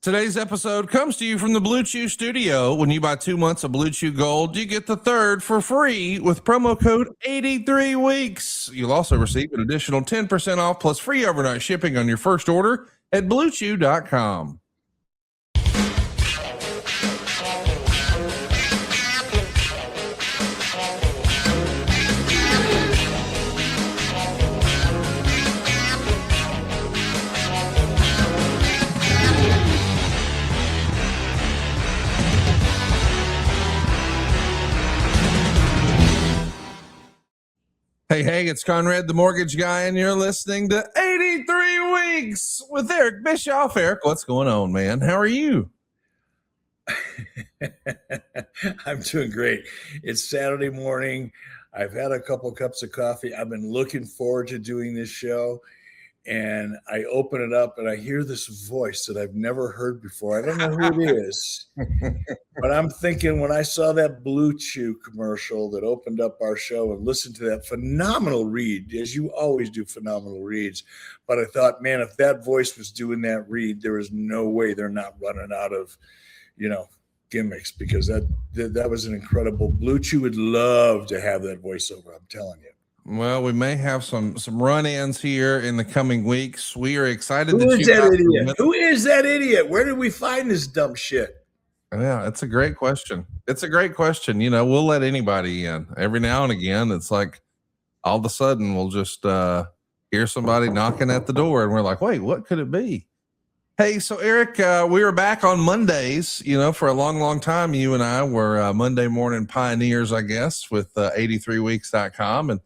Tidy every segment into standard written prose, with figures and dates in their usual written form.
Today's episode comes to you from the Blue Chew Studio. When you buy 2 months of Blue Chew Gold, you get the third for free with promo code 83 weeks. You'll also receive an additional 10% off plus free overnight shipping on your first order at bluechew.com. Hey, it's Conrad, the mortgage guy, and you're listening to 83 Weeks with Eric Bischoff. Eric, what's going on, man? How are you? I'm doing great. It's Saturday morning. I've had a couple cups of coffee. I've been looking forward to doing this show. And I open it up and I hear this voice that I've never heard before. I don't know who it is, but I'm thinking when I saw that Blue Chew commercial that opened up our show and listened to that phenomenal read, as you always do phenomenal reads. But I thought, man, if that voice was doing that read, there is no way they're not running out of, gimmicks, because that was an incredible. Blue Chew would love to have that voiceover. I'm telling you. Well, we may have some run-ins here in the coming weeks. We are excited. Who is that idiot? Who is that idiot? Where did we find this dumb shit? Yeah, it's a great question. We'll let anybody in. Every now and again, it's like all of a sudden we'll just hear somebody knocking at the door and we're like, wait, what could it be? Hey, so Eric, we were back on Mondays. For a long time, you and I were Monday morning pioneers, I guess, with 83weeks.com. And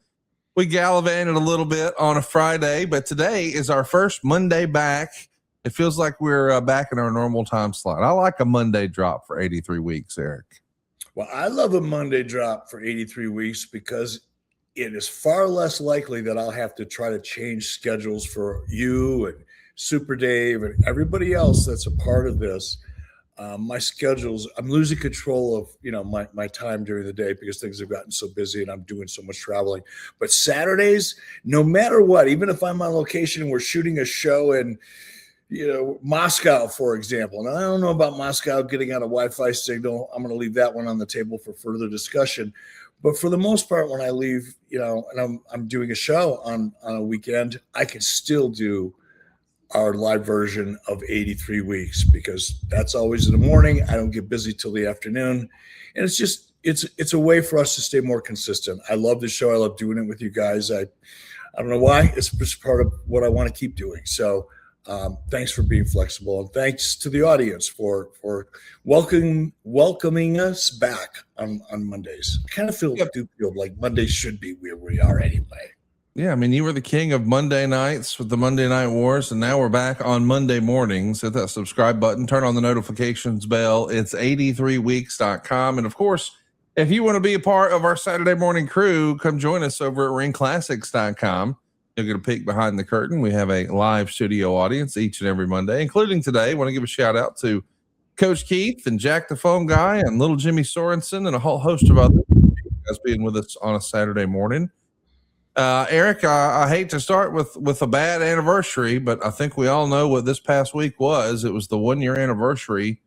we gallivanted a little bit on a Friday, but today is our first Monday back. It feels like we're back in our normal time slot. I like a Monday drop for 83 weeks, Eric. Well, I love a Monday drop for 83 weeks because it is far less likely that I'll have to try to change schedules for you and Super Dave and everybody else that's a part of this. My schedules, I'm losing control of, my time during the day because things have gotten so busy and I'm doing so much traveling. But Saturdays, no matter what, even if I'm on location and we're shooting a show in, Moscow, for example. Now, I don't know about Moscow getting on a Wi-Fi signal. I'm going to leave that one on the table for further discussion. But for the most part, when I leave, and I'm doing a show on a weekend, I can still do our live version of 83 weeks because that's always in the morning. I don't get busy till the afternoon. And it's a way for us to stay more consistent. I love the show. I love doing it with you guys. I don't know why. It's just part of what I want to keep doing. So thanks for being flexible. And thanks to the audience for welcoming us back on Mondays. I kind of feel like Mondays should be where we are anyway. Yeah, you were the king of Monday nights with the Monday Night Wars, and now we're back on Monday mornings. Hit that subscribe button, turn on the notifications bell. It's 83weeks.com. And of course, if you want to be a part of our Saturday morning crew, come join us over at ringclassics.com. You'll get a peek behind the curtain. We have a live studio audience each and every Monday, including today. I want to give a shout out to Coach Keith and Jack the Phone Guy and little Jimmy Sorensen and a whole host of others guys being with us on a Saturday morning. Eric, I hate to start with a bad anniversary, but I think we all know what this past week was. It was the 1-year anniversary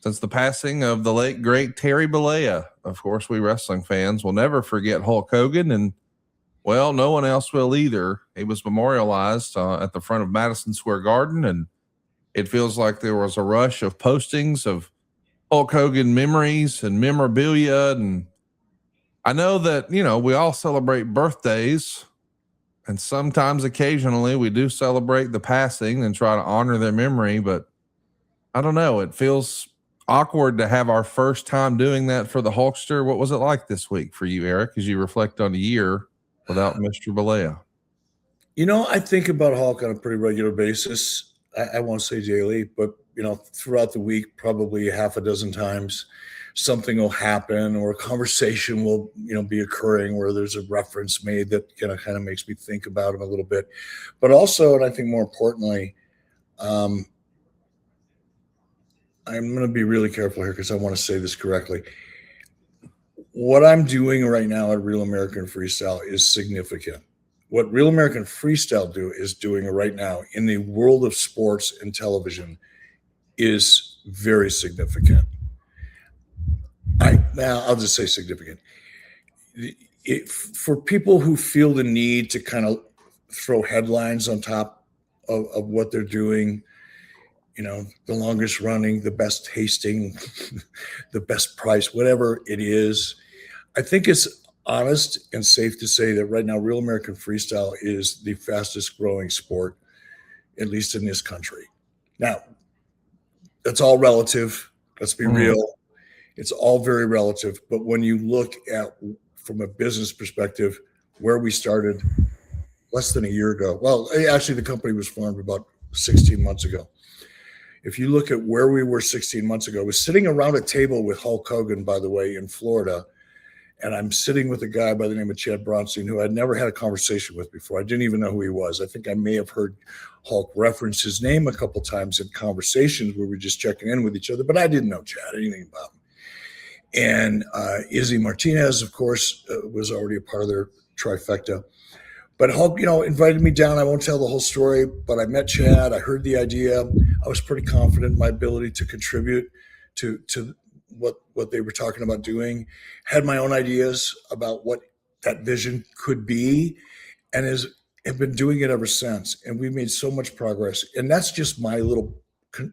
since the passing of the late, great Terry Bollea. Of course, we wrestling fans will never forget Hulk Hogan, and, well, no one else will either. He was memorialized at the front of Madison Square Garden, and it feels like there was a rush of postings of Hulk Hogan memories and memorabilia, and I know that, we all celebrate birthdays, and sometimes occasionally we do celebrate the passing and try to honor their memory, but I don't know. It feels awkward to have our first time doing that for the Hulkster. What was it like this week for you, Eric, as you reflect on a year without Mr. Bollea? I think about Hulk on a pretty regular basis. I won't say daily, but, throughout the week, probably half a dozen times. Something will happen or a conversation will, be occurring where there's a reference made that kind of makes me think about him a little bit. But also, and I think more importantly, I'm going to be really careful here because I want to say this correctly. What I'm doing right now at Real American Freestyle is significant. What Real American Freestyle is doing right now in the world of sports and television is very significant. I'll just say significant. For people who feel the need to kind of throw headlines on top of what they're doing, the longest running, the best tasting, the best price, whatever it is, I think it's honest and safe to say that right now, Real American Freestyle is the fastest growing sport, at least in this country. Now, that's all relative. Let's be real. It's all very relative. But when you look at, from a business perspective, where we started less than a year ago, well, actually, the company was formed about 16 months ago. If you look at where we were 16 months ago, I was sitting around a table with Hulk Hogan, by the way, in Florida. And I'm sitting with a guy by the name of Chad Bronstein, who I'd never had a conversation with before. I didn't even know who he was. I think I may have heard Hulk reference his name a couple times in conversations where we were just checking in with each other, but I didn't know Chad, anything about him. And Izzy Martinez, of course, was already a part of their trifecta. But Hulk, invited me down. I won't tell the whole story, but I met Chad. I heard the idea. I was pretty confident in my ability to contribute to what they were talking about doing, had my own ideas about what that vision could be, and have been doing it ever since. And we've made so much progress. And that's just my little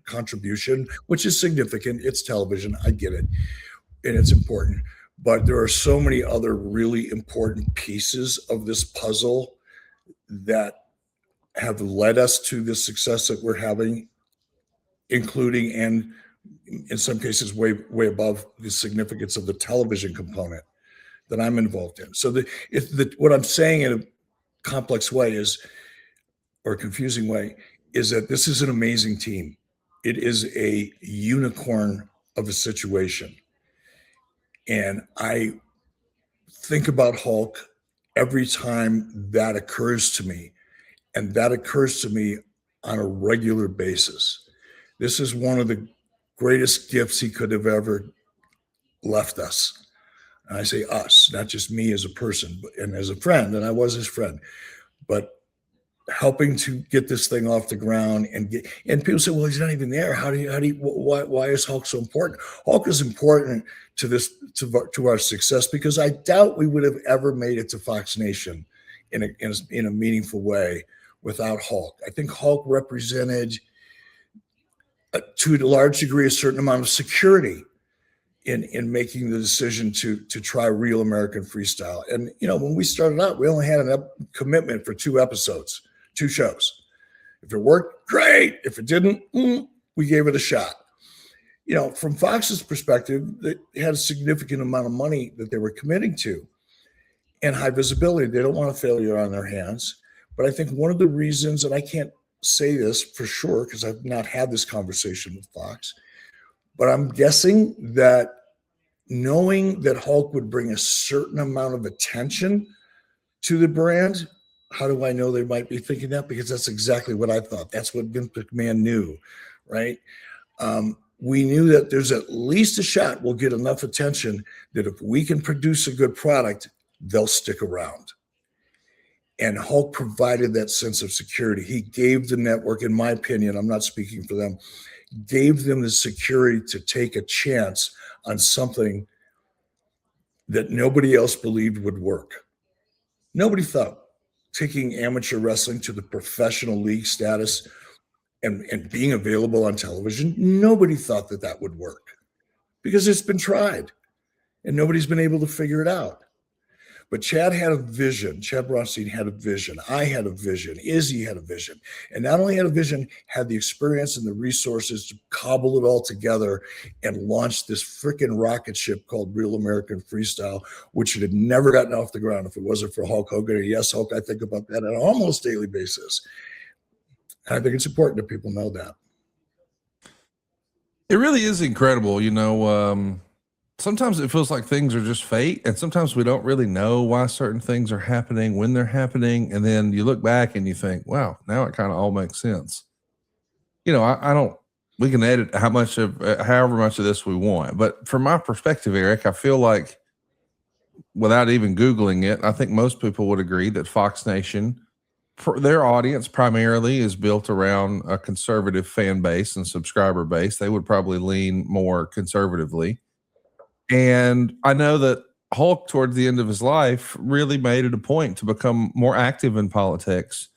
contribution, which is significant. It's television. I get it. And it's important. But there are so many other really important pieces of this puzzle that have led us to the success that we're having, including and in some cases way above the significance of the television component that I'm involved in. So what I'm saying in a complex way or a confusing way, is that this is an amazing team. It is a unicorn of a situation. And I think about Hulk every time that occurs to me, and that occurs to me on a regular basis. This is one of the greatest gifts he could have ever left us. And I say us, not just me as a person and as a friend, and I was his friend, but helping to get this thing off the ground and people say, well, he's not even there. Why is Hulk so important? Hulk is important to our success, because I doubt we would have ever made it to Fox Nation in a meaningful way without Hulk. I think Hulk represented to a large degree a certain amount of security in making the decision to try Real American Freestyle. And when we started out, we only had a commitment for 2 episodes, 2 shows. If it worked, great. If it didn't, we gave it a shot. From Fox's perspective, they had a significant amount of money that they were committing to and high visibility. They don't want a failure on their hands. But I think one of the reasons, and I can't say this for sure because I've not had this conversation with Fox, but I'm guessing that knowing that Hulk would bring a certain amount of attention to the brand, how do I know they might be thinking that? Because that's exactly what I thought. That's what Vince McMahon knew, right? We knew that there's at least a shot we'll get enough attention that if we can produce a good product, they'll stick around. And Hulk provided that sense of security. He gave the network, in my opinion, I'm not speaking for them, gave them the security to take a chance on something that nobody else believed would work. Nobody thought taking amateur wrestling to the professional league status and being available on television, nobody thought that would work because it's been tried and nobody's been able to figure it out. But Chad had a vision. Chad Bronstein had a vision. I had a vision. Izzy had a vision. And not only had a vision, had the experience and the resources to cobble it all together and launch this freaking rocket ship called Real American Freestyle, which had never gotten off the ground if it wasn't for Hulk Hogan. And yes, Hulk, I think about that on an almost daily basis. And I think it's important that people know that. It really is incredible. Sometimes it feels like things are just fate, and sometimes we don't really know why certain things are happening when they're happening. And then you look back and you think, wow, now it kind of all makes sense. We can edit however much of this we want. But from my perspective, Eric, I feel like without even Googling it, I think most people would agree that Fox Nation their audience primarily is built around a conservative fan base and subscriber base. They would probably lean more conservatively. And I know that Hulk, towards the end of his life, really made it a point to become more active in politics.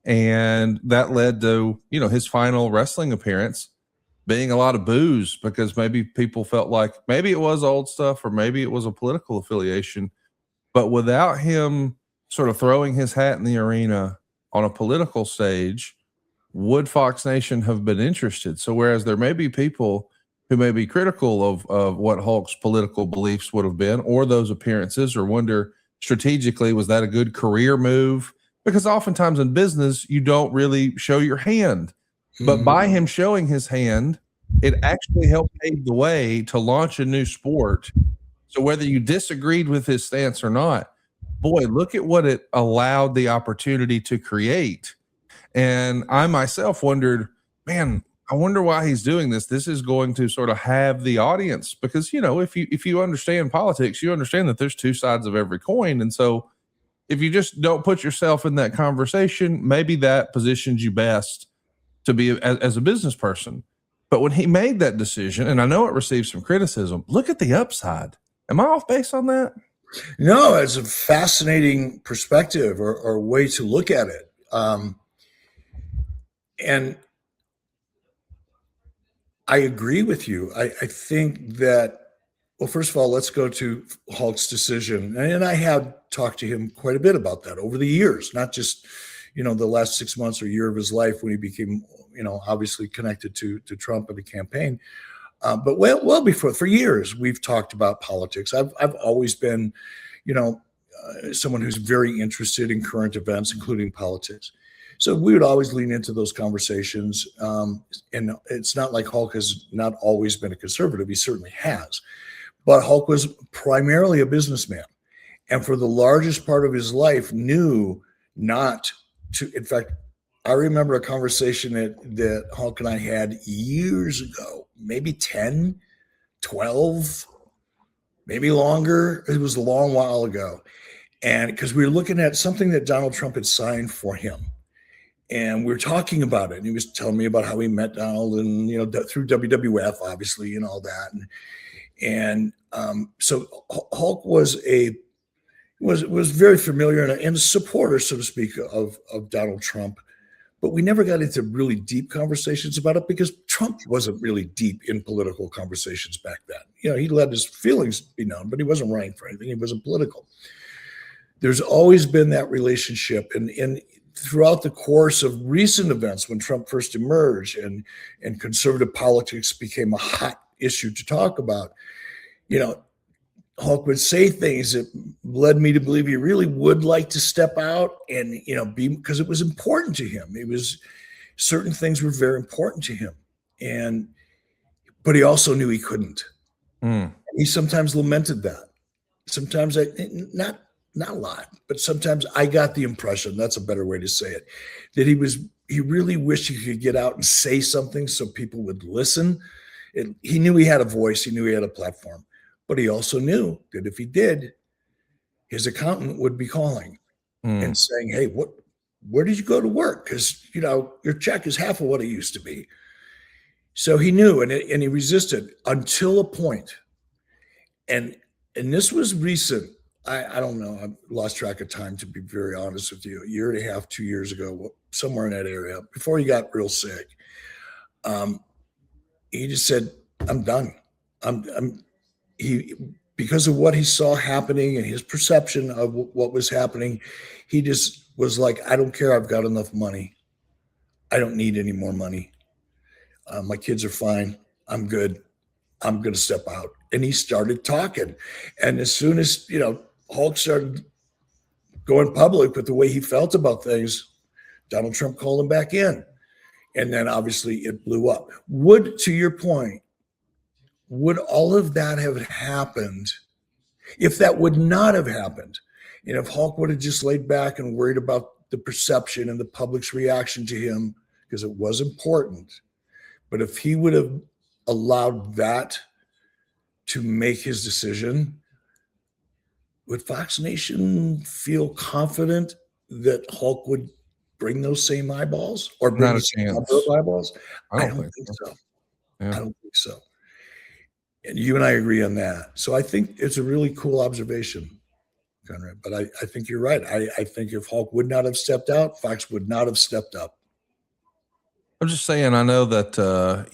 And that led to, his final wrestling appearance being a lot of boos, because maybe people felt like maybe it was old stuff or maybe it was a political affiliation. But without him sort of throwing his hat in the arena on a political stage, would Fox Nation have been interested? So whereas there may be people who may be critical of what Hulk's political beliefs would have been, or those appearances, or wonder strategically, was that a good career move? Because oftentimes in business, you don't really show your hand. But by him showing his hand, it actually helped pave the way to launch a new sport. So whether you disagreed with his stance or not, boy, look at what it allowed the opportunity to create. And I myself wondered, man, I wonder why he's doing this. This is going to sort of have the audience, because, if you understand politics, you understand that there's two sides of every coin. And so if you just don't put yourself in that conversation, maybe that positions you best to be as a business person. But when he made that decision, and I know it received some criticism, look at the upside. Am I off base on that? No, it's a fascinating perspective or way to look at it. And I agree with you. I think that, well, first of all, let's go to Hulk's decision. And I have talked to him quite a bit about that over the years, not just, the last 6 months or year of his life when he became, obviously connected to Trump and the campaign. But well before, for years, we've talked about politics. I've always been, someone who's very interested in current events, including politics. So we would always lean into those conversations. And it's not like Hulk has not always been a conservative. He certainly has. But Hulk was primarily a businessman. And for the largest part of his life, knew not to, in fact, I remember a conversation that Hulk and I had years ago, maybe 10, 12, maybe longer. It was a long while ago. And because we were looking at something that Donald Trump had signed for him. And we were talking about it. And he was telling me about how he met Donald and, through WWF, obviously, and all that. And so Hulk was very familiar and a supporter, so to speak, of Donald Trump. But we never got into really deep conversations about it because Trump wasn't really deep in political conversations back then. He let his feelings be known, but he wasn't running for anything. He wasn't political. There's always been that relationship. And throughout the course of recent events, when Trump first emerged and conservative politics became a hot issue to talk about, Hulk would say things that led me to believe he really would like to step out and, be, because it was important to him. Certain things were very important to him. But he also knew he couldn't. He sometimes lamented that. Sometimes not a lot, but sometimes I got the impression, that's a better way to say it, that he really wished he could get out and say something so people would listen. He knew he had a voice. He knew he had a platform. But he also knew that if he did, his accountant would be calling and saying, hey, where did you go to work? Because, your check is half of what it used to be. So he knew, and he resisted until a point. And this was recent. I don't know. I lost track of time, to be very honest with you. A year and a half, 2 years ago, somewhere in that area, before he got real sick. He just said, I'm done. Because of what he saw happening and his perception of what was happening, he just was like, I don't care. I've got enough money. I don't need any more money. My kids are fine. I'm good. I'm going to step out. And he started talking. And as soon as, Hulk started going public with the way he felt about things, Donald Trump called him back in. And then obviously it blew up. To your point, would all of that have happened if that would not have happened? And if Hulk would have just laid back and worried about the perception and the public's reaction to him, because it was important. But if he would have allowed that to make his decision, would Fox Nation feel confident that Hulk would bring those same eyeballs or bring Not the a same chance. number of eyeballs? I I don't don't think think so. so. Yeah. I don't think so. And you and I agree on that. So I think it's a really cool observation, Conrad. But I think you're right. I think if Hulk would not have stepped out, Fox would not have stepped up. I'm just saying, I know that,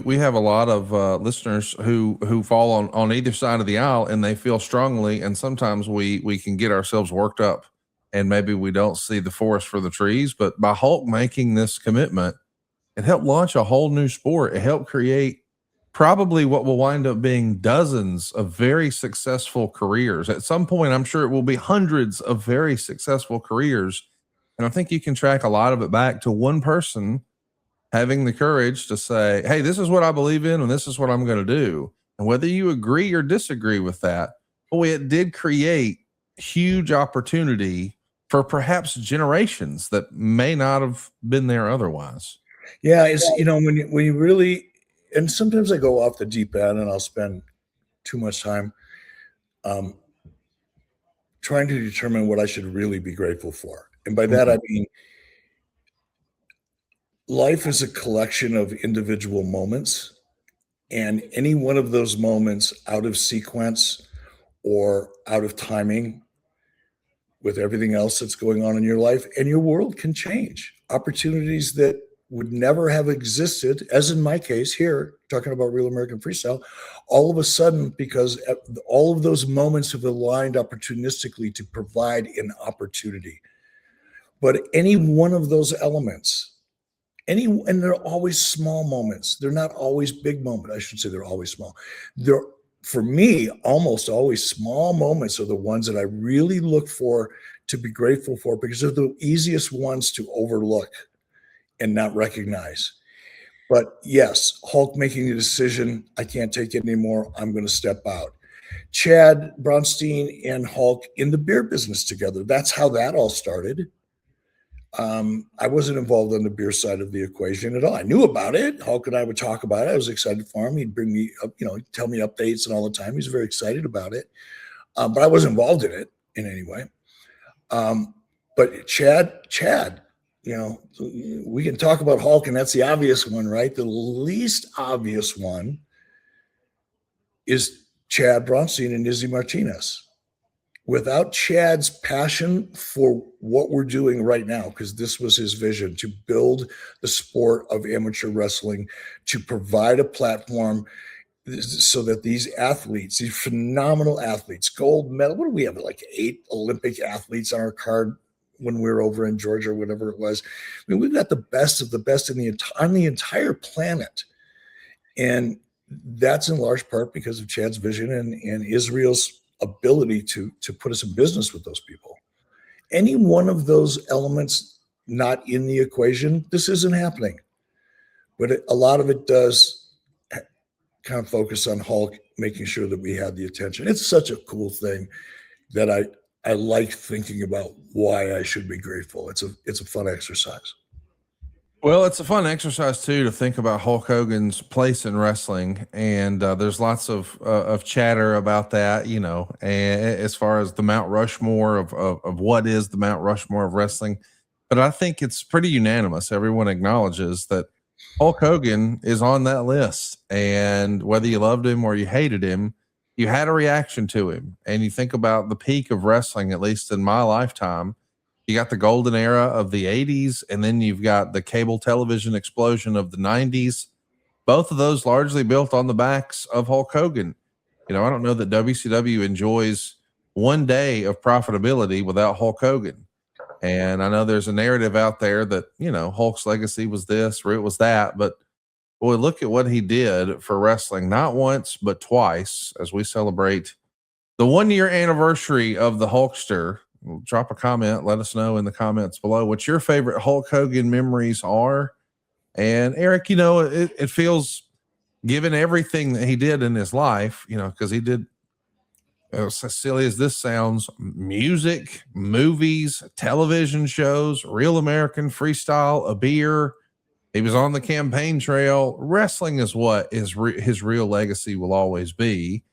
we have a lot of listeners who fall on either side of the aisle, and they feel strongly. And sometimes we can get ourselves worked up, and maybe we don't see the forest for the trees. But by Hulk making this commitment, it helped launch a whole new sport. It helped create probably what will wind up being dozens of very successful careers. At some point, I'm sure it will be hundreds of very successful careers. And I think you can track a lot of it back to one person having the courage to say, hey, this is what I believe in, and this is what I'm going to do. And whether you agree or disagree with that, boy, it did create huge opportunity for perhaps generations that may not have been there otherwise. Yeah, it's when you really, and sometimes I go off the deep end and I'll spend too much time trying to determine what I should really be grateful for. And by that I mean life is a collection of individual moments, and any one of those moments out of sequence or out of timing with everything else that's going on in your life, and your world can change. Opportunities that would never have existed, as in my case here, talking about Real American Freestyle, all of a sudden, because all of those moments have aligned opportunistically to provide an opportunity. But any one of those elements, and they're always small moments. They're not always big moments. I should say they're always small. They're, for me, almost always small moments are the ones that I really look for to be grateful for, because they're the easiest ones to overlook and not recognize. But yes, Hulk making the decision, I can't take it anymore, I'm going to step out. Chad Bronstein and Hulk in the beer business together. That's how that all started. I wasn't involved on the beer side of the equation at all. I knew about it. Hulk and I would talk about it. I was excited for him. He'd bring me up, tell me updates and all the time. He's very excited about it. But I wasn't involved in it in any way. But Chad, we can talk about Hulk, and that's the obvious one, right? The least obvious one is Chad Bronstein and Izzy Martinez. Without Chad's passion for what we're doing right now, because this was his vision, to build the sport of amateur wrestling, to provide a platform so that these athletes, these phenomenal athletes, gold medal, what do we have, like 8 Olympic athletes on our card when we were over in Georgia or whatever it was. I mean, we've got the best of the best on the entire planet. And that's in large part because of Chad's vision and Israel's ability to put us in business with those people. Any one of those elements not in the equation, this isn't happening. But a lot of it does kind of focus on Hulk, making sure that we had the attention. It's such a cool thing that I like thinking about why I should be grateful. It's a fun exercise. Well, it's a fun exercise too to think about Hulk Hogan's place in wrestling, and there's lots of chatter about that, and as far as the Mount Rushmore of what is the Mount Rushmore of wrestling. But I think it's pretty unanimous. Everyone acknowledges that Hulk Hogan is on that list, and whether you loved him or you hated him, you had a reaction to him. And you think about the peak of wrestling, at least in my lifetime. You got the golden era of the 80s, and then you've got the cable television explosion of the 90s. Both of those largely built on the backs of Hulk Hogan. I don't know that WCW enjoys one day of profitability without Hulk Hogan. And I know there's a narrative out there that, Hulk's legacy was this or it was that. But boy, look at what he did for wrestling, not once, but twice, as we celebrate the 1-year anniversary of the Hulkster. Drop a comment. Let us know in the comments below what your favorite Hulk Hogan memories are. And Eric, it feels, given everything that he did in his life, because he did, as silly as this sounds, music, movies, television shows, Real American Freestyle, a beer. He was on the campaign trail. Wrestling is what his real legacy will always be.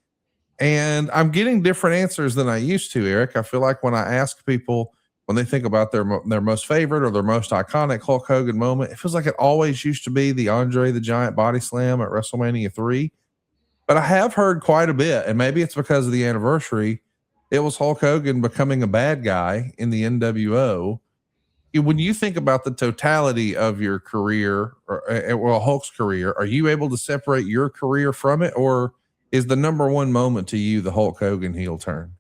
And I'm getting different answers than I used to, Eric. I feel like when I ask people, when they think about their most favorite or their most iconic Hulk Hogan moment, it feels like it always used to be the Andre the Giant body slam at WrestleMania 3. But I have heard quite a bit, and maybe it's because of the anniversary. It was Hulk Hogan becoming a bad guy in the NWO. When you think about the totality of your career, or Hulk's career, are you able to separate your career from it, or is the number one moment to you the Hulk Hogan heel turn?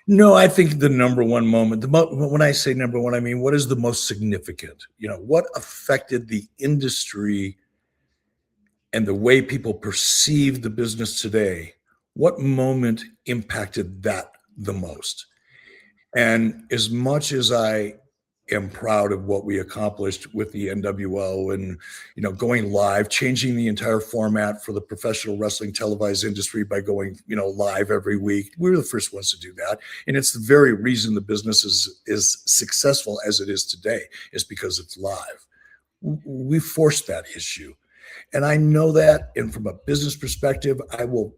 No, I think the number one moment, when I say number one, I mean, what is the most significant? What affected the industry and the way people perceive the business today? What moment impacted that the most? And as much as I am proud of what we accomplished with the NWO and, going live, changing the entire format for the professional wrestling televised industry by going, live every week. We were the first ones to do that. And it's the very reason the business is successful as it is today, is because it's live. We forced that issue. And I know that. And from a business perspective, I will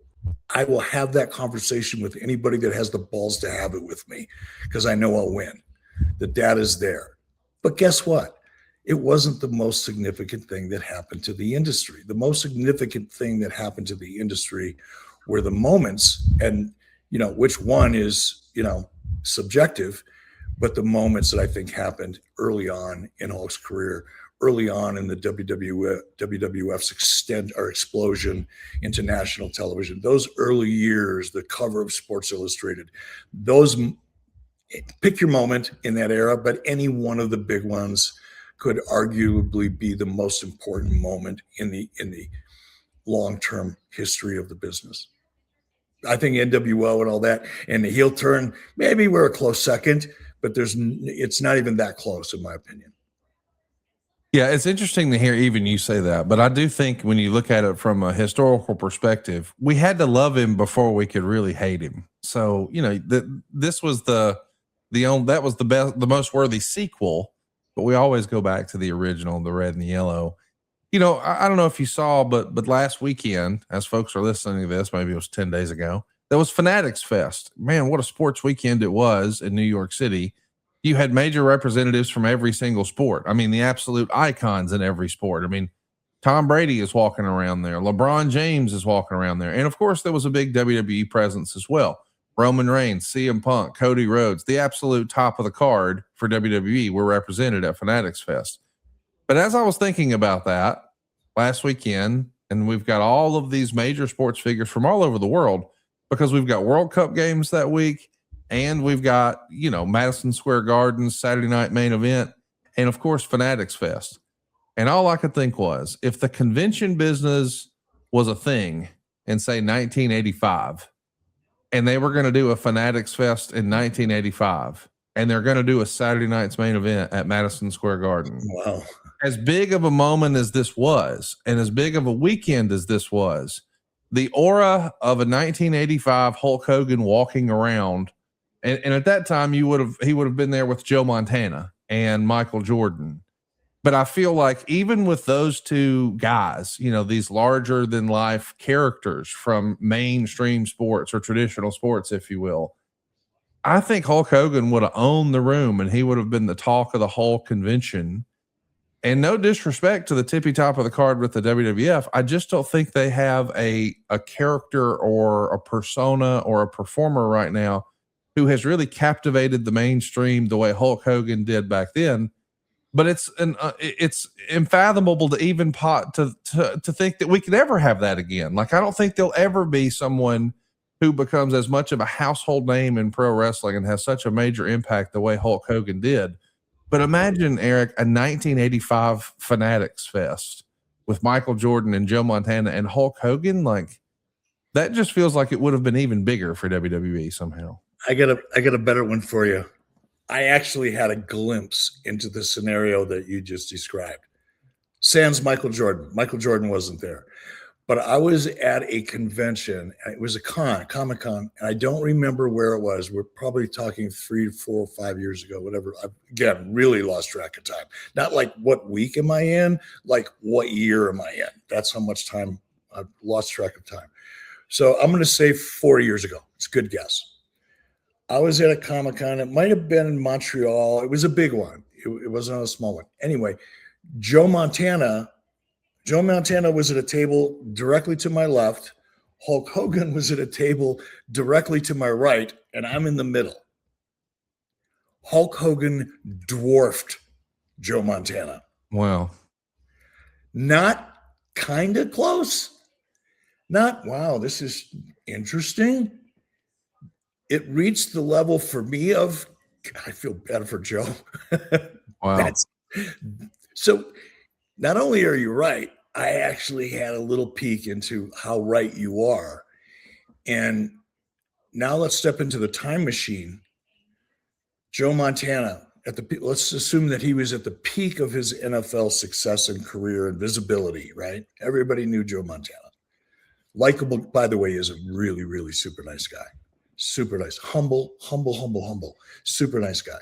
have that conversation with anybody that has the balls to have it with me, because I know I'll win. The data's there. But guess what? It wasn't the most significant thing that happened to the industry. The most significant thing that happened to the industry were the moments, and which one is subjective, but the moments that I think happened early on in Hulk's career, early on in the WWF's explosion into national television. Those early years, the cover of Sports Illustrated, pick your moment in that era, but any one of the big ones could arguably be the most important moment in the long-term history of the business. I think NWO and all that, and the heel turn, maybe we're a close second, but it's not even that close, in my opinion. Yeah, it's interesting to hear even you say that, but I do think when you look at it from a historical perspective, we had to love him before we could really hate him. So, this was that was the best, the most worthy sequel, but we always go back to the original, the red and the yellow. I don't know if you saw, but last weekend, as folks are listening to this, maybe it was 10 days ago, there was Fanatics Fest. Man, what a sports weekend it was in New York City. You had major representatives from every single sport. I mean, the absolute icons in every sport. I mean, Tom Brady is walking around there. LeBron James is walking around there. And of course, there was a big WWE presence as well. Roman Reigns, CM Punk, Cody Rhodes, the absolute top of the card for WWE were represented at Fanatics Fest. But as I was thinking about that last weekend, and we've got all of these major sports figures from all over the world, because we've got World Cup games that week, and we've got, Madison Square Garden, Saturday night main event, and of course, Fanatics Fest. And all I could think was, if the convention business was a thing in, say, 1985, and they were going to do a Fanatics Fest in 1985, and they're going to do a Saturday night's main event at Madison Square Garden. Wow. As big of a moment as this was, and as big of a weekend as this was, the aura of a 1985 Hulk Hogan walking around, and at that time he would have been there with Joe Montana and Michael Jordan. But I feel like even with those two guys, these larger than life characters from mainstream sports or traditional sports, if you will, I think Hulk Hogan would have owned the room, and he would have been the talk of the whole convention. And no disrespect to the tippy top of the card with the WWF, I just don't think they have a character or a persona or a performer right now who has really captivated the mainstream the way Hulk Hogan did back then. But it's unfathomable to even to think that we could ever have that again. Like, I don't think there'll ever be someone who becomes as much of a household name in pro wrestling and has such a major impact the way Hulk Hogan did. But imagine, Eric, a 1985 Fanatics Fest with Michael Jordan and Joe Montana and Hulk Hogan. Like, that just feels like it would have been even bigger for WWE somehow. I got a better one for you. I actually had a glimpse into the scenario that you just described. Sans Michael Jordan. Michael Jordan wasn't there. But I was at a convention. It was a Comic-Con, and I don't remember where it was. We're probably talking 3, 4, 5 years ago, whatever. I, again, really lost track of time. Not like what week am I in, like what year am I in? That's how much time I've lost track of time. So I'm going to say 4 years ago. It's a good guess. I was at a Comic-Con. It might have been in Montreal. It was a big one. It wasn't a small one. Anyway, Joe Montana was at a table directly to my left. Hulk Hogan was at a table directly to my right, and I'm in the middle. Hulk Hogan dwarfed Joe Montana. Wow. Not kind of close. Not, wow, this is interesting. It reached the level for me of, I feel bad for Joe. Wow. So not only are you right, I actually had a little peek into how right you are. And now let's step into the time machine. Joe Montana, let's assume that he was at the peak of his NFL success and career and visibility, right? Everybody knew Joe Montana. Likeable, by the way, is a really, really super nice guy. Super nice. Humble. Super nice guy.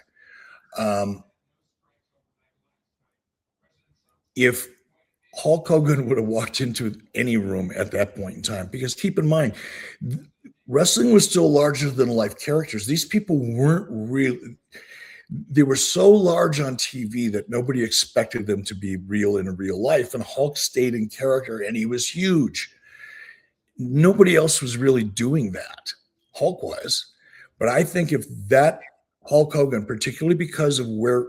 If Hulk Hogan would have walked into any room at that point in time, because keep in mind, wrestling was still larger than life characters. These people weren't really, they were so large on TV that nobody expected them to be real in real life. And Hulk stayed in character and he was huge. Nobody else was really doing that. Hulk was. But I think if that Hulk Hogan, particularly because of where,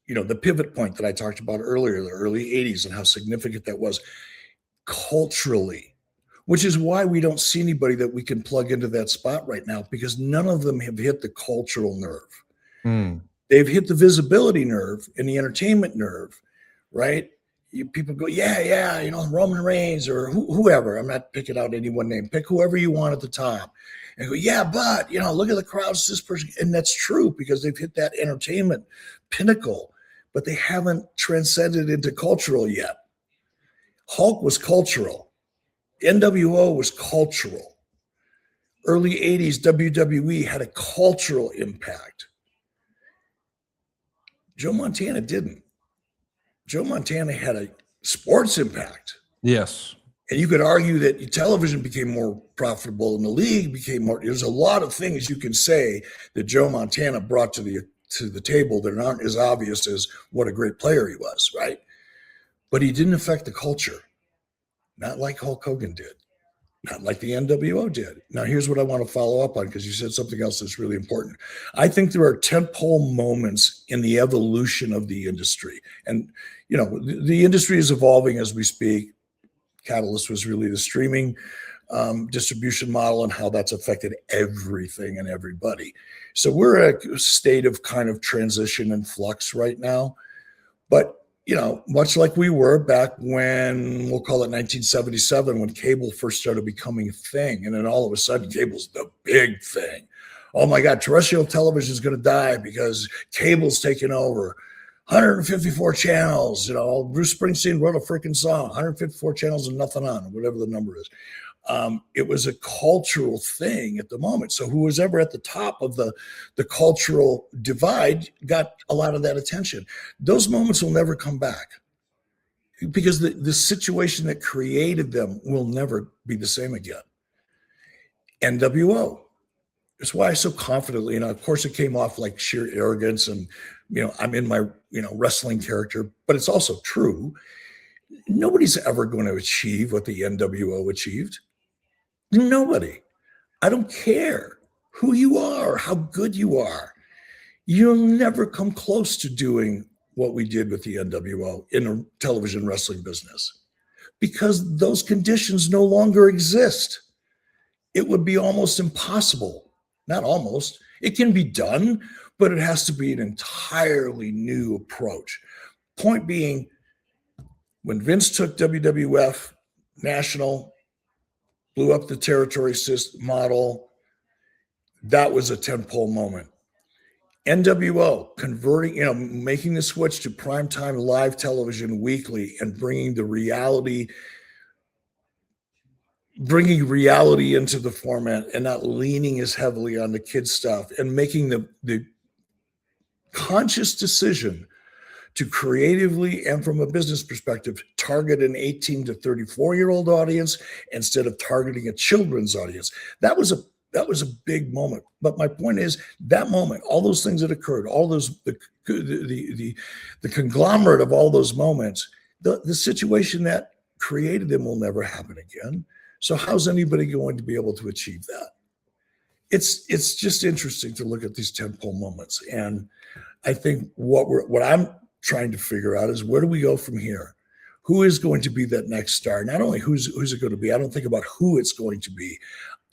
the pivot point that I talked about earlier, the early 80s and how significant that was culturally, which is why we don't see anybody that we can plug into that spot right now, because none of them have hit the cultural nerve. They've hit the visibility nerve and the entertainment nerve, right? People go, yeah, Roman Reigns or whoever. I'm not picking out any one name. Pick whoever you want at the time. And go, yeah, but, look at the crowds, this person. And that's true because they've hit that entertainment pinnacle, but they haven't transcended into cultural yet. Hulk was cultural. NWO was cultural. Early 80s WWE had a cultural impact. Joe Montana didn't. Joe Montana had a sports impact. Yes. And you could argue that television became more profitable and the league became more. There's a lot of things you can say that Joe Montana brought to the table that aren't as obvious as what a great player he was, right? But he didn't affect the culture. Not like Hulk Hogan did. Not like the NWO did. Now, here's what I want to follow up on, because you said something else that's really important. I think there are tentpole moments in the evolution of the industry. And, the industry is evolving as we speak. Catalyst was really the streaming distribution model and how that's affected everything and everybody. So we're at a state of kind of transition and flux right now. But much like we were back when, we'll call it 1977, when cable first started becoming a thing. And then all of a sudden, cable's the big thing. Oh my God, terrestrial television is going to die because cable's taking over. 154 channels, Bruce Springsteen wrote a freaking song, 154 channels and nothing on, whatever the number is. It was a cultural thing at the moment. So who was ever at the top of the cultural divide got a lot of that attention. Those moments will never come back because the situation that created them will never be the same again. NWO. That's why I so confidently, of course it came off like sheer arrogance and, I'm in my, wrestling character, but it's also true. Nobody's ever going to achieve what the NWO achieved. Nobody. I don't care who you are, how good you are. You'll never come close to doing what we did with the NWO in a television wrestling business because those conditions no longer exist. It would be almost impossible. Not almost. It can be done, but it has to be an entirely new approach. Point being, when Vince took WWF national, blew up the territory system model, that was a tentpole moment. NWO converting, making the switch to primetime live television weekly and bringing reality into the format and not leaning as heavily on the kid stuff and making the conscious decision to creatively and from a business perspective target an 18 to 34-year-old audience instead of targeting a children's audience. That was That was a big moment. But my point is that moment, all those things that occurred, all those the conglomerate of all those moments, the situation that created them will never happen again. So how's anybody going to be able to achieve that? It's just interesting to look at these tentpole moments. And I think what I'm trying to figure out is, where do we go from here? Who is going to be that next star? Not only who's it going to be, I don't think about who it's going to be.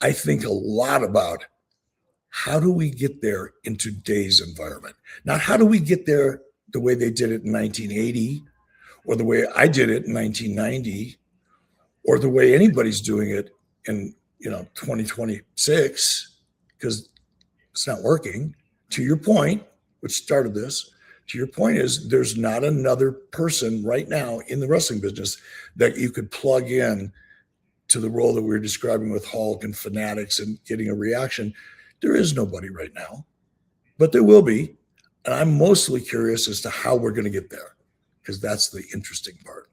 I think a lot about, how do we get there in today's environment? Not how do we get there the way they did it in 1980, or the way I did it in 1990, or the way anybody's doing it in 2026, because it's not working. To your point, which started this, to your point is, there's not another person right now in the wrestling business that you could plug in to the role that we were describing with Hulk and Fanatics and getting a reaction. There is nobody right now, but there will be. And I'm mostly curious as to how we're going to get there, because that's the interesting part.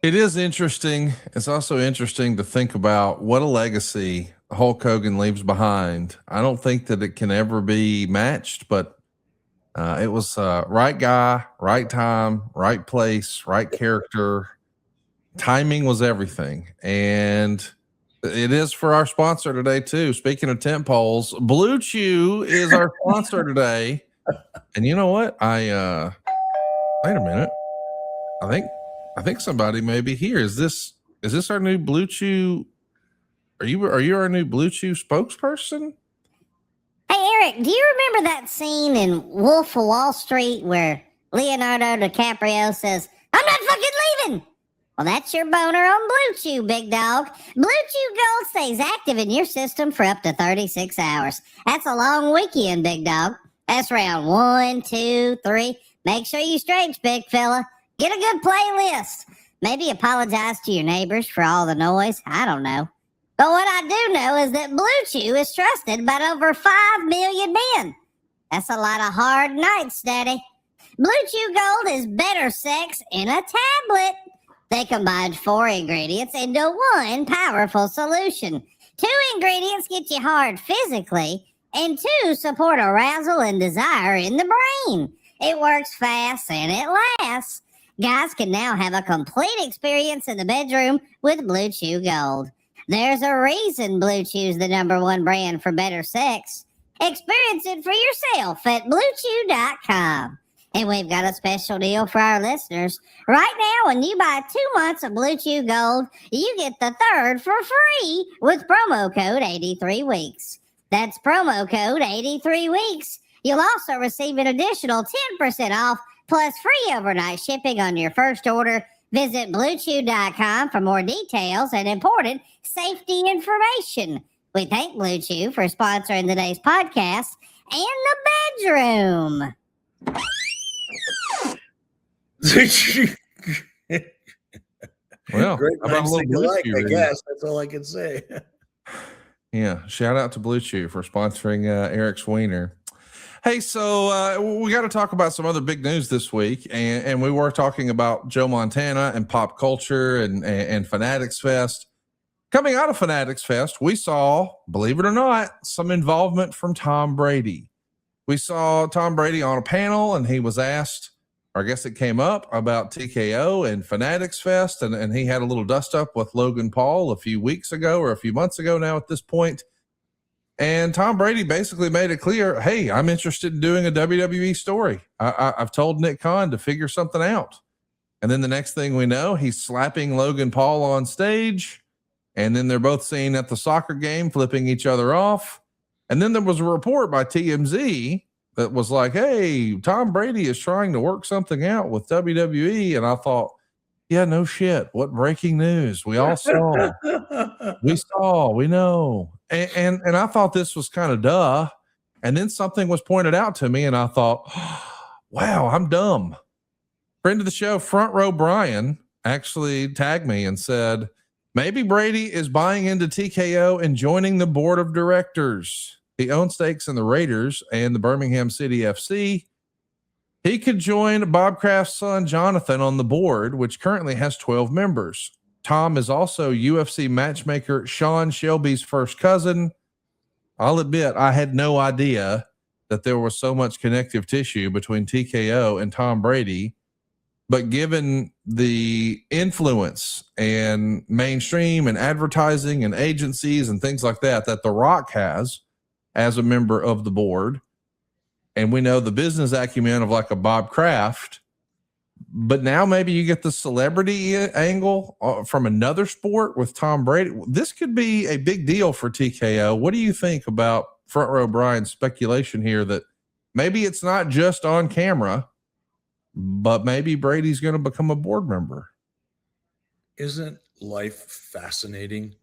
It is interesting. It's also interesting to think about what a legacy Hulk Hogan leaves behind. I don't think that it can ever be matched, but it was right guy, right time, right place, right character. Timing was everything. And it is for our sponsor today too. Speaking of tent poles, Blue Chew is our sponsor today. And you know what? Wait a minute. I think somebody may be here. Is this our new Blue Chew? Are you our new Blue Chew spokesperson? Hey, Eric, do you remember that scene in Wolf of Wall Street where Leonardo DiCaprio says, "I'm not fucking leaving"? Well, that's your boner on Blue Chew, big dog. Blue Chew Gold stays active in your system for up to 36 hours. That's a long weekend, big dog. That's round 1, 2, 3. Make sure you stretch, big fella. Get a good playlist. Maybe apologize to your neighbors for all the noise. I don't know. But what I do know is that Blue Chew is trusted by over 5 million men. That's a lot of hard nights, Daddy. Blue Chew Gold is better sex in a tablet. They combine 4 ingredients into one powerful solution. 2 ingredients get you hard physically, and 2 support arousal and desire in the brain. It works fast and it lasts. Guys can now have a complete experience in the bedroom with Blue Chew Gold. There's a reason Blue Chew's the #1 brand for better sex. Experience it for yourself at BlueChew.com. And we've got a special deal for our listeners. Right now, when you buy 2 months of Blue Chew Gold, you get the 3rd for free with promo code 83weeks. That's promo code 83weeks. You'll also receive an additional 10% off plus free overnight shipping on your first order. Visit BlueChew.com for more details and important safety information. We thank Blue Chew for sponsoring today's podcast and the bedroom. Well, great about a little Blue Chew, I guess that's all I can say. Yeah, shout out to Blue Chew for sponsoring Eric's Wiener. Hey, so we got to talk about some other big news this week, and we were talking about Joe Montana and pop culture and Fanatics Fest. Coming out of Fanatics Fest, we saw, believe it or not, some involvement from Tom Brady. We saw Tom Brady on a panel, and he was asked, or I guess it came up, about TKO and Fanatics Fest, and he had a little dust up with Logan Paul a few weeks ago, or a few months ago now at this point. And Tom Brady basically made it clear, hey, I'm interested in doing a WWE story. I've told Nick Khan to figure something out. And then the next thing we know, he's slapping Logan Paul on stage. And then they're both seen at the soccer game, flipping each other off. And then there was a report by TMZ that was like, hey, Tom Brady is trying to work something out with WWE. And I thought, yeah, no shit. What breaking news? We all saw. We know. And I thought this was kind of duh. And then something was pointed out to me, and I thought, wow, I'm dumb. Friend of the show, Front Row Brian, actually tagged me and said, maybe Brady is buying into TKO and joining the board of directors. He owns stakes in the Raiders and the Birmingham City FC. He could join Bob Kraft's son, Jonathan, on the board, which currently has 12 members. Tom is also UFC matchmaker Sean Shelby's first cousin. I'll admit, I had no idea that there was so much connective tissue between TKO and Tom Brady. But given the influence and mainstream and advertising and agencies and things like that, that The Rock has as a member of the board, and we know the business acumen of like a Bob Kraft, but now maybe you get the celebrity angle from another sport with Tom Brady. This could be a big deal for TKO. What do you think about Front Row Brian's speculation here that maybe it's not just on camera, but maybe Brady's going to become a board member? Isn't life fascinating?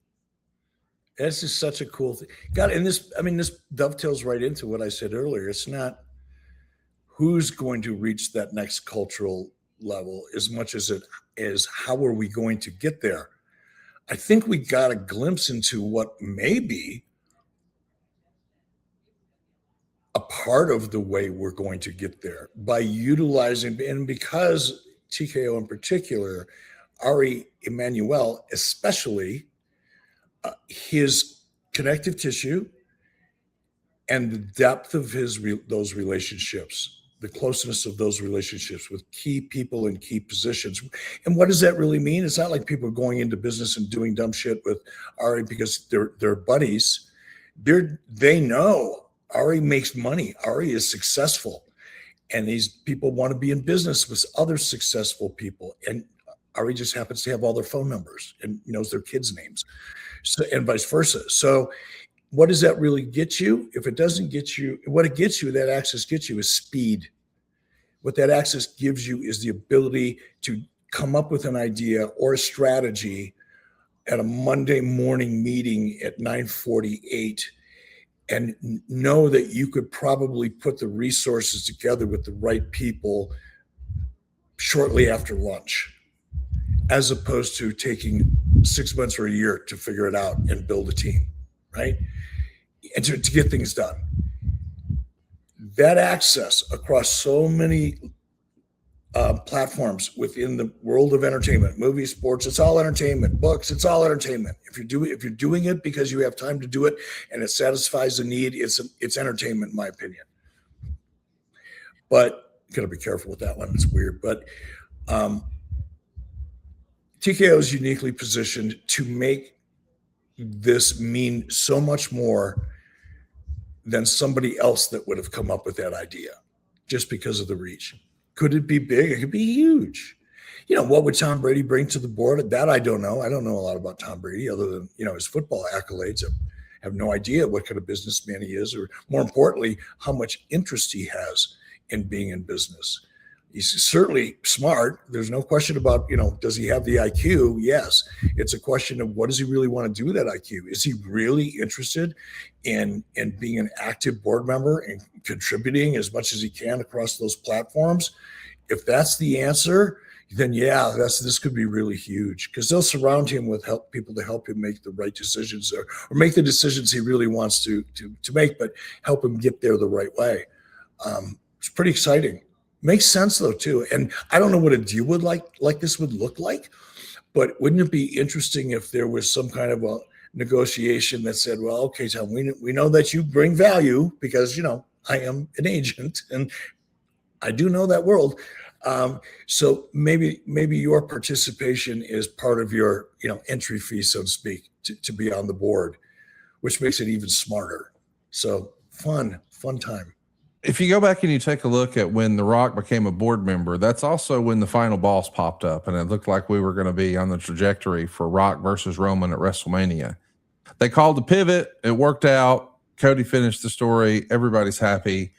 This is such a cool thing. God, and this dovetails right into what I said earlier. It's not who's going to reach that next cultural level as much as it is how are we going to get there. I think we got a glimpse into what may be a part of the way we're going to get there by utilizing, and because TKO in particular, Ari Emanuel especially, his connective tissue and the depth of those relationships, the closeness of those relationships with key people in key positions. And what does that really mean? It's not like people are going into business and doing dumb shit with Ari because they're buddies. They know Ari makes money. Ari is successful. And these people want to be in business with other successful people. And Ari just happens to have all their phone numbers and knows their kids' names. So, and vice versa. So what does that really get you? If it doesn't get you, what it gets you, that access gets you is speed. What that access gives you is the ability to come up with an idea or a strategy at a Monday morning meeting at 9:48 and know that you could probably put the resources together with the right people shortly after lunch, as opposed to taking 6 months or a year to figure it out and build a team, right? And to get things done. That access across so many platforms within the world of entertainment, movies, sports, it's all entertainment, books, it's all entertainment. If you're doing it because you have time to do it and it satisfies the need, it's entertainment, in my opinion. But gotta be careful with that one. It's weird. But TKO is uniquely positioned to make this mean so much more than somebody else that would have come up with that idea just because of the reach. Could it be big? It could be huge. You know, what would Tom Brady bring to the board? That I don't know. I don't know a lot about Tom Brady other than, his football accolades. I have no idea what kind of businessman he is, or more importantly, how much interest he has in being in business. He's certainly smart. There's no question about, does he have the IQ? Yes. It's a question of what does he really want to do with that IQ? Is he really interested in being an active board member and contributing as much as he can across those platforms? If that's the answer, then yeah, this could be really huge because they'll surround him with people to help him make the right decisions or make the decisions he really wants to make, but help him get there the right way. It's pretty exciting. Makes sense though too. And I don't know what a deal would like this would look like, but wouldn't it be interesting if there was some kind of a negotiation that said, well, okay, Tom, we know that you bring value because, I am an agent and I do know that world. So maybe your participation is part of your, entry fee, so to speak, to be on the board, which makes it even smarter. So fun time. If you go back and you take a look at when The Rock became a board member, that's also when the final boss popped up, and it looked like we were going to be on the trajectory for Rock versus Roman at WrestleMania. They called the pivot. It worked out. Cody finished the story. Everybody's happy.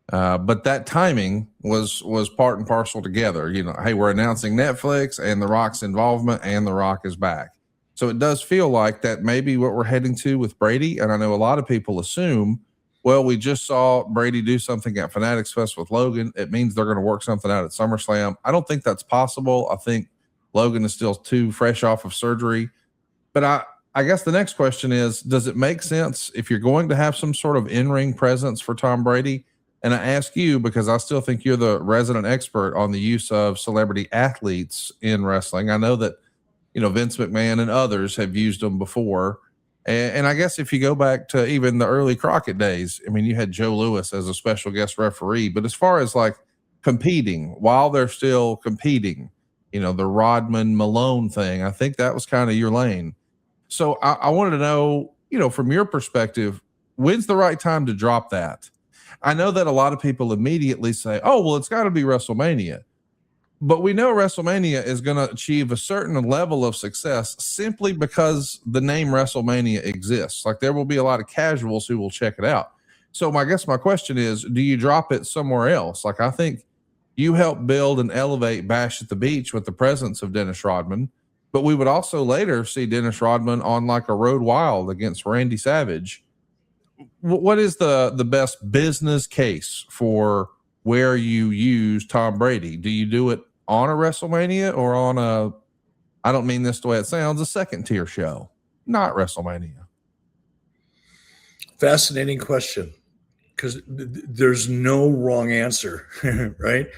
But that timing was part and parcel together. Hey, we're announcing Netflix and The Rock's involvement, and The Rock is back. So it does feel like that may be what we're heading to with Brady. And I know a lot of people assume, well, we just saw Brady do something at Fanatics Fest with Logan. It means they're going to work something out at SummerSlam. I don't think that's possible. I think Logan is still too fresh off of surgery. But I guess the next question is, does it make sense if you're going to have some sort of in-ring presence for Tom Brady? And I ask you because I still think you're the resident expert on the use of celebrity athletes in wrestling. I know that Vince McMahon and others have used them before. And I guess if you go back to even the early Crockett days, I mean, you had Joe Louis as a special guest referee, but as far as like competing while they're still competing, the Rodman Malone thing, I think that was kind of your lane. So I wanted to know, from your perspective, when's the right time to drop that? I know that a lot of people immediately say, oh, well, it's got to be WrestleMania. But we know WrestleMania is going to achieve a certain level of success simply because the name WrestleMania exists. Like there will be a lot of casuals who will check it out. So I guess my question is, do you drop it somewhere else? Like I think you helped build and elevate Bash at the Beach with the presence of Dennis Rodman, but we would also later see Dennis Rodman on like a Road Wild against Randy Savage. What is the best business case for where you use Tom Brady? Do you do it on a WrestleMania or on I don't mean this the way it sounds, a second tier show, not WrestleMania? Fascinating question, because there's no wrong answer, right?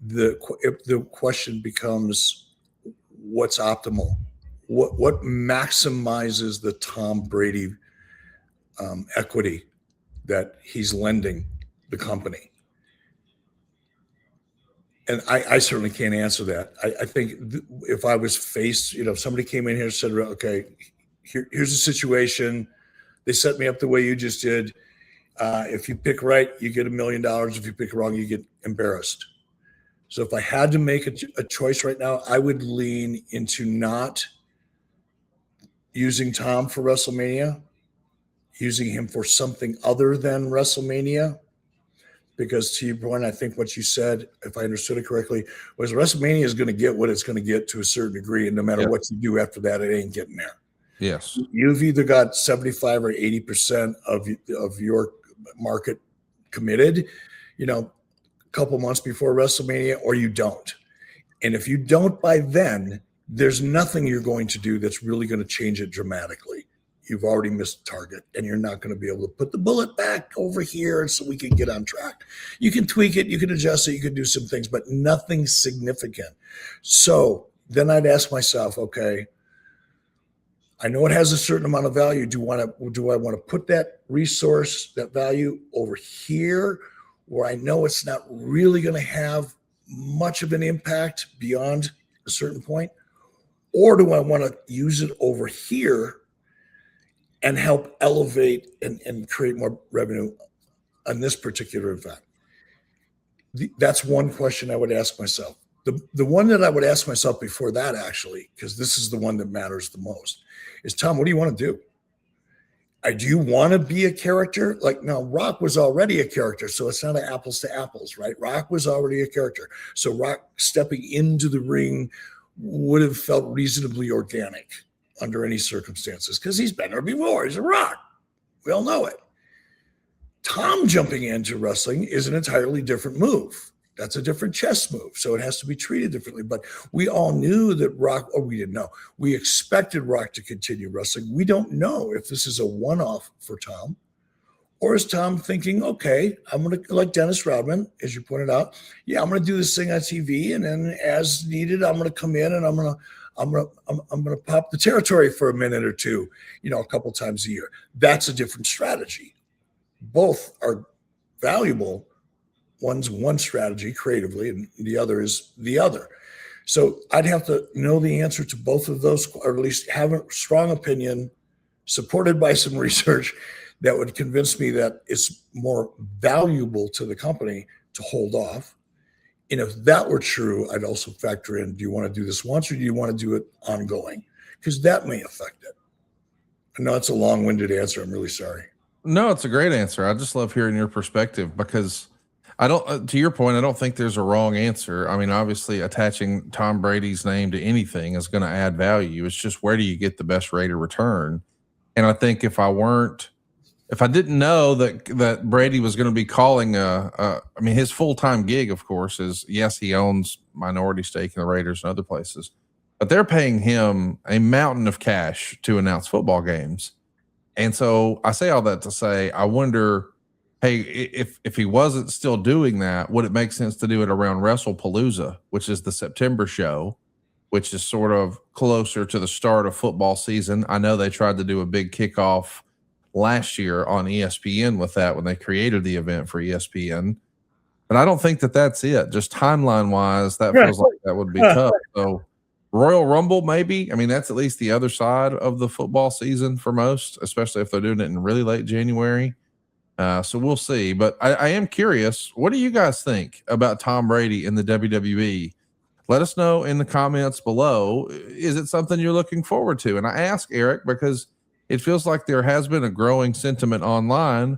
The question becomes, what's optimal? What maximizes the Tom Brady equity that he's lending the company? And I certainly can't answer that. I think if I was faced, if somebody came in here and said, okay, here's the situation. They set me up the way you just did. If you pick right, you get $1 million. If you pick wrong, you get embarrassed. So if I had to make a choice right now, I would lean into not using Tom for WrestleMania, using him for something other than WrestleMania. Because to your point, I think what you said, if I understood it correctly, was WrestleMania is going to get what it's going to get to a certain degree. And no matter what you do after that, it ain't getting there. Yes. You've either got 75 or 80% of your market committed, a couple months before WrestleMania, or you don't. And if you don't by then, there's nothing you're going to do that's really going to change it dramatically. You've already missed the target, and you're not going to be able to put the bullet back over here so we can get on track. You can tweak it, you can adjust it, you can do some things, but nothing significant. So then I'd ask myself, okay, I know it has a certain amount of value. Do I want to put that resource, that value over here where I know it's not really going to have much of an impact beyond a certain point? Or do I want to use it over here and help elevate and create more revenue on this particular event? That's one question I would ask myself. The one that I would ask myself before that, actually, because this is the one that matters the most, is, Tom, what do you want to do? Do you want to be a character? Like, now, Rock was already a character, so it's not an apples to apples, right? Rock was already a character. So Rock stepping into the ring would have felt reasonably organic under any circumstances, because he's been there before. He's a Rock. We all know it. Tom jumping into wrestling is an entirely different move. That's a different chess move. So it has to be treated differently. But we all knew that Rock, or we didn't know. We expected Rock to continue wrestling. We don't know if this is a one-off for Tom, or is Tom thinking, okay, I'm going to, like Dennis Rodman, as you pointed out, I'm going to do this thing on TV, and then as needed, I'm going to come in and I'm going to pop the territory for a minute or two, a couple times a year. That's a different strategy. Both are valuable. One's one strategy creatively, and the other is the other. So I'd have to know the answer to both of those, or at least have a strong opinion supported by some research that would convince me that it's more valuable to the company to hold off. And if that were true, I'd also factor in, do you want to do this once, or do you want to do it ongoing? Because that may affect it. I know it's a long-winded answer. I'm really sorry. No, it's a great answer. I just love hearing your perspective, because to your point, I don't think there's a wrong answer. I mean, obviously attaching Tom Brady's name to anything is going to add value. It's just, where do you get the best rate of return? And I think if I didn't know that Brady was going to be calling his full-time gig, of course, is, yes, he owns minority stake in the Raiders and other places, but they're paying him a mountain of cash to announce football games. And so I say all that to say, I wonder, hey, if he wasn't still doing that, would it make sense to do it around WrestlePalooza, which is the September show? which is sort of closer to the start of football season. I know they tried to do a big kickoff last year on ESPN with that when they created the event for ESPN. But I don't think that that's it. Just timeline wise, that feels like that would be tough. So Royal Rumble, maybe. I mean, that's at least the other side of the football season for most, especially if they're doing it in really late January. So we'll see. But I am curious, what do you guys think about Tom Brady in the WWE? Let us know in the comments below. Is it something you're looking forward to? And I ask Eric because it feels like there has been a growing sentiment online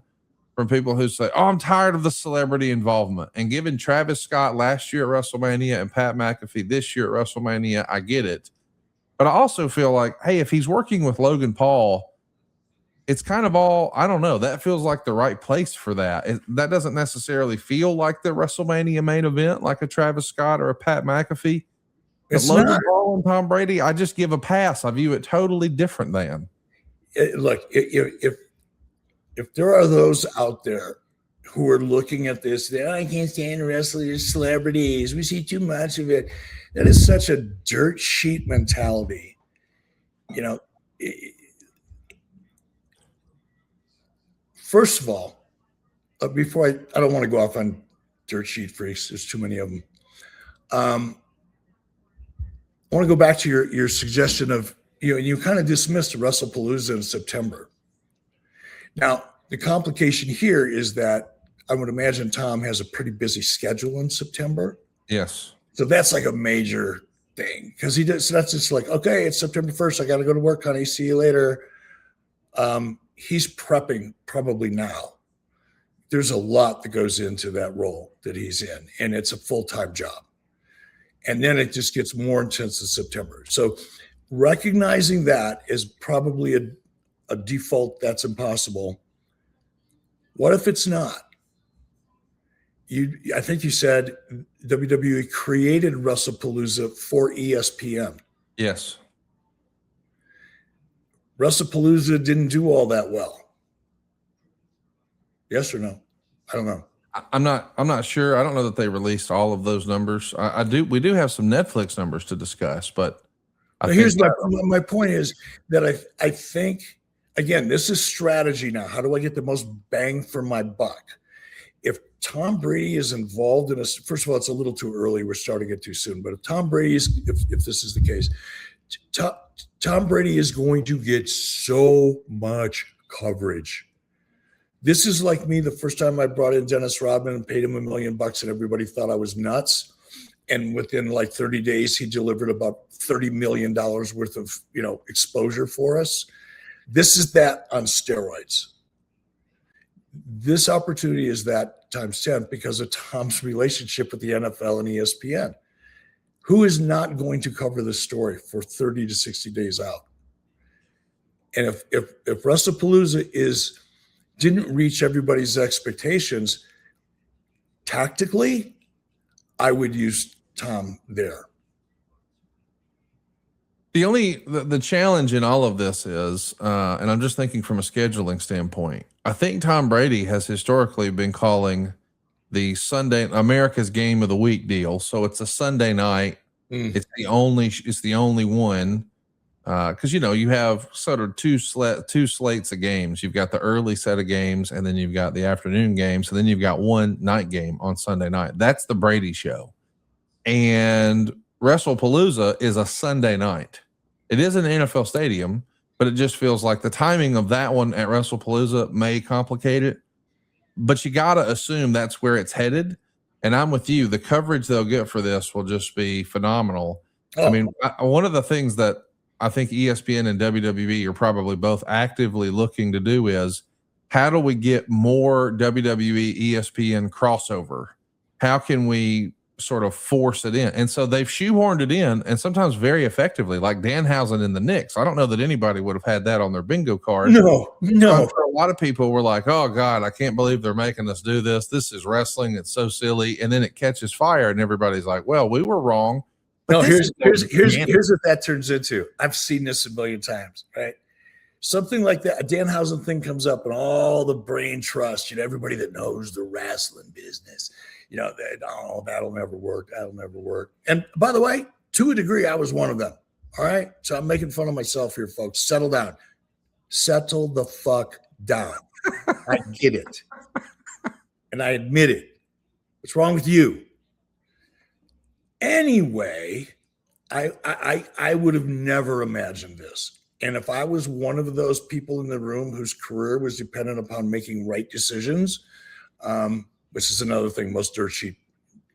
from people who say, oh, I'm tired of the celebrity involvement. And given Travis Scott last year at WrestleMania and Pat McAfee this year at WrestleMania, I get it. But I also feel like, hey, if he's working with Logan Paul, it's kind of all, I don't know, that feels like the right place for that. That doesn't necessarily feel like the WrestleMania main event, like a Travis Scott or a Pat McAfee. But Logan Paul and Tom Brady, I just give a pass. I view it totally different than. Look, if there are those out there who are looking at this, I can't stand wrestlers, celebrities, we see too much of it. That is such a dirt sheet mentality. You know, first of all, before I don't want to go off on dirt sheet freaks. There's too many of them. I want to go back to your suggestion of, you kind of dismissed WrestlePalooza in September. Now, the complication here is that I would imagine Tom has a pretty busy schedule in September. Yes. So that's like a major thing because he does. So that's just like, okay, it's September 1st. I got to go to work, honey. See you later. He's prepping probably now. There's a lot that goes into that role that he's in, and it's a full-time job. And then it just gets more intense in September. So recognizing that is probably a default that's impossible. What if it's not? I think you said WWE created WrestlePalooza for ESPN. Yes. WrestlePalooza didn't do all that well. Yes or no? I don't know. I'm not sure. I don't know that they released all of those numbers. We do have some Netflix numbers to discuss, but here's my point is that I think, again, this is strategy now. How do I get the most bang for my buck? If Tom Brady is involved in first of all, it's a little too early. We're starting it too soon. But if Tom Brady if this is the case, Tom Brady is going to get so much coverage. This is like me the first time I brought in Dennis Rodman and paid him $1 million and everybody thought I was nuts. And within like 30 days, he delivered about $30 million worth of, exposure for us. This is that on steroids. This opportunity is that times 10 because of Tom's relationship with the NFL and ESPN. Who is not going to cover this story for 30 to 60 days out? And if WrestlePalooza didn't reach everybody's expectations, tactically, I would use Tom there. The challenge in all of this is, and I'm just thinking from a scheduling standpoint, I think Tom Brady has historically been calling the Sunday America's Game of the Week deal. So it's a Sunday night. It's the only one. Because you have sort of two slates of games. You've got the early set of games, and then you've got the afternoon games, and then you've got one night game on Sunday night. That's the Brady show. And WrestlePalooza is a Sunday night. It is an NFL stadium, but it just feels like the timing of that one at WrestlePalooza may complicate it. But you got to assume that's where it's headed. And I'm with you. The coverage they'll get for this will just be phenomenal. Oh. I mean, one of the things that I think ESPN and WWE are probably both actively looking to do is, how do we get more WWE ESPN crossover? How can we sort of force it in? And so they've shoehorned it in, and sometimes very effectively, like Danhausen in the Knicks. I don't know that anybody would have had that on their bingo card. No. A lot of people were like, oh God, I can't believe they're making us do this. This is wrestling. It's so silly. And then it catches fire and everybody's like, well, we were wrong. No, here's what that turns into. I've seen this a million times, right? Something like that, a Danhausen thing comes up, and all the brain trust, everybody that knows the wrestling business, that'll never work. That'll never work. And by the way, To a degree, I was one of them. All right. So I'm making fun of myself here, folks. Settle down. Settle the fuck down. I get it. And I admit it. What's wrong with you? Anyway, I would have never imagined this. And if I was one of those people in the room whose career was dependent upon making right decisions, which is another thing, most dirt sheet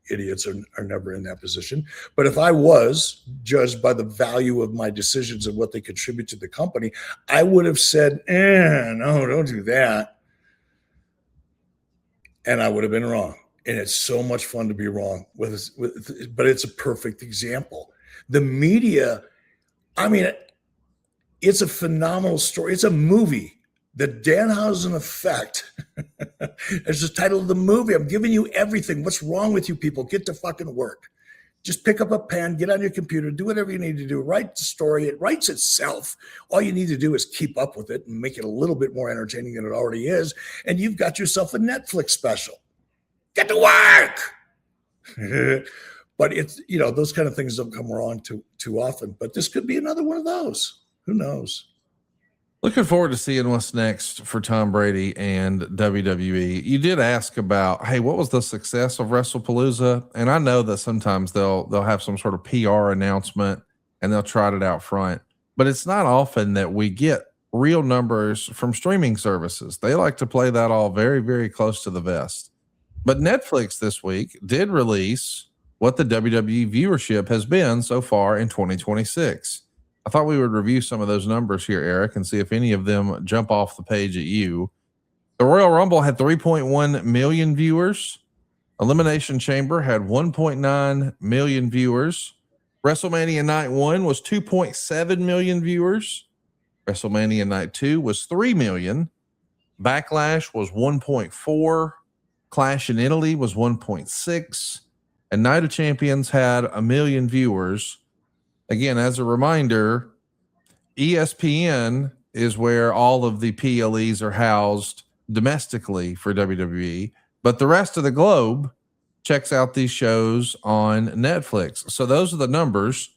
idiots are never in that position. But if I was judged by the value of my decisions and what they contribute to the company, I would have said, no, don't do that. And I would have been wrong. And it's so much fun to be wrong but it's a perfect example. The media, I mean, it's a phenomenal story. It's a movie. The Danhausen Effect. It's the title of the movie. I'm giving you everything. What's wrong with you people? Get to fucking work. Just pick up a pen, get on your computer, do whatever you need to do. Write the story. It writes itself. All you need to do is keep up with it and make it a little bit more entertaining than it already is. And you've got yourself a Netflix special. Get to work. But it's, those kind of things don't come around too often. But this could be another one of those. Who knows? Looking forward to seeing what's next for Tom Brady and WWE. You did ask about, hey, what was the success of WrestlePalooza? And I know that sometimes they'll have some sort of PR announcement and they'll trot it out front. But it's not often that we get real numbers from streaming services. They like to play that all very, very close to the vest. But Netflix this week did release what the WWE viewership has been so far in 2026. I thought we would review some of those numbers here, Eric, and see if any of them jump off the page at you. The Royal Rumble had 3.1 million viewers. Elimination Chamber had 1.9 million viewers. WrestleMania Night 1 was 2.7 million viewers. WrestleMania Night 2 was 3 million. Backlash was 1.4. Clash in Italy was 1.6. And Night of Champions had 1 million viewers. Again, as a reminder, ESPN is where all of the PLEs are housed domestically for WWE, but the rest of the globe checks out these shows on Netflix. So those are the numbers.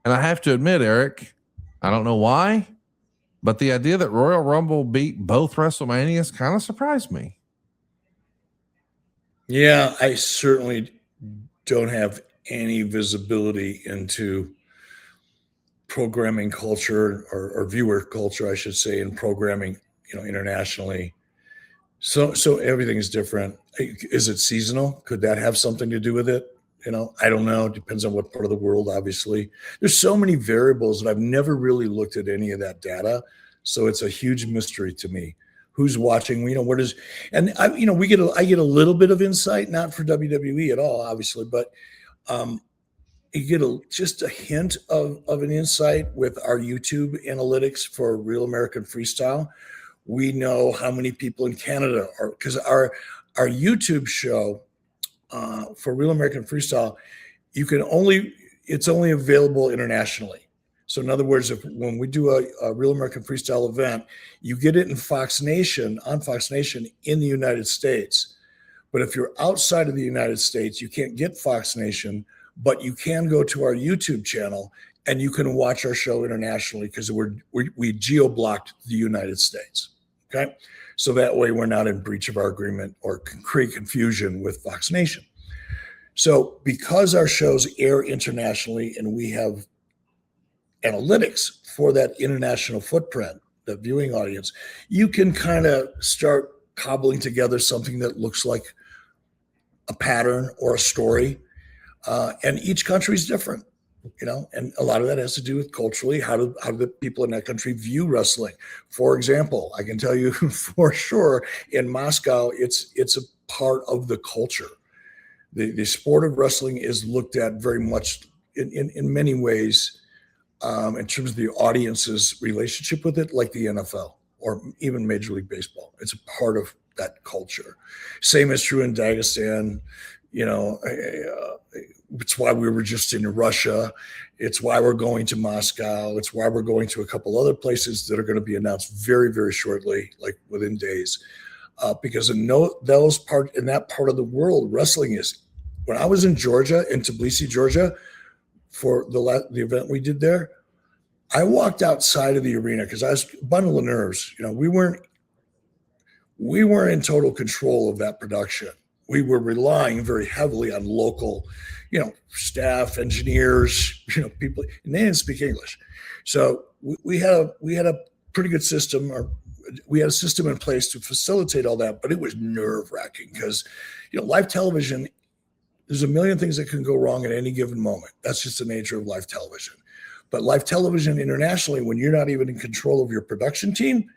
And I have to admit, Eric, I don't know why, but the idea that Royal Rumble beat both WrestleManias kind of surprised me. Yeah, I certainly don't have any visibility into programming culture or viewer culture, I should say, in programming, internationally. So everything is different. Is it seasonal? Could that have something to do with it? I don't know. It depends on what part of the world, obviously. There's so many variables that I've never really looked at any of that data. So it's a huge mystery to me. Who's watching? What is, and I get a little bit of insight, not for WWE at all, obviously, but you get just a hint of an insight with our YouTube analytics for Real American Freestyle. We know how many people in Canada are, because our YouTube show for Real American Freestyle, it's only available internationally. So in other words, when we do a Real American Freestyle event, you get it on Fox Nation in the United States. But if you're outside of the United States, you can't get Fox Nation, but you can go to our YouTube channel and you can watch our show internationally because we geo-blocked the United States. Okay. So that way we're not in breach of our agreement or create confusion with Fox Nation. So because our shows air internationally and we have analytics for that international footprint, the viewing audience, you can kind of start cobbling together something that looks like a pattern or a story. And each country is different, and a lot of that has to do with culturally, how do the people in that country view wrestling? For example, I can tell you for sure in Moscow, it's a part of the culture. The sport of wrestling is looked at very much in many ways in terms of the audience's relationship with it, like the NFL or even Major League Baseball. It's a part of that culture. Same is true in Dagestan. It's why we were just in Russia. It's why we're going to Moscow. It's why we're going to a couple other places that are going to be announced very, very shortly, like within days. Because in that part of the world, wrestling is. When I was in Georgia, in Tbilisi, Georgia, for the event we did there. I walked outside of the arena because I was a bundle of nerves. You know, we weren't in total control of that production. We were relying very heavily on local, you know, staff, engineers, you know, people, and they didn't speak English. So we had a pretty good system, or we had a system in place to facilitate all that, but it was nerve-wracking because, you know, live television, there's a million things that can go wrong at any given moment. That's just the nature of live television. But live television internationally, when you're not even in control of your production team,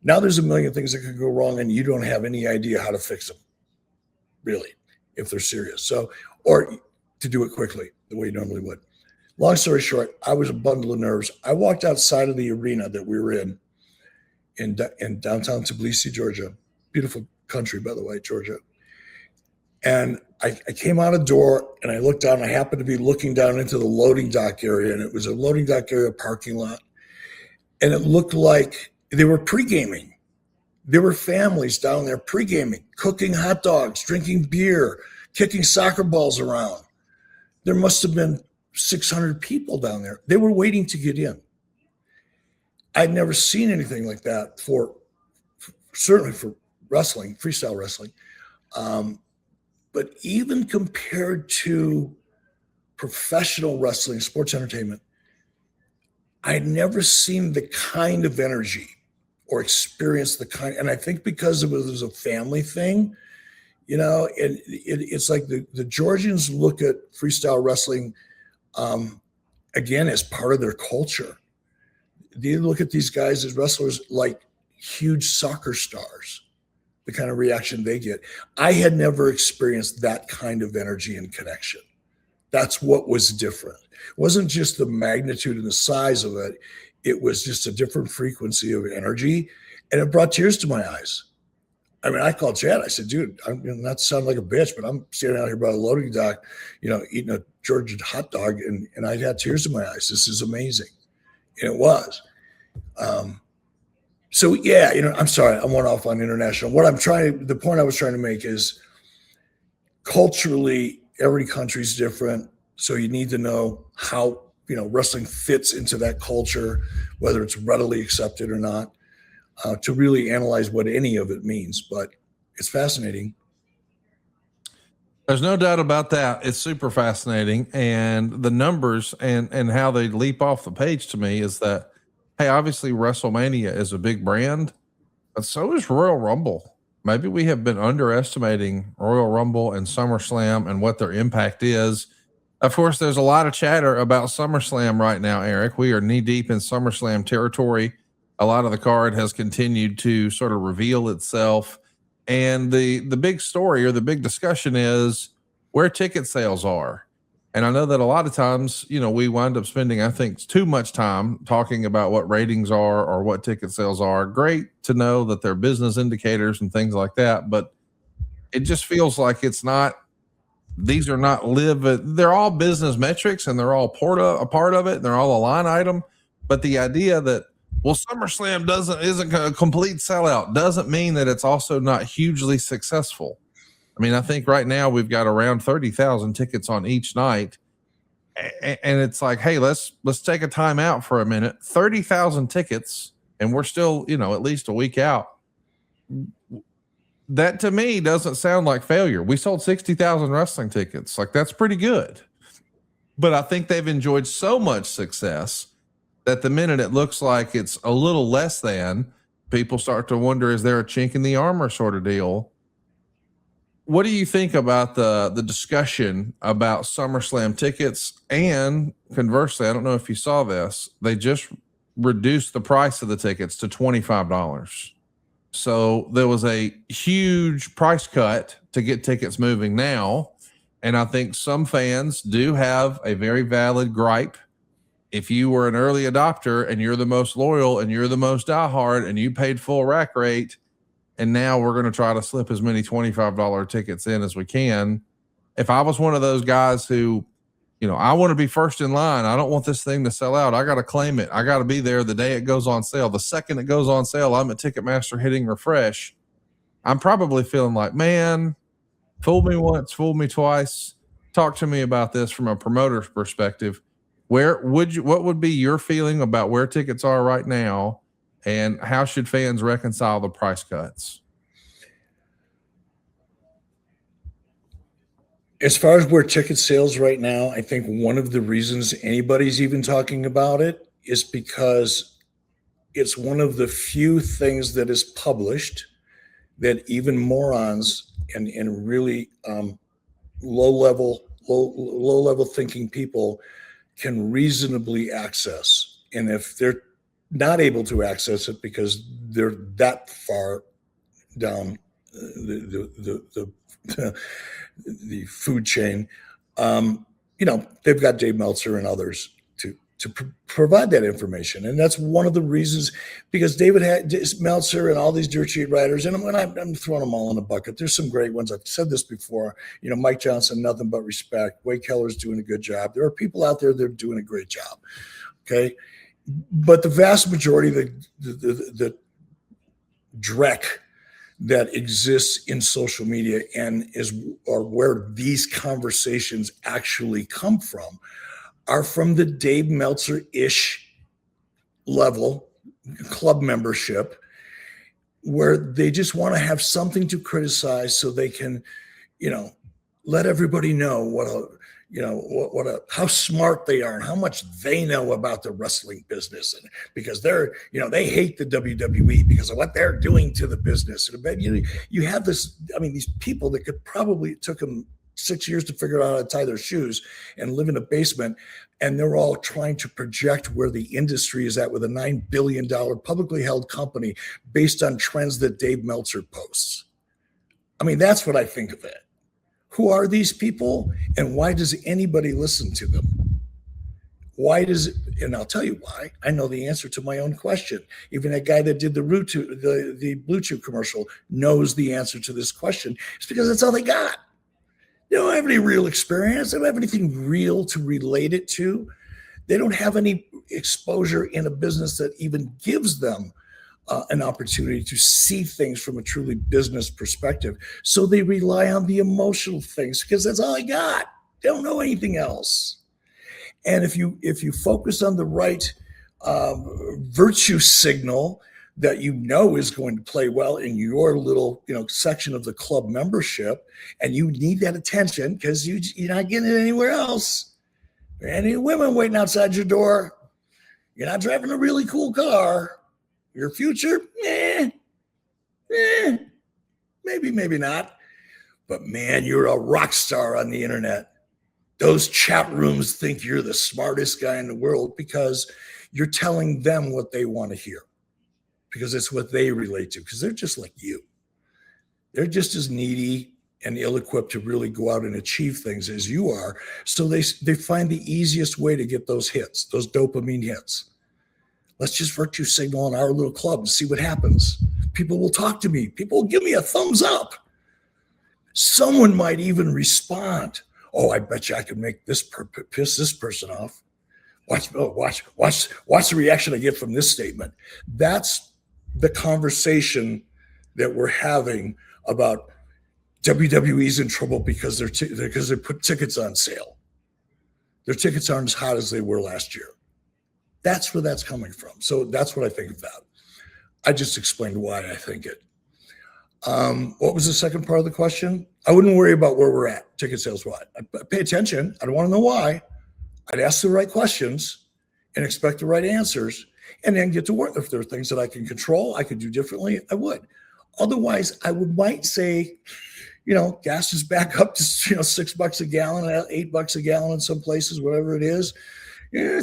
now there's a million things that can go wrong and you don't have any idea how to fix them, really, if they're serious. So, or to do it quickly the way you normally would. Long story short, I was a bundle of nerves. I walked outside of the arena that we were in downtown Tbilisi, Georgia. Beautiful country, by the way, Georgia. And I came out a door and I looked down. I happened to be looking down into the loading dock area, and it was a loading dock area parking lot. And it looked like they were pre-gaming. There were families down there pre-gaming, cooking hot dogs, drinking beer, kicking soccer balls around. There must have been 600 people down there. They were waiting to get in. I'd never seen anything like that certainly for wrestling, freestyle wrestling. But even compared to professional wrestling, sports entertainment, I'd never seen the kind of energy or experienced the kind. And I think because it was a family thing, you know, and it's like the Georgians look at freestyle wrestling, again, as part of their culture. They look at these guys as wrestlers like huge soccer stars, the kind of reaction they get. I had never experienced that kind of energy and connection. That's what was different. It wasn't just the magnitude and the size of it. It was just a different frequency of energy, and it brought tears to my eyes. I mean, I called Chad. I said, dude, I'm not to sound like a bitch, but I'm standing out here by the loading dock, you know, eating a Georgian hot dog, and I had tears in my eyes. This is amazing. And it was. So yeah, you know, I'm sorry, I went off on international. The point I was trying to make is culturally, every country's different. So you need to know how, you know, wrestling fits into that culture, whether it's readily accepted or not, to really analyze what any of it means. But it's fascinating. There's no doubt about that. It's super fascinating. And the numbers and how they leap off the page to me is that, hey, obviously WrestleMania is a big brand, but so is Royal Rumble. Maybe we have been underestimating Royal Rumble and SummerSlam and what their impact is. Of course, there's a lot of chatter about SummerSlam right now, Eric. We are knee deep in SummerSlam territory. A lot of the card has continued to sort of reveal itself. And the big story or the big discussion is where ticket sales are. And I know that a lot of times, you know, we wind up spending, I think, too much time talking about what ratings are or what ticket sales are. Great to know that they're business indicators and things like that, but it just feels like it's not, these are not they're all business metrics and they're all a part of it. And they're all a line item. But the idea that, well, SummerSlam isn't a complete sellout doesn't mean that it's also not hugely successful. I mean, I think right now we've got around 30,000 tickets on each night. And it's like, hey, let's take a time out for a minute. 30,000 tickets, and we're still, you know, at least a week out. That to me doesn't sound like failure. We sold 60,000 wrestling tickets. Like, that's pretty good. But I think they've enjoyed so much success that the minute it looks like it's a little less than, people start to wonder, is there a chink in the armor sort of deal? What do you think about the discussion about SummerSlam tickets? And conversely, I don't know if you saw this, they just reduced the price of the tickets to $25. So there was a huge price cut to get tickets moving now. And I think some fans do have a very valid gripe. If you were an early adopter and you're the most loyal and you're the most diehard and you paid full rack rate, and now we're going to try to slip as many $25 tickets in as we can. If I was one of those guys who, you know, I want to be first in line. I don't want this thing to sell out. I got to claim it. I got to be there the day it goes on sale. The second it goes on sale, I'm at Ticketmaster hitting refresh. I'm probably feeling like, man, fooled me once, fooled me twice. talk to me about this from a promoter's perspective. What would be your feeling about where tickets are right now, and how should fans reconcile the price cuts? As far as where ticket sales right now, I think one of the reasons anybody's even talking about it is because it's one of the few things that is published that even morons and really low level thinking people can reasonably access. And if they're not able to access it because they're that far down the food chain, they've got Dave Meltzer and others to provide that information. And that's one of the reasons, because David Meltzer and all these dirt sheet writers, and I'm throwing them all in a bucket. There's some great ones. I've said this before, Mike Johnson, nothing but respect. Wade Keller's doing a good job. There are people out there that are doing a great job. Okay. But the vast majority of the dreck that exists in social media or where these conversations actually come from are from the Dave Meltzer-ish level club membership, where they just want to have something to criticize so they can, let everybody know how smart they are and how much they know about the wrestling business. And because they hate the WWE because of what they're doing to the business. And you have these people that it took them 6 years to figure out how to tie their shoes and live in a basement. And they're all trying to project where the industry is at with a $9 billion publicly held company based on trends that Dave Meltzer posts. That's what I think of it. Who are these people, and why does anybody listen to them? And I'll tell you why. I know the answer to my own question. Even that guy that did the Blue Chew commercial knows the answer to this question. It's because that's all they got. They don't have any real experience. They don't have anything real to relate it to. They don't have any exposure in a business that even gives them an opportunity to see things from a truly business perspective. So they rely on the emotional things because that's all they got. They don't know anything else. And if you focus on the right virtue signal that is going to play well in your little section of the club membership, and you need that attention because you're not getting it anywhere else. There are any women waiting outside your door. You're not driving a really cool car. Your future, maybe not. But man, you're a rock star on the internet. Those chat rooms think you're the smartest guy in the world because you're telling them what they want to hear, because it's what they relate to, because they're just like you. They're just as needy and ill-equipped to really go out and achieve things as you are. So they find the easiest way to get those hits, those dopamine hits. Let's just virtue signal in our little club and see what happens. People will talk to me. People will give me a thumbs up. Someone might even respond. Oh, I bet you I could make piss this person off. Watch the reaction I get from this statement. That's the conversation that we're having about WWE's in trouble because they put tickets on sale. Their tickets aren't as hot as they were last year. That's where that's coming from. So that's what I think of that. I just explained why I think it. What was the second part of the question? I wouldn't worry about where we're at, ticket sales wise. I pay attention. I don't want to know why. I'd ask the right questions and expect the right answers, and then get to work. If there are things that I can control, I could do differently, I would. Otherwise, might say, gas is back up to $6 a gallon, $8 a gallon in some places, whatever it is.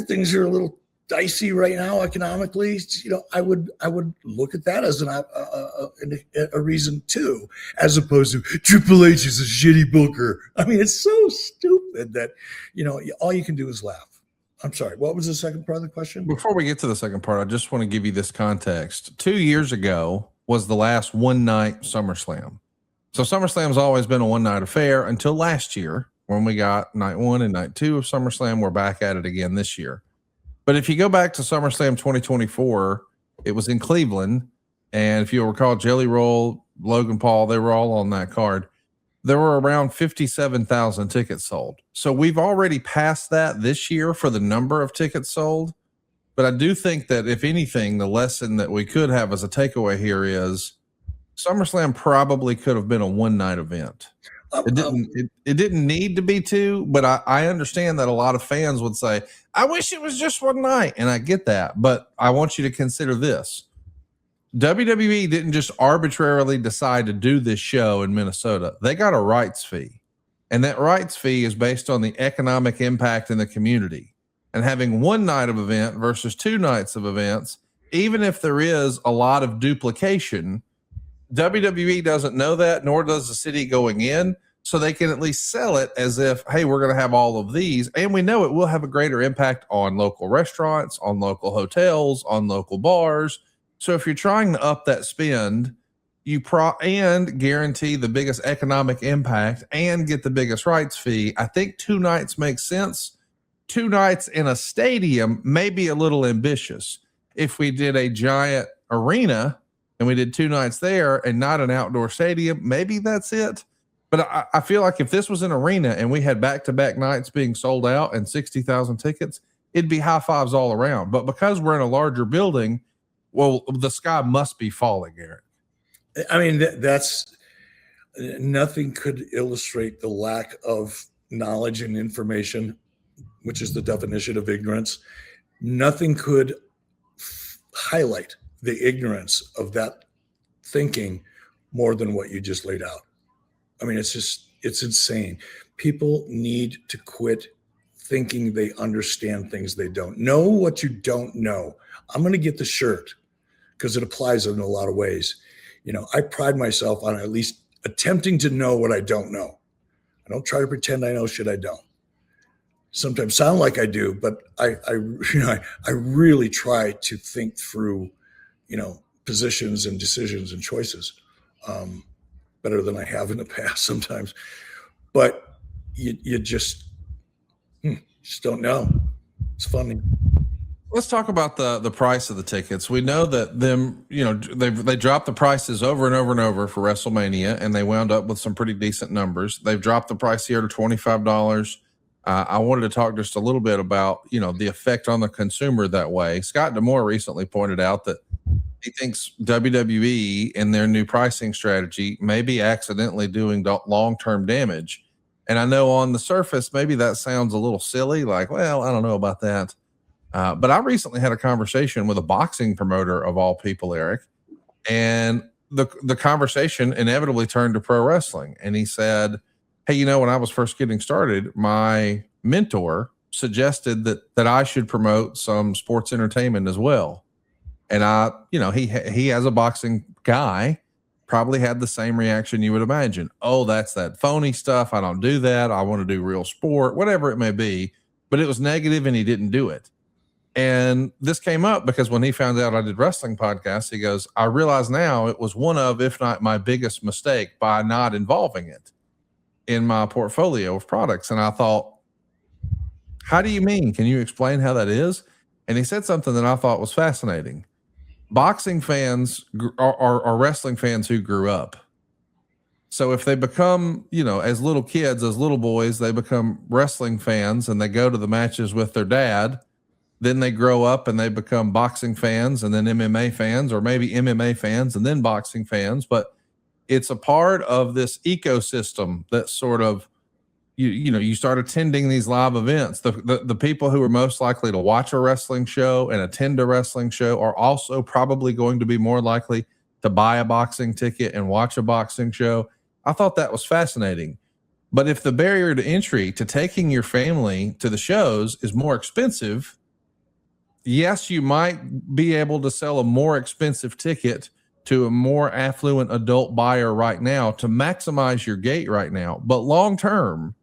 Things are a little dicey right now economically. I would look at that as a reason too, as opposed to Triple H is a shitty booker. It's so stupid that all you can do is laugh. I'm sorry, what was the second part of the question? Before we get to the second part, I just want to give you this context. 2 years ago was the last one night SummerSlam. So SummerSlam's always been a one night affair until last year when we got night 1 and night 2 of SummerSlam. We're back at it again this year. But if you go back to SummerSlam 2024, it was in Cleveland. And if you'll recall, Jelly Roll, Logan Paul, they were all on that card. there were around 57,000 tickets sold. So we've already passed that this year for the number of tickets sold. But I do think that if anything, the lesson that we could have as a takeaway here is SummerSlam probably could have been a one-night event. It didn't need to be two, but I understand that a lot of fans would say, I wish it was just one night. And I get that, but I want you to consider this. WWE didn't just arbitrarily decide to do this show in Minnesota. They got a rights fee, and that rights fee is based on the economic impact in the community. And having one night of event versus 2 nights of events, even if there is a lot of duplication, WWE doesn't know that, nor does the city going in. So they can at least sell it as if, hey, we're going to have all of these. And we know it will have a greater impact on local restaurants, on local hotels, on local bars. So if you're trying to up that spend, and guarantee the biggest economic impact and get the biggest rights fee, I think 2 nights makes sense. 2 nights in a stadium may be a little ambitious. If we did a giant arena and we did 2 nights there and not an outdoor stadium, maybe that's it. But I feel like if this was an arena and we had back-to-back nights being sold out and 60,000 tickets, it'd be high fives all around. But because we're in a larger building, well, the sky must be falling, Eric. I mean, that's nothing could illustrate the lack of knowledge and information, which is the definition of ignorance. Nothing could highlight the ignorance of that thinking more than what you just laid out. I mean, it's insane. People need to quit thinking they understand things they don't. Know what you don't know. I'm going to get the shirt because it applies in a lot of ways. You know, I pride myself on at least attempting to know what I don't know. I don't try to pretend I know shit I don't. Sometimes sound like I do, but I really try to think through, positions and decisions and choices better than I have in the past sometimes. But you just don't know. It's funny. Let's talk about the price of the tickets. We know that they dropped the prices over and over and over for WrestleMania, and they wound up with some pretty decent numbers. They've dropped the price here to $25. I wanted to talk just a little bit about, the effect on the consumer that way. Scott D'Amore recently pointed out that he thinks WWE and their new pricing strategy may be accidentally doing long-term damage. And I know on the surface, maybe that sounds a little silly, like, well, I don't know about that. But I recently had a conversation with a boxing promoter of all people, Eric, and the conversation inevitably turned to pro wrestling. And he said, hey, when I was first getting started, my mentor suggested that I should promote some sports entertainment as well. And he as a boxing guy probably had the same reaction you would imagine. Oh, that's that phony stuff. I don't do that. I want to do real sport, whatever it may be. But it was negative and he didn't do it. And this came up because when he found out I did wrestling podcasts, he goes, I realize now it was one of, if not my biggest mistake by not involving it in my portfolio of products. And I thought, how do you mean? Can you explain how that is? And he said something that I thought was fascinating. Boxing fans are wrestling fans who grew up. So if they become, as little kids, as little boys, they become wrestling fans and they go to the matches with their dad. Then they grow up and they become boxing fans and then MMA fans, or maybe MMA fans and then boxing fans. But it's a part of this ecosystem that sort of, you start attending these live events. The people who are most likely to watch a wrestling show and attend a wrestling show are also probably going to be more likely to buy a boxing ticket and watch a boxing show. I thought that was fascinating. But if the barrier to entry to taking your family to the shows is more expensive, yes, you might be able to sell a more expensive ticket to a more affluent adult buyer right now to maximize your gate right now. But long term,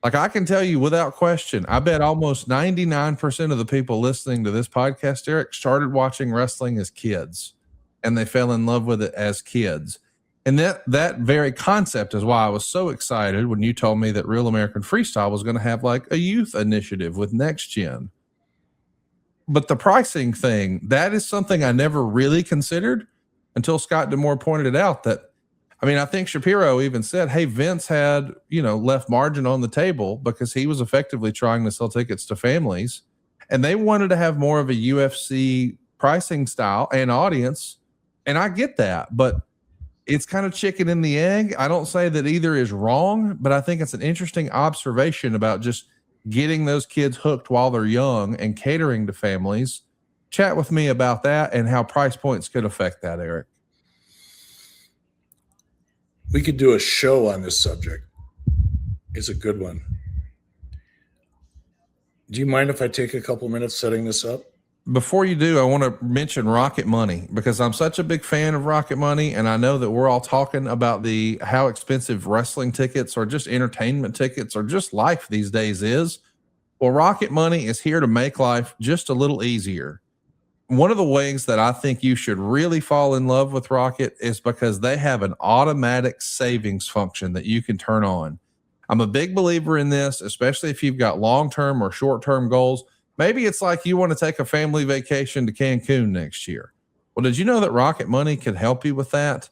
like I can tell you without question, I bet almost 99% of the people listening to this podcast, Eric, started watching wrestling as kids and they fell in love with it as kids. And that very concept is why I was so excited when you told me that Real American Freestyle was going to have like a youth initiative with Next Gen. But the pricing thing, that is something I never really considered until Scott D'Amore pointed it out that, I mean, I think Shapiro even said, hey, Vince had, left margin on the table because he was effectively trying to sell tickets to families. And they wanted to have more of a UFC pricing style and audience. And I get that, but it's kind of chicken and the egg. I don't say that either is wrong, but I think it's an interesting observation about just getting those kids hooked while they're young and catering to families. Chat with me about that and how price points could affect that, Eric. We could do a show on this subject. It's a good one. Do you mind if I take a couple minutes setting this up? Before you do, I want to mention Rocket Money because I'm such a big fan of Rocket Money, and I know that we're all talking about how expensive wrestling tickets or just entertainment tickets or just life these days is. Well, Rocket Money is here to make life just a little easier. One of the ways that I think you should really fall in love with Rocket is because they have an automatic savings function that you can turn on. I'm a big believer in this, especially if you've got long-term or short-term goals. Maybe it's like you want to take a family vacation to Cancun next year. Well, did you know that Rocket Money can help you with that?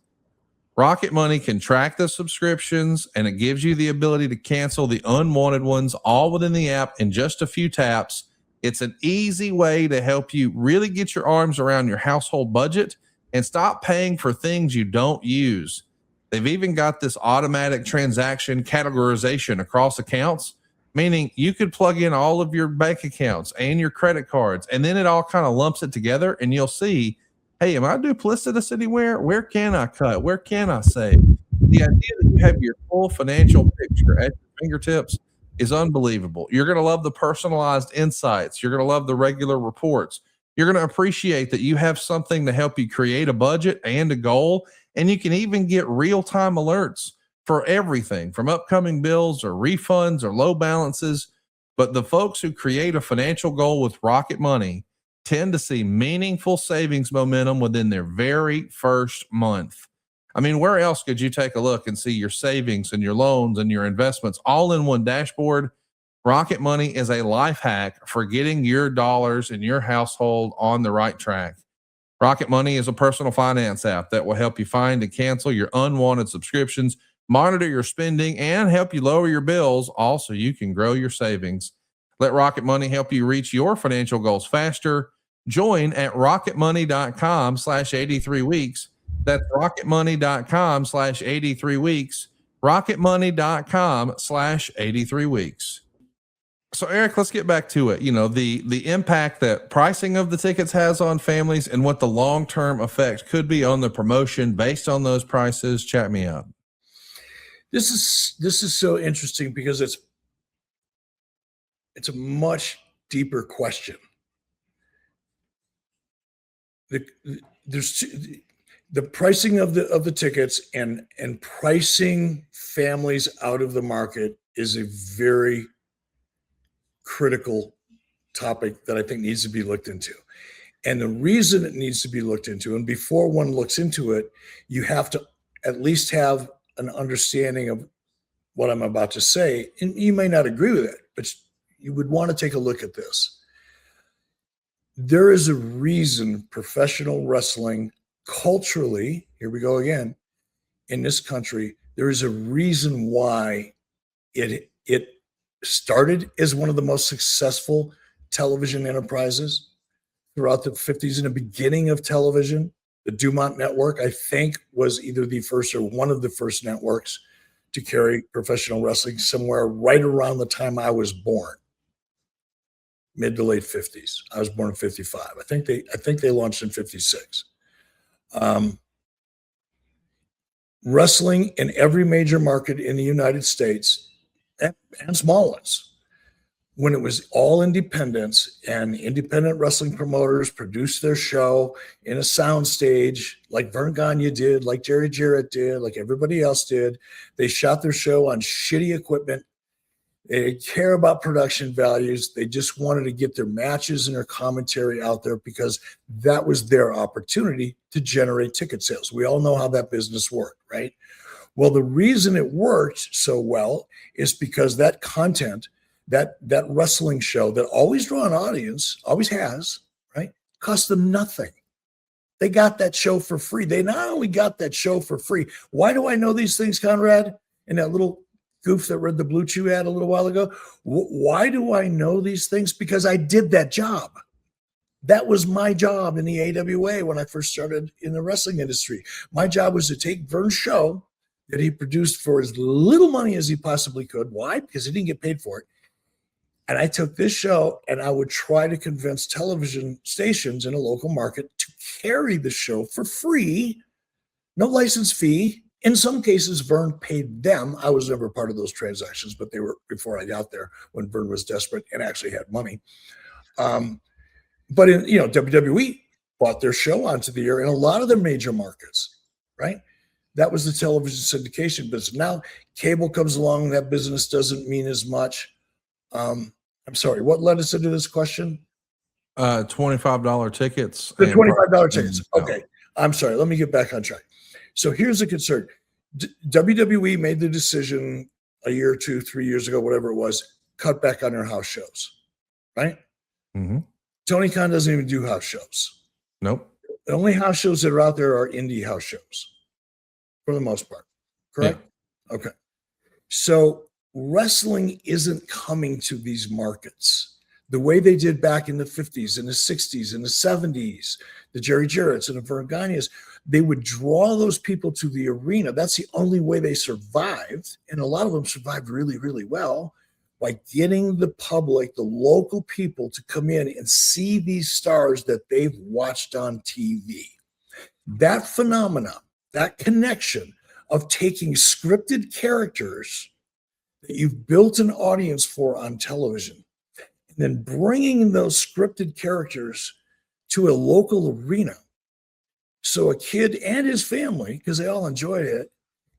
Rocket Money can track the subscriptions, and it gives you the ability to cancel the unwanted ones all within the app in just a few taps. It's an easy way to help you really get your arms around your household budget and stop paying for things you don't use. They've even got this automatic transaction categorization across accounts, meaning you could plug in all of your bank accounts and your credit cards, and then it all kind of lumps it together, and you'll see, hey, am I duplicitous anywhere? Where can I cut? Where can I save? The idea that you have your full financial picture at your fingertips is unbelievable. You're going to love the personalized insights. You're going to love the regular reports. You're going to appreciate that you have something to help you create a budget and a goal, and you can even get real-time alerts for everything from upcoming bills or refunds or low balances. But the folks who create a financial goal with Rocket Money tend to see meaningful savings momentum within their very first month. I mean, where else could you take a look and see your savings and your loans and your investments all in one dashboard? Rocket Money is a life hack for getting your dollars and your household on the right track. Rocket Money is a personal finance app that will help you find and cancel your unwanted subscriptions, monitor your spending, and help you lower your bills, all so you can grow your savings. Let Rocket Money help you reach your financial goals faster. Join at rocketmoney.com/83weeks. That's rocketmoney.com/83weeks. rocketmoney.com/83weeks. So Eric, let's get back to it. The impact that pricing of the tickets has on families and what the long-term effect could be on the promotion based on those prices. Chat me up. This is so interesting because it's a much deeper question. There's the pricing of the tickets and pricing families out of the market is a very critical topic that I think needs to be looked into. And the reason it needs to be looked into, and before one looks into it, you have to at least have an understanding of what I'm about to say. And you may not agree with it, but you would want to take a look at this. There is a reason professional wrestling culturally, here we go again, in this country, there is a reason why it started as one of the most successful television enterprises throughout the 50s and the beginning of television. The Dumont Network, I think, was either the first or one of the first networks to carry professional wrestling somewhere right around the time I was born, mid to late 50s. I was born in 55. I think they launched in 56. Wrestling in every major market in the United States and small ones, when it was all independents and independent wrestling promoters produced their show in a sound stage like Vern Gagne did, like Jerry Jarrett did, like everybody else did. They shot their show on shitty equipment. They didn't care about production values. They just wanted to get their matches and their commentary out there because that was their opportunity to generate ticket sales. We all know how that business worked, right? Well, the reason it worked so well is because that content, that wrestling show that always draw an audience, always has, right, cost them nothing. They got that show for free. They not only got that show for free. Why do I know these things, Conrad? And that little goof that read the Blue Chew ad a little while ago. Why do I know these things? Because I did that job. That was my job in the AWA when I first started in the wrestling industry. My job was to take Vern's show that he produced for as little money as he possibly could. Why? Because he didn't get paid for it. And I took this show and I would try to convince television stations in a local market to carry the show for free, no license fee. In some cases, Vern paid them. I was never part of those transactions, but they were before I got there when Vern was desperate and actually had money. But in WWE bought their show onto the air in a lot of their major markets, right? That was the television syndication business. Now cable comes along, that business doesn't mean as much. I'm sorry, what led us into this question? $25 tickets. The $25 tickets. Okay. I'm sorry. Let me get back on track. So here's the concern. WWE made the decision a year or 2, 3 years ago, whatever it was, cut back on their house shows, right? Mm-hmm. Tony Khan doesn't even do house shows. Nope. The only house shows that are out there are indie house shows for the most part. Correct? Yeah. Okay. So wrestling isn't coming to these markets the way they did back in the 50s and the 60s and the 70s, the Jerry Jarrett's and the Vern Gagne's. They would draw those people to the arena. That's the only way they survived. And a lot of them survived really, really well by getting the public, the local people, to come in and see these stars that they've watched on TV. That phenomenon, that connection of taking scripted characters that you've built an audience for on television, and then bringing those scripted characters to a local arena so a kid and his family, because they all enjoyed it,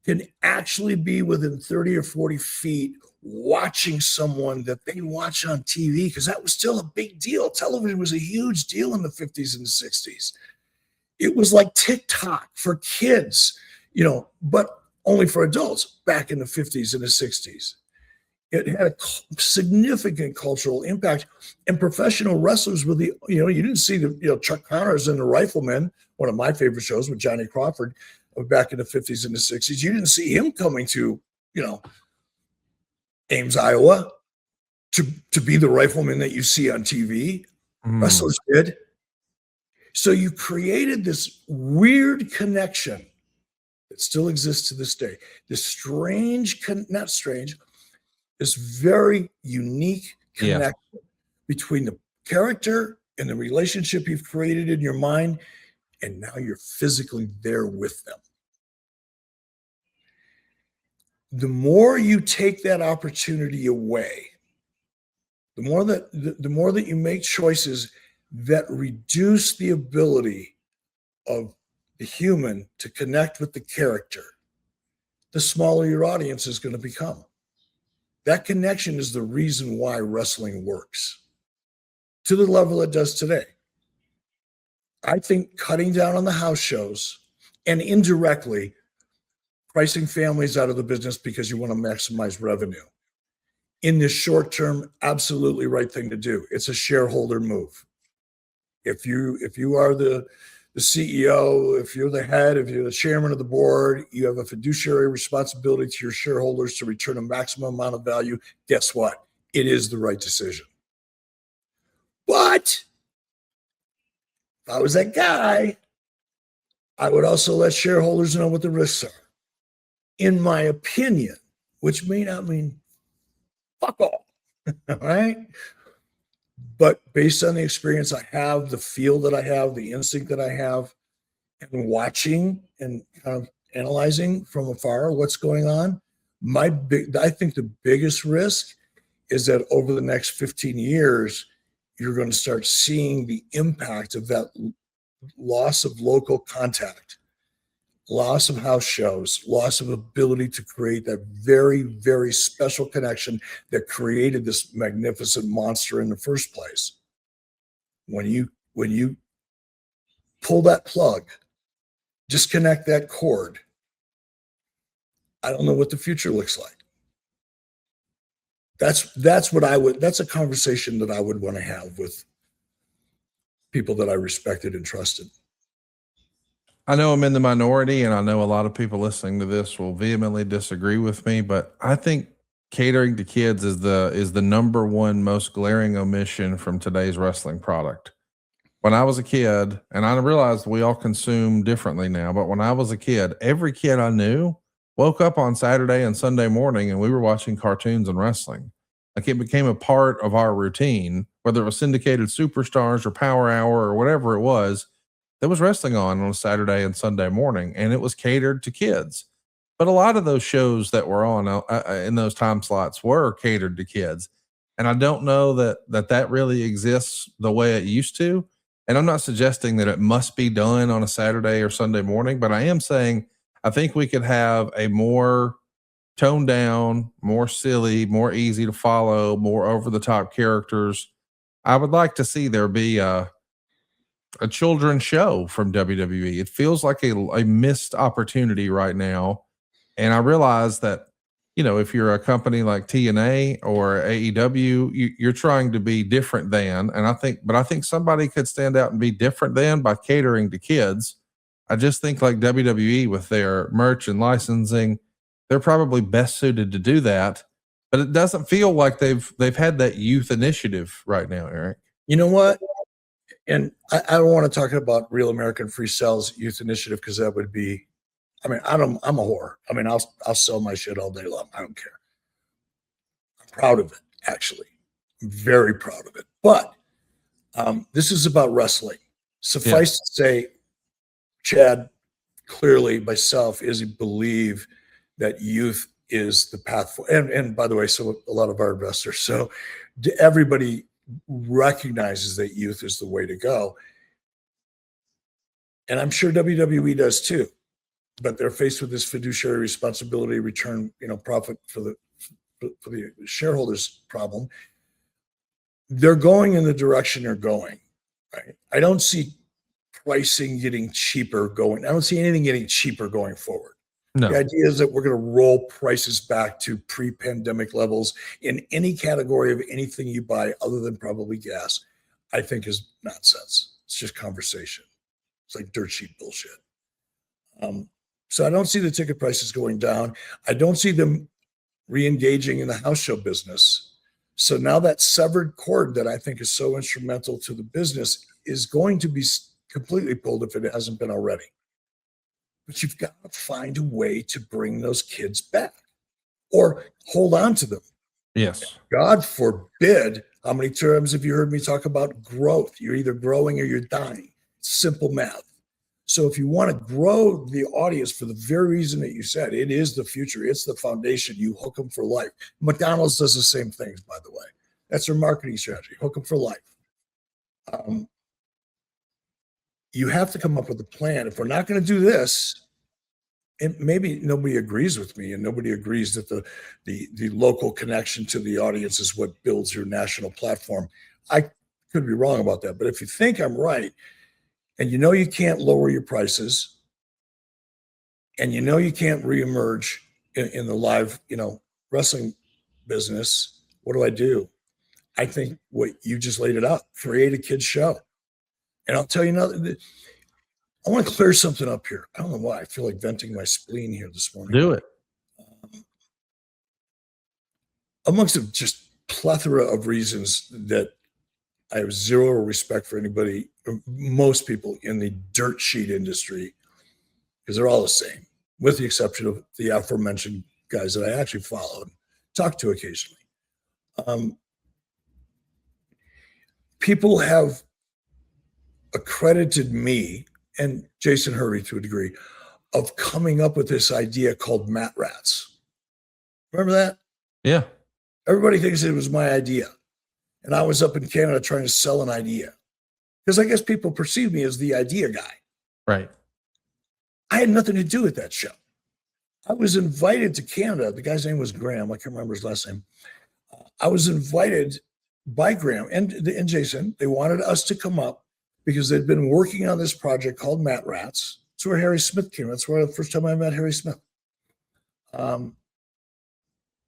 can actually be within 30 or 40 feet watching someone that they watch on TV, because that was still a big deal. Television was a huge deal in the 50s and the 60s. It was like TikTok for kids, but only for adults back in the 50s and the 60s. It had a significant cultural impact, and professional wrestlers were you didn't see the Chuck Connors and the Riflemen, one of my favorite shows with Johnny Crawford back in the 50s and the 60s. You didn't see him coming to, Ames, Iowa to be the Rifleman that you see on TV. Wrestlers did. So you created this weird connection that still exists to this day. This this very unique connection between the character and the relationship you've created in your mind, and now you're physically there with them. The more you take that opportunity away, the more that you make choices that reduce the ability of the human to connect with the character, the smaller your audience is going to become. That connection is the reason why wrestling works to the level it does today. I think cutting down on the house shows and indirectly pricing families out of the business because you want to maximize revenue in the short term, absolutely right thing to do. It's a shareholder move. If you are the CEO, if you're the head, if you're the chairman of the board, you have a fiduciary responsibility to your shareholders to return a maximum amount of value. Guess what? It is the right decision. But if I was that guy, I would also let shareholders know what the risks are. In my opinion, which may not mean fuck all, all right? But based on the experience I have, the feel that I have, the instinct that I have, and watching and kind of analyzing from afar what's going on, I think the biggest risk is that over the next 15 years, you're going to start seeing the impact of that loss of local contact, loss of house shows, loss of ability to create that very, very special connection that created this magnificent monster in the first place. When you pull that plug, disconnect that cord, I don't know what the future looks like. That's a conversation that I would want to have with people that I respected and trusted. I know I'm in the minority, and I know a lot of people listening to this will vehemently disagree with me, but I think catering to kids is the number one most glaring omission from today's wrestling product. When I was a kid, and I realized we all consume differently now, but when I was a kid, every kid I knew woke up on Saturday and Sunday morning and we were watching cartoons and wrestling. Like it became a part of our routine, whether it was syndicated superstars or Power Hour or whatever it was. There was wrestling on a Saturday and Sunday morning, and it was catered to kids. But a lot of those shows that were on in those time slots were catered to kids, and I don't know that really exists the way it used to. And I'm not suggesting that it must be done on a Saturday or Sunday morning, but I am saying I think we could have a more toned down, more silly, more easy to follow, more over the top characters. I would like to see there be a children's show from WWE. It feels like a missed opportunity right now. And I realize that, if you're a company like TNA or AEW, you're trying to be different than, I think somebody could stand out and be different than by catering to kids. I just think like WWE with their merch and licensing, they're probably best suited to do that. But it doesn't feel like they've had that youth initiative right now, Eric. You know what? And I don't want to talk about Real American Free Cells Youth Initiative because that would be, I'm a whore. I'll sell my shit all day long. I don't care. I'm proud of it, actually. I'm very proud of it. But this is about wrestling. Suffice to say, Chad, clearly myself, is believe that youth is the path for, and by the way, so a lot of our investors. So everybody recognizes that youth is the way to go. And I'm sure WWE does too. But they're faced with this fiduciary responsibility, return, profit for the shareholders problem. They're going in the direction they're going, right? I don't see pricing getting cheaper going. I don't see anything getting cheaper going forward. No. The idea is that we're going to roll prices back to pre-pandemic levels in any category of anything you buy other than probably gas, I think is nonsense. It's just conversation. It's like dirt sheet bullshit. So I don't see the ticket prices going down. I don't see them re-engaging in the house show business. So now that severed cord that I think is so instrumental to the business is going to be completely pulled if it hasn't been already. But you've got to find a way to bring those kids back or hold on to them. Yes. God forbid, how many times have you heard me talk about growth? You're either growing or you're dying. Simple math. So if you want to grow the audience for the very reason that you said, it is the future. It's the foundation. You hook them for life. McDonald's does the same things, by the way. That's their marketing strategy. Hook them for life. You have to come up with a plan. If we're not going to do this, and maybe nobody agrees with me and nobody agrees that the local connection to the audience is what builds your national platform. I could be wrong about that. But if you think I'm right, and you can't lower your prices, and you can't reemerge in the live, wrestling business, what do? I think what you just laid it out, create a kid's show. And I'll tell you another, I want to clear something up here. I don't know why. I feel like venting my spleen here this morning. Do it. Amongst a just plethora of reasons that I have zero respect for anybody, or most people in the dirt sheet industry, because they're all the same, with the exception of the aforementioned guys that I actually follow and talk to occasionally. People have accredited me and Jason Hurley to a degree of coming up with this idea called mat rats. Remember that? Yeah. Everybody thinks it was my idea. And I was up in Canada trying to sell an idea because I guess people perceive me as the idea guy. Right. I had nothing to do with that show. I was invited to Canada. The guy's name was Graham. I can't remember his last name. I was invited by Graham and Jason. They wanted us to come up because they'd been working on this project called Mat Rats. That's where Harry Smith came. That's where the first time I met Harry Smith.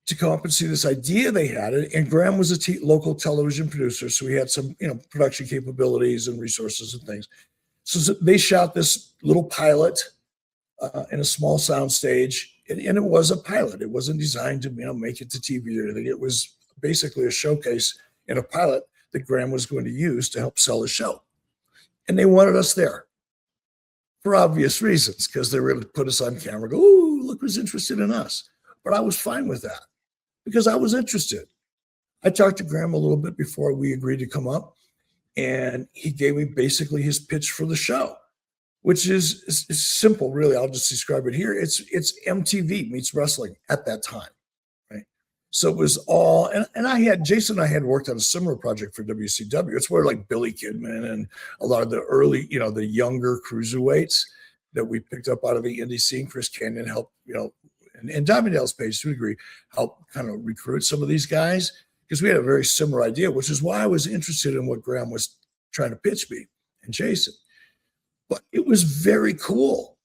To come up and see this idea they had. And Graham was a local television producer, so he had some, production capabilities and resources and things. So they shot this little pilot in a small sound stage. And it was a pilot. It wasn't designed to, make it to TV or anything. It was basically a showcase in a pilot that Graham was going to use to help sell the show. And they wanted us there for obvious reasons, because they were able to put us on camera, go, ooh, look who's interested in us. But I was fine with that because I was interested. I talked to Graham a little bit before we agreed to come up, and he gave me basically his pitch for the show, which is simple, really. I'll just describe it here. It's MTV meets wrestling at that time, right? So it was all, and Jason and I had worked on a similar project for WCW. It's where like Billy Kidman and a lot of the early, the younger cruiserweights that we picked up out of the indie scene. Chris Canyon helped, and Diamond Dallas Page to a degree, help kind of recruit some of these guys, because we had a very similar idea, which is why I was interested in what Graham was trying to pitch me and Jason. But it was very cool.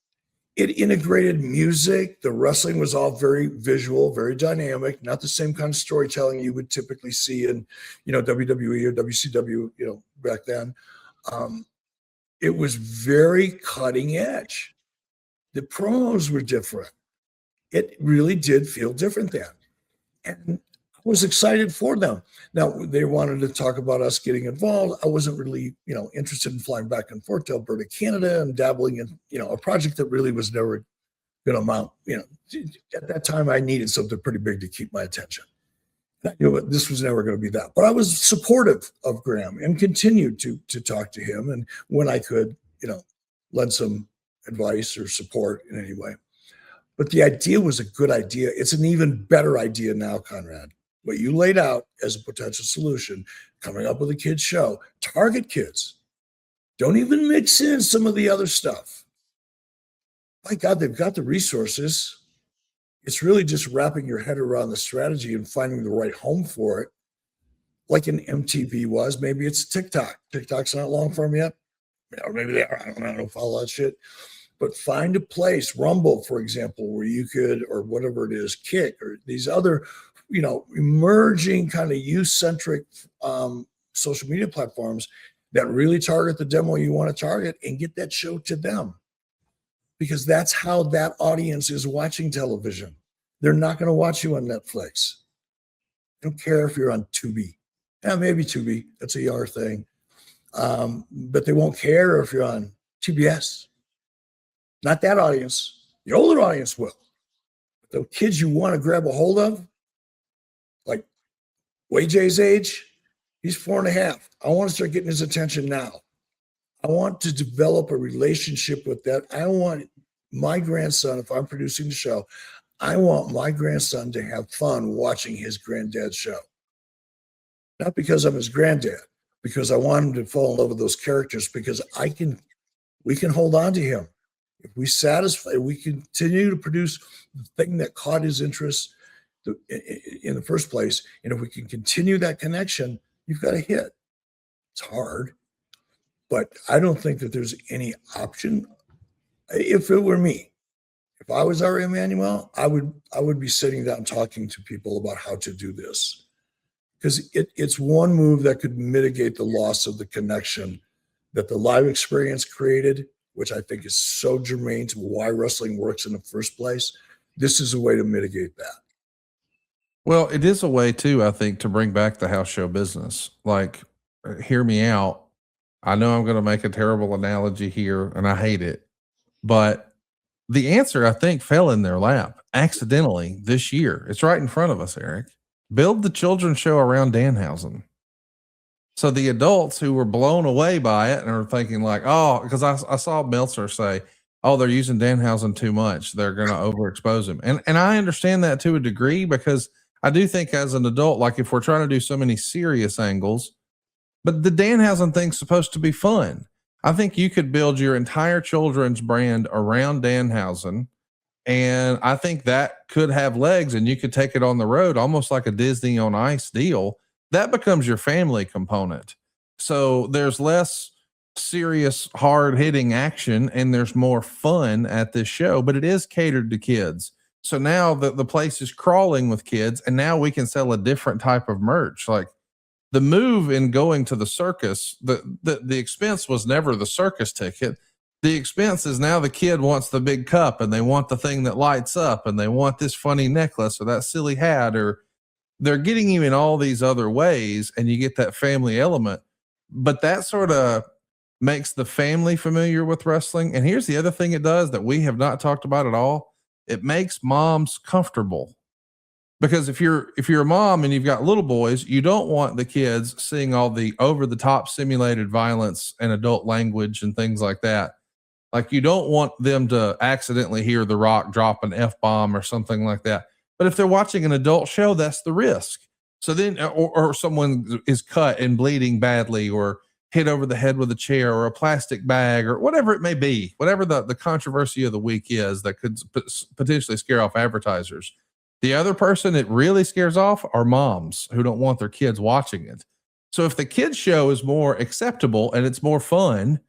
It integrated music. The wrestling was all very visual, very dynamic, not the same kind of storytelling you would typically see in, WWE or WCW, back then. It was very cutting edge. The promos were different. It really did feel different then. And I was excited for them. Now, they wanted to talk about us getting involved. I wasn't really, interested in flying back and forth to Alberta, Canada, and dabbling in, a project that really was never going to amount. At that time, I needed something pretty big to keep my attention. I knew this was never going to be that. But I was supportive of Graham and continued to talk to him. And when I could, lend some advice or support in any way. But the idea was a good idea. It's an even better idea now, Conrad. What you laid out as a potential solution, coming up with a kids show, target kids. Don't even mix in some of the other stuff. My God, they've got the resources. It's really just wrapping your head around the strategy and finding the right home for it. Like an MTV was, maybe it's TikTok. TikTok's not long form yet. Or maybe they are. I don't follow that shit. But find a place, Rumble, for example, where you could, or whatever it is, Kick, or these other, emerging kind of youth-centric social media platforms that really target the demo you want to target and get that show to them. Because that's how that audience is watching television. They're not going to watch you on Netflix. They don't care if you're on Tubi. Yeah, maybe Tubi. That's a YR thing. But they won't care if you're on TBS. Not that audience. The older audience will. But the kids you want to grab a hold of, like WayJ's age, he's 4.5. I want to start getting his attention now. I want to develop a relationship with that. I want my grandson, if I'm producing the show, I want my grandson to have fun watching his granddad's show. Not because I'm his granddad, because I want him to fall in love with those characters, because we can hold on to him. If we continue to produce the thing that caught his interest in the first place, and if we can continue that connection, you've got a hit. It's hard, but I don't think that there's any option. If it were me, if I was Ari Emanuel, I would be sitting down talking to people about how to do this, because it's one move that could mitigate the loss of the connection that the live experience created, which I think is so germane to why wrestling works in the first place. This is a way to mitigate that. Well, it is a way too, I think, to bring back the house show business. Like, hear me out. I know I'm going to make a terrible analogy here, and I hate it, but the answer, I think, fell in their lap accidentally this year. It's right in front of us, Eric. Build the children's show around Danhausen. So the adults who were blown away by it and are thinking like, oh, because I saw Meltzer say, oh, they're using Danhausen too much. They're going to overexpose him. And I understand that to a degree, because I do think as an adult, like if we're trying to do so many serious angles, but the Danhausen thing's supposed to be fun. I think you could build your entire children's brand around Danhausen, and I think that could have legs, and you could take it on the road, almost like a Disney on Ice deal. That becomes your family component. So there's less serious, hard hitting action, and there's more fun at this show, but it is catered to kids. So now the place is crawling with kids, and now we can sell a different type of merch. Like the move in going to the circus, the expense was never the circus ticket. The expense is now the kid wants the big cup and they want the thing that lights up and they want this funny necklace or that silly hat, or they're getting you in all these other ways, and you get that family element. But that sort of makes the family familiar with wrestling. And here's the other thing it does that we have not talked about at all. It makes moms comfortable. Because if you're a mom and you've got little boys, you don't want the kids seeing all the over the top simulated violence and adult language and things like that. Like, you don't want them to accidentally hear The Rock drop an F-bomb or something like that. But if they're watching an adult show, that's the risk. So then, or someone is cut and bleeding badly, or hit over the head with a chair or a plastic bag, or whatever it may be, whatever the controversy of the week is that could potentially scare off advertisers. The other person it really scares off are moms who don't want their kids watching it. So if the kids show is more acceptable and it's more fun,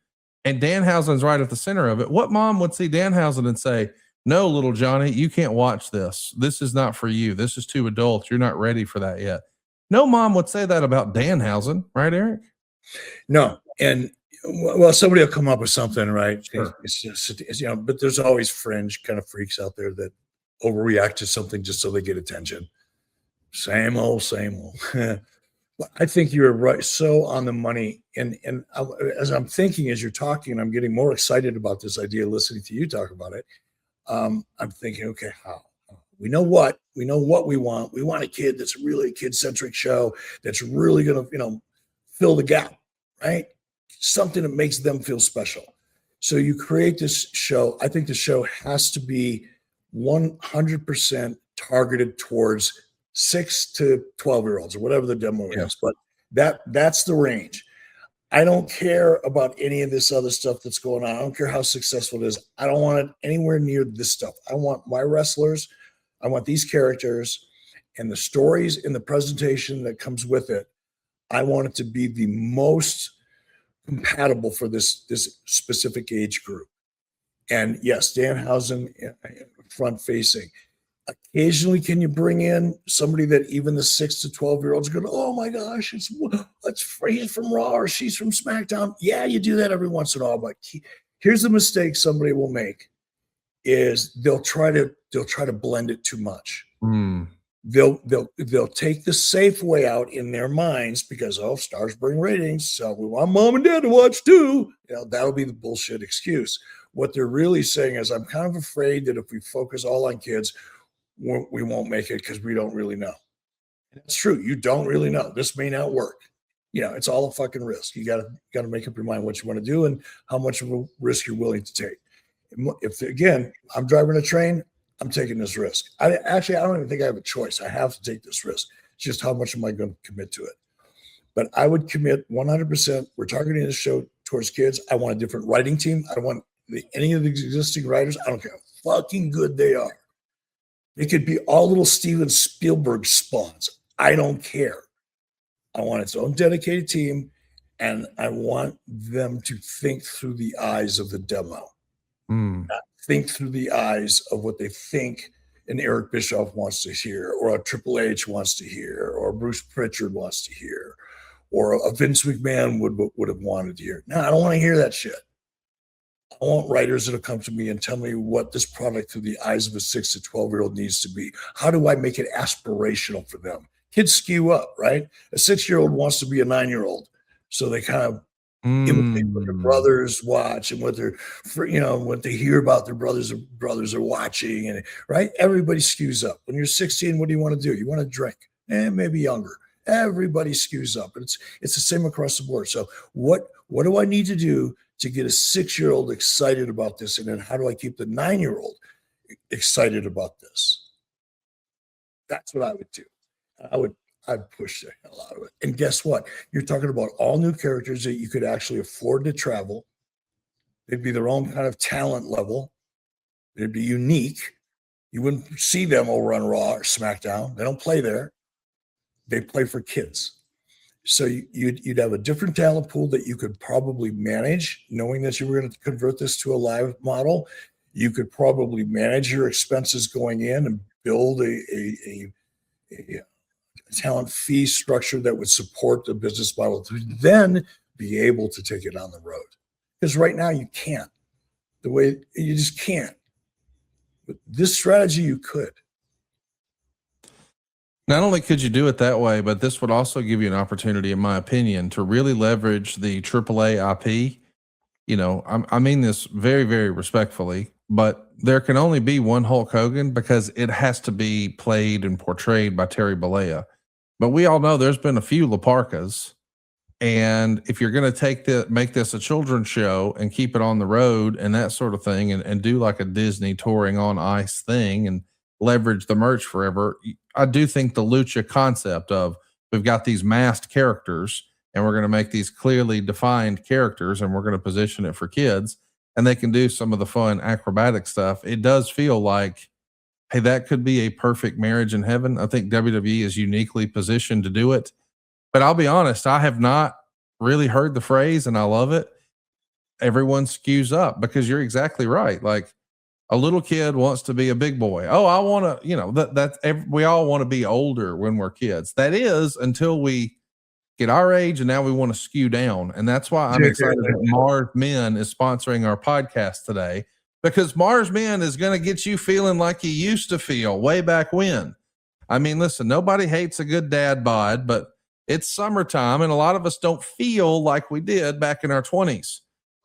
and Danhausen's right at the center of it, what mom would see Danhausen and say, no, little Johnny, you can't watch this. This is not for you. This is too adult. You're not ready for that yet. No mom would say that about Danhausen, right, Eric? No. And well, somebody will come up with something, right? Sure. It's just, but there's always fringe kind of freaks out there that overreact to something just so they get attention. Same old. I think you're right. So on the money. And as I'm thinking, as you're talking, I'm getting more excited about this idea, listening to you talk about it. I'm thinking, okay, how? We know what we want. We want a kid that's really a kid-centric show that's really going to, fill the gap, right? Something that makes them feel special. So you create this show. I think the show has to be 100% targeted towards 6 to 12-year-olds or whatever the demo is, but that's the range. I don't care about any of this other stuff that's going on. I don't care how successful it is. I don't want it anywhere near this stuff. I want my wrestlers. I want these characters and the stories and the presentation that comes with it. I want it to be the most compatible for this specific age group. And yes, Danhausen front facing. Occasionally, can you bring in somebody that even the 6 to 12-year-olds are going, oh my gosh, he's from Raw or she's from SmackDown. Yeah, you do that every once in a while. But here's the mistake somebody will make: is they'll try to blend it too much. They'll take the safe way out in their minds because stars bring ratings, so we want mom and dad to watch too. That'll be the bullshit excuse. What they're really saying is, I'm kind of afraid that if we focus all on kids, we won't make it because we don't really know. That's true. You don't really know. This may not work. It's all a fucking risk. You gotta make up your mind what you want to do and how much of a risk you're willing to take. If again, I'm driving a train, I'm taking this risk. I don't even think I have a choice. I have to take this risk. It's just how much am I going to commit to it? But I would commit 100%. We're targeting this show towards kids. I want a different writing team. I don't want any of the existing writers. I don't care how fucking good they are. It could be all little Steven Spielberg spawns. I don't care. I want its own dedicated team, and I want them to think through the eyes of the demo. Not think through the eyes of what they think an Eric Bischoff wants to hear, or a Triple H wants to hear, or Bruce Pritchard wants to hear, or a Vince McMahon would have wanted to hear. No, I don't want to hear that shit. I want writers that'll come to me and tell me what this product through the eyes of a 6 to 12-year-old needs to be. How do I make it aspirational for them? Kids skew up, right? A 6-year-old wants to be a 9-year-old. So they kind of imitate what their brothers watch and what they hear about their brothers are watching, and right? Everybody skews up. When you're 16, what do you want to do? You want to drink, maybe younger. Everybody skews up, and it's the same across the board. So what do I need to do to get a 6-year-old excited about this, and then how do I keep the 9-year-old excited about this? That's what I would do. I'd push the hell out of it. And guess what? You're talking about all new characters that you could actually afford to travel. They'd be their own kind of talent level. They'd be unique. You wouldn't see them over on Raw or SmackDown. They don't play there. They play for kids. So you'd have a different talent pool that you could probably manage, knowing that you were going to convert this to a live model. You could probably manage your expenses going in and build a talent fee structure that would support the business model to then be able to take it on the road. Because right now you can't. the way you just can't. But this strategy, you could. Not only could you do it that way, but this would also give you an opportunity, in my opinion, to really leverage the AAA IP. You know, I mean this very, very respectfully, but there can only be one Hulk Hogan because it has to be played and portrayed by Terry Bollea. But we all know there's been a few Laparcas. And if you're going to make this a children's show and keep it on the road and that sort of thing, and do like a Disney touring on ice thing and leverage the merch forever, I do think the lucha concept of we've got these masked characters and we're going to make these clearly defined characters and we're going to position it for kids and they can do some of the fun acrobatic stuff. It does feel like, hey, that could be a perfect marriage in heaven. I think WWE is uniquely positioned to do it. But I'll be honest, I have not really heard the phrase and I love it. Everyone skews up because you're exactly right. Like a little kid wants to be a big boy. Oh, I want to, you know, we all want to be older when we're kids. That is until we get our age and now we want to skew down. And that's why I'm excited that Mars Men is sponsoring our podcast today, because Mars Men is going to get you feeling like you used to feel way back when. I mean, listen, nobody hates a good dad bod, but it's summertime and a lot of us don't feel like we did back in our 20s.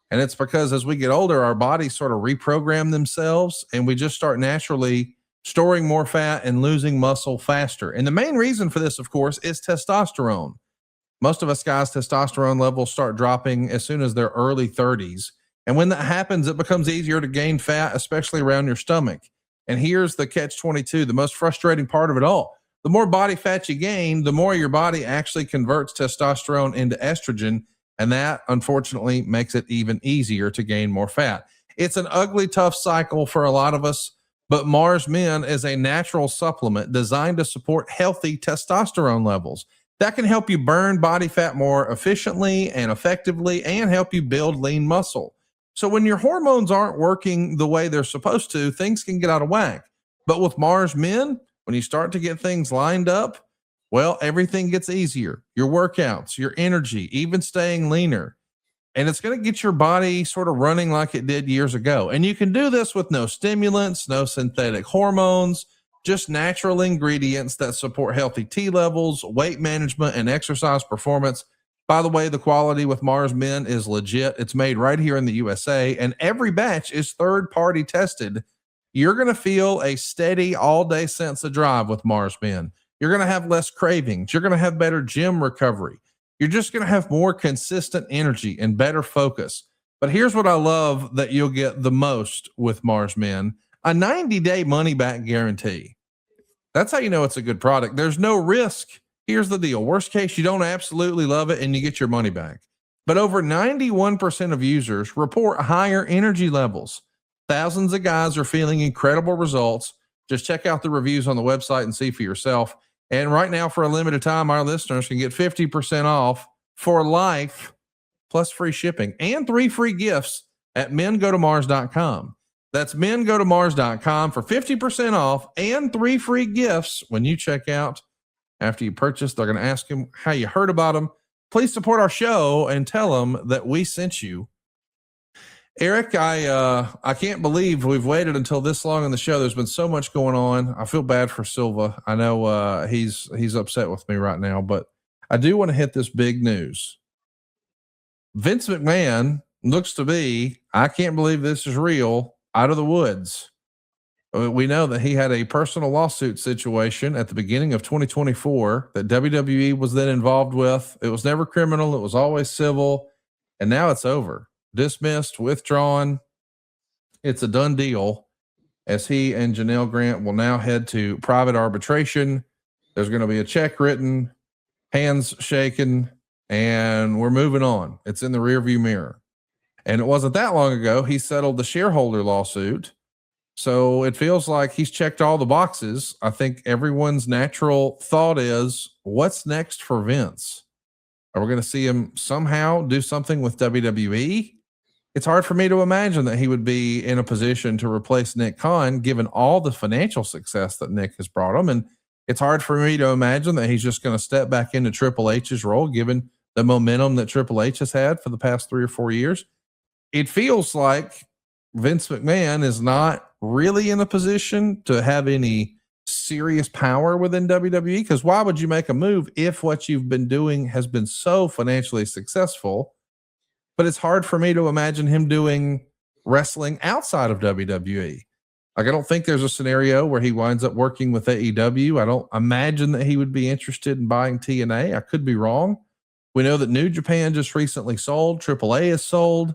And it's because as we get older, our bodies sort of reprogram themselves and we just start naturally storing more fat and losing muscle faster. And the main reason for this, of course, is testosterone. Most of us guys' testosterone levels start dropping as soon as their early 30s. And when that happens, it becomes easier to gain fat, especially around your stomach. And here's the catch-22, the most frustrating part of it all. The more body fat you gain, the more your body actually converts testosterone into estrogen. And that, unfortunately, makes it even easier to gain more fat. It's an ugly, tough cycle for a lot of us, but Mars Men is a natural supplement designed to support healthy testosterone levels. That can help you burn body fat more efficiently and effectively and help you build lean muscle. So when your hormones aren't working the way they're supposed to, things can get out of whack. But with Mars Men, when you start to get things lined up, well, everything gets easier. Your workouts, your energy, even staying leaner. And it's going to get your body sort of running like it did years ago. And you can do this with no stimulants, no synthetic hormones, just natural ingredients that support healthy T levels, weight management, and exercise performance. By the way, the quality with Mars Men is legit. It's made right here in the USA, and every batch is third-party tested. You're going to feel a steady all-day sense of drive with Mars Men. You're going to have less cravings. You're going to have better gym recovery. You're just going to have more consistent energy and better focus. But here's what I love that you'll get the most with Mars Men, a 90-day money-back guarantee. That's how you know it's a good product. There's no risk. Here's the deal. Worst case, you don't absolutely love it and you get your money back. But over 91% of users report higher energy levels. Thousands of guys are feeling incredible results. Just check out the reviews on the website and see for yourself. And right now, for a limited time, our listeners can get 50% off for life, plus free shipping and 3 free gifts at mengotomars.com. That's mengotomars.com for 50% off and 3 free gifts when you check out. After you purchase, they're going to ask them how you heard about them. Please support our show and tell them that we sent you. Eric, I can't believe we've waited until this long in the show. There's been so much going on. I feel bad for Silva. I know he's upset with me right now, but I do want to hit this big news. Vince McMahon looks to be, I can't believe this is real, out of the woods. We know that he had a personal lawsuit situation at the beginning of 2024 that WWE was then involved with. It was never criminal. It was always civil. And now it's over. Dismissed, withdrawn. It's a done deal as he and Janelle Grant will now head to private arbitration. There's going to be a check written, hands shaken, and we're moving on. It's in the rearview mirror. And it wasn't that long ago he settled the shareholder lawsuit. So it feels like he's checked all the boxes. I think everyone's natural thought is, what's next for Vince? Are we going to see him somehow do something with WWE? It's hard for me to imagine that he would be in a position to replace Nick Khan, given all the financial success that Nick has brought him. And it's hard for me to imagine that he's just going to step back into Triple H's role, given the momentum that Triple H has had for the past 3 or 4 years. It feels like Vince McMahon is not really in a position to have any serious power within WWE, because why would you make a move if what you've been doing has been so financially successful? But it's hard for me to imagine him doing wrestling outside of WWE. Like, I don't think there's a scenario where he winds up working with AEW. I don't imagine that he would be interested in buying TNA. I could be wrong. We know that New Japan just recently sold. AAA is sold.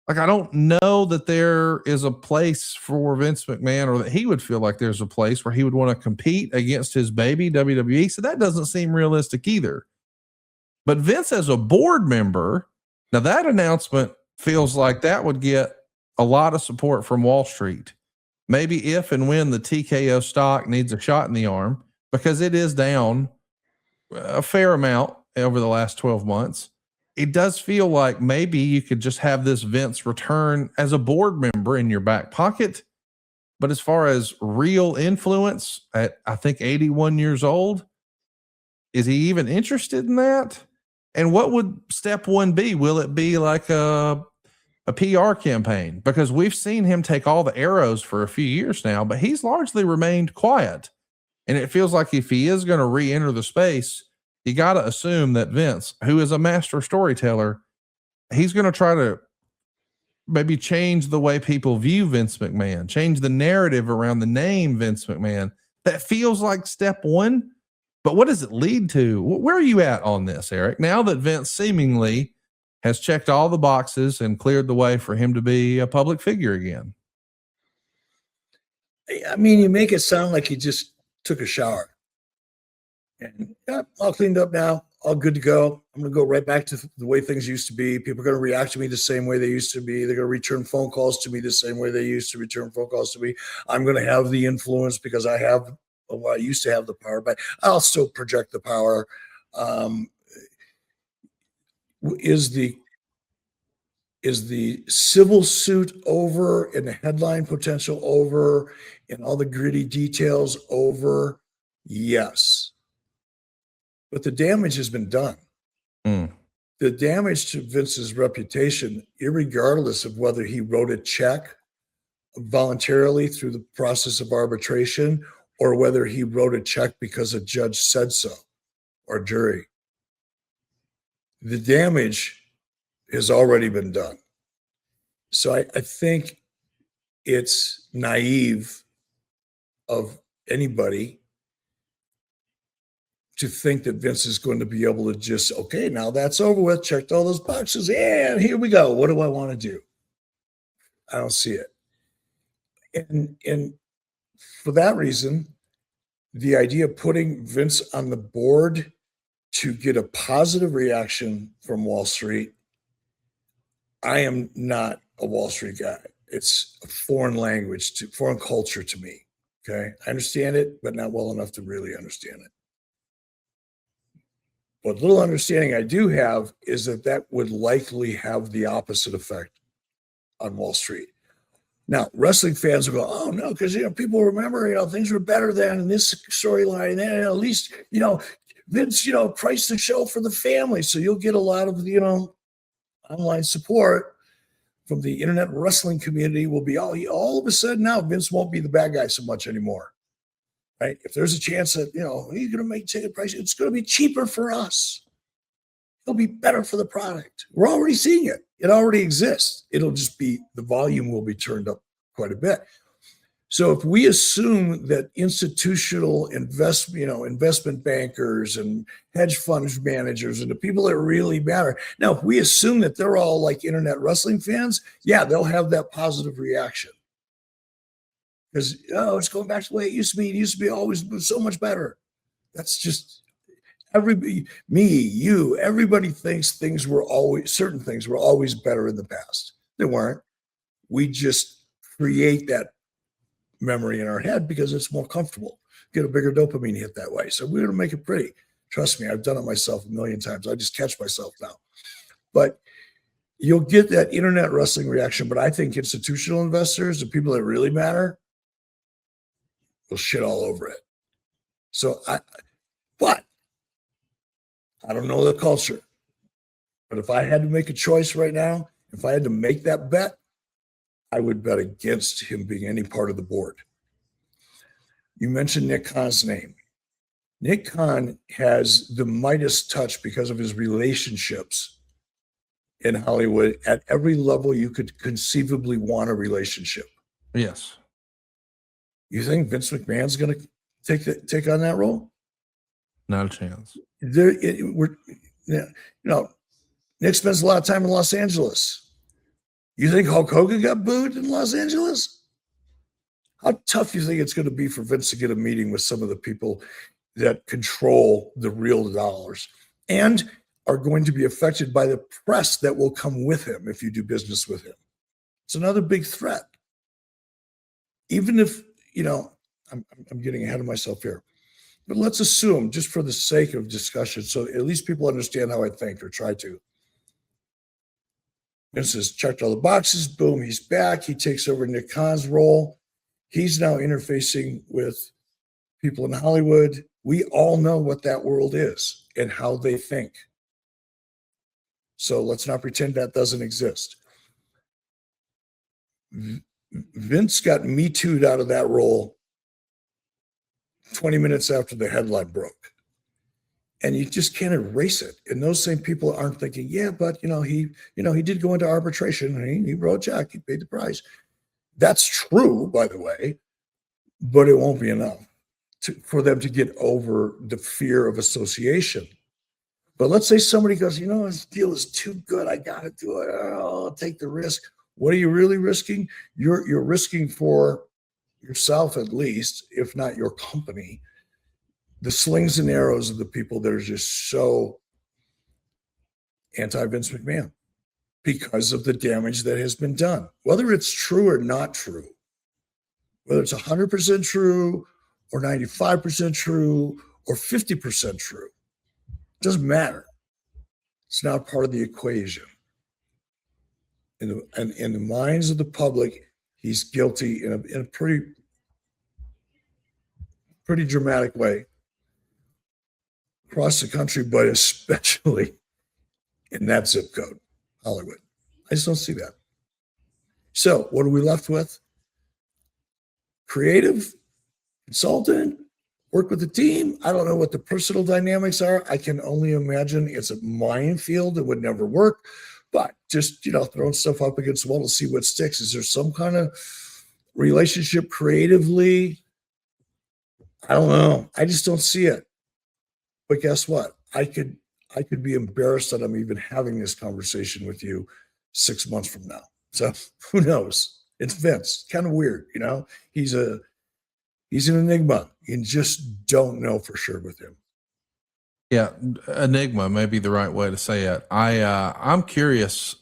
Like, I don't know that there is a place for Vince McMahon, or that he would feel like there's a place where he would want to compete against his baby WWE. So that doesn't seem realistic either. But Vince as a board member, now that announcement feels like that would get a lot of support from Wall Street. Maybe if and when the TKO stock needs a shot in the arm, because it is down a fair amount over the last 12 months. It does feel like maybe you could just have this Vince return as a board member in your back pocket. But as far as real influence at, I think, 81 years old, is he even interested in that? And what would step one be? Will it be like a PR campaign? Because we've seen him take all the arrows for a few years now, but he's largely remained quiet. And it feels like if he is going to re-enter the space, you got to assume that Vince, who is a master storyteller, he's going to try to maybe change the way people view Vince McMahon, change the narrative around the name Vince McMahon. That feels like step one, but what does it lead to? Where are you at on this, Eric? Now that Vince seemingly has checked all the boxes and cleared the way for him to be a public figure again. I mean, you make it sound like he just took a shower. And yeah, all cleaned up now, all good to go. I'm going to go right back to the way things used to be. People are going to react to me the same way they used to be. They're going to return phone calls to me the same way they used to return phone calls to me. I'm going to have the influence because I used to have the power, but I'll still project the power. Is the civil suit over and the headline potential over and all the gritty details over? Yes. But the damage has been done. The damage to Vince's reputation, irregardless of whether he wrote a check voluntarily through the process of arbitration or whether he wrote a check because a judge said so or jury, the damage has already been done. So I think it's naive of anybody to think that Vince is going to be able to just, okay, now that's over with, checked all those boxes, and here we go. What do I want to do? I don't see it. And for that reason, the idea of putting Vince on the board to get a positive reaction from Wall Street, I am not a Wall Street guy. It's a foreign language, foreign culture to me. Okay. I understand it, but not well enough to really understand it. What little understanding I do have is that would likely have the opposite effect on Wall Street. Now, wrestling fans will go, oh no, because people remember, things were better then in this storyline, and then at least, Vince, priced the show for the family. So you'll get a lot of online support from the internet wrestling community. Will be all of a sudden now Vince won't be the bad guy so much anymore. Right? If there's a chance that, he's going to make ticket price, it's going to be cheaper for us. It'll be better for the product. We're already seeing it. It already exists. It'll just be, the volume will be turned up quite a bit. So if we assume that institutional investment bankers and hedge fund managers and the people that really matter, now if we assume that they're all like internet wrestling fans, yeah, they'll have that positive reaction. Because, it's going back to the way it used to be. It used to be always so much better. That's just everybody, me, you, everybody thinks certain things were always better in the past. They weren't. We just create that memory in our head because it's more comfortable. Get a bigger dopamine hit that way. So we're going to make it pretty. Trust me, I've done it myself a million times. I just catch myself now. But you'll get that internet wrestling reaction. But I think institutional investors, the people that really matter, will shit all over it. So I don't know the culture, but if I had to make a choice right now, if I had to make that bet, I would bet against him being any part of the board. You mentioned Nick Khan's name. Nick Khan has the Midas touch because of his relationships in Hollywood at every level you could conceivably want a relationship. Yes. You think Vince McMahon's going to take on that role? Not a chance. Nick spends a lot of time in Los Angeles. You think Hulk Hogan got booed in Los Angeles? How tough do you think it's going to be for Vince to get a meeting with some of the people that control the real dollars and are going to be affected by the press that will come with him if you do business with him? It's another big threat. Even if, I'm getting ahead of myself here, but let's assume, just for the sake of discussion, so at least people understand how I think, or try to. Vince has checked all the boxes. Boom, he's back. He takes over Nick Khan's role. He's now interfacing with people in Hollywood. We all know what that world is and how they think. So let's not pretend that doesn't exist. Vince got Me Too'd out of that role 20 minutes after the headline broke. And you just can't erase it. And those same people aren't thinking, yeah, but he did go into arbitration and he wrote a check, he paid the price. That's true, by the way, but it won't be enough for them to get over the fear of association. But let's say somebody goes, this deal is too good, I gotta do it. I'll take the risk. What are you really risking? You're risking for yourself, at least, if not your company, the slings and arrows of the people that are just so anti-Vince McMahon because of the damage that has been done. Whether it's true or not true, whether it's 100% true or 95% true or 50% true, doesn't matter. It's not part of the equation. In the minds of the public, he's guilty in a pretty dramatic way across the country, but especially in that zip code, Hollywood. I just don't see that. So what are we left with? Creative, consultant, work with the team. I don't know what the personal dynamics are. I can only imagine it's a minefield that would never work, but just, throwing stuff up against the wall to see what sticks. Is there some kind of relationship creatively? I don't know. I just don't see it. But guess what? I could be embarrassed that I'm even having this conversation with you 6 months from now. So who knows? It's Vince. Kind of weird, He's an enigma. You just don't know for sure with him. Yeah, enigma may be the right way to say it. I'm curious.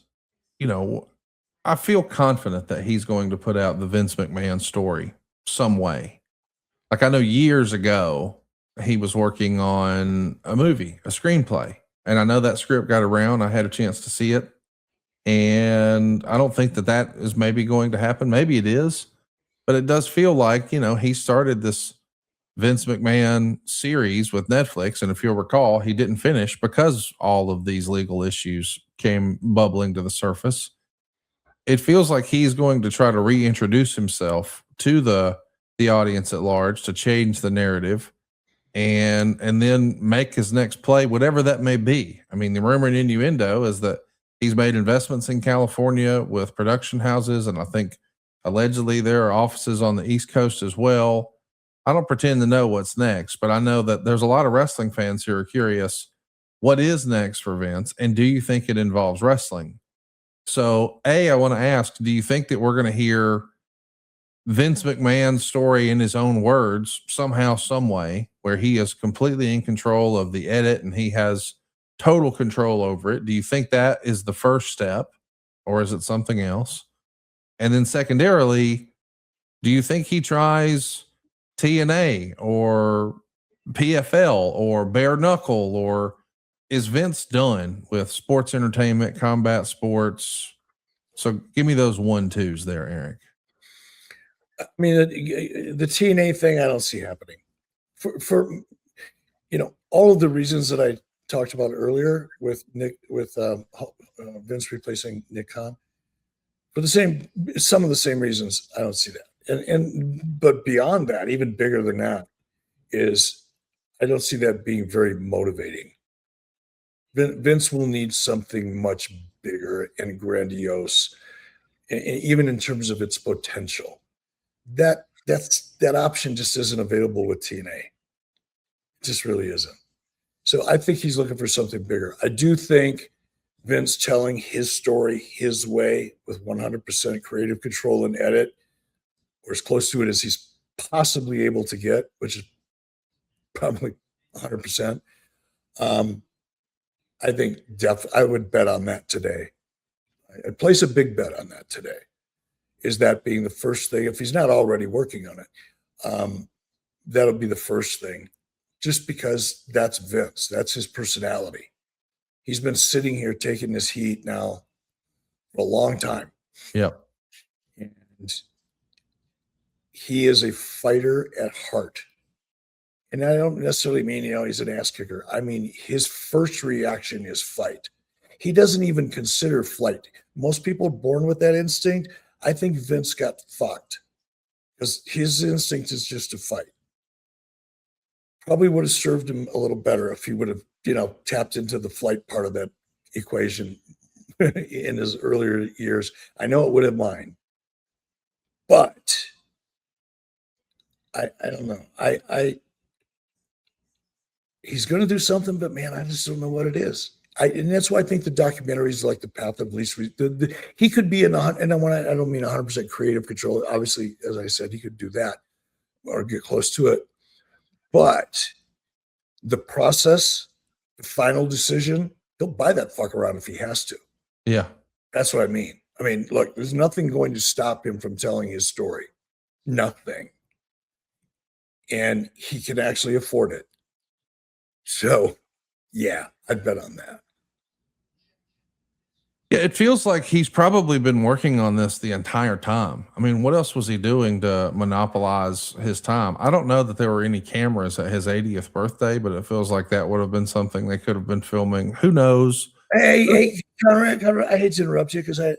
I feel confident that he's going to put out the Vince McMahon story some way. Like, I know years ago he was working on a movie, a screenplay, and I know that script got around. I had a chance to see it, and I don't think that is maybe going to happen. Maybe it is, but it does feel like, he started this Vince McMahon series with Netflix, and if you'll recall, he didn't finish because all of these legal issues came bubbling to the surface. It feels like he's going to try to reintroduce himself to the audience at large to change the narrative and then make his next play, whatever that may be. I mean, the rumor and innuendo is that he's made investments in California with production houses, and I think allegedly there are offices on the East Coast as well. I don't pretend to know what's next, but I know that there's a lot of wrestling fans who are curious, what is next for Vince, and do you think it involves wrestling? So, I want to ask, do you think that we're going to hear Vince McMahon's story in his own words somehow, some way, where he is completely in control of the edit and he has total control over it? Do you think that is the first step, or is it something else? And then secondarily, do you think he tries TNA or PFL or bare knuckle, or is Vince done with sports entertainment, combat sports? So give me those 1-2s there, Eric. I mean, the TNA thing, I don't see happening for all of the reasons that I talked about earlier with Vince replacing Nick Khan. some of the same reasons, I don't see that. But beyond that, even bigger than that, is I don't see that being very motivating. Vince will need something much bigger and grandiose, and even in terms of its potential. That option just isn't available with TNA. It just really isn't. So I think he's looking for something bigger. I do think Vince telling his story his way with 100% creative control and edit, or as close to it as he's possibly able to get, which is probably 100%. I think I would bet on that today. I'd place a big bet on that today. Is that being the first thing? If he's not already working on it, that'll be the first thing. Just because that's Vince, that's his personality. He's been sitting here taking this heat now for a long time. Yep. And he is a fighter at heart. And I don't necessarily mean, he's an ass kicker. I mean, his first reaction is fight. He doesn't even consider flight. Most people are born with that instinct. I think Vince got fucked because his instinct is just to fight. Probably would have served him a little better if he would have, tapped into the flight part of that equation in his earlier years. I know it would have mine, but I don't know. He's going to do something, but man, I just don't know what it is. And that's why I think the documentary is like the path of least. He could be and I don't mean 100% creative control. Obviously, as I said, he could do that or get close to it. But the process, the final decision, he'll buy that fuck around if he has to. Yeah. That's what I mean. I mean, look, there's nothing going to stop him from telling his story. Nothing. And he can actually afford it. So, yeah, I'd bet on that. Yeah, it feels like he's probably been working on this the entire time. I mean, what else was he doing to monopolize his time? I don't know that there were any cameras at his 80th birthday, but it feels like that would have been something they could have been filming. Who knows? Hey, Conrad, I hate to interrupt you because I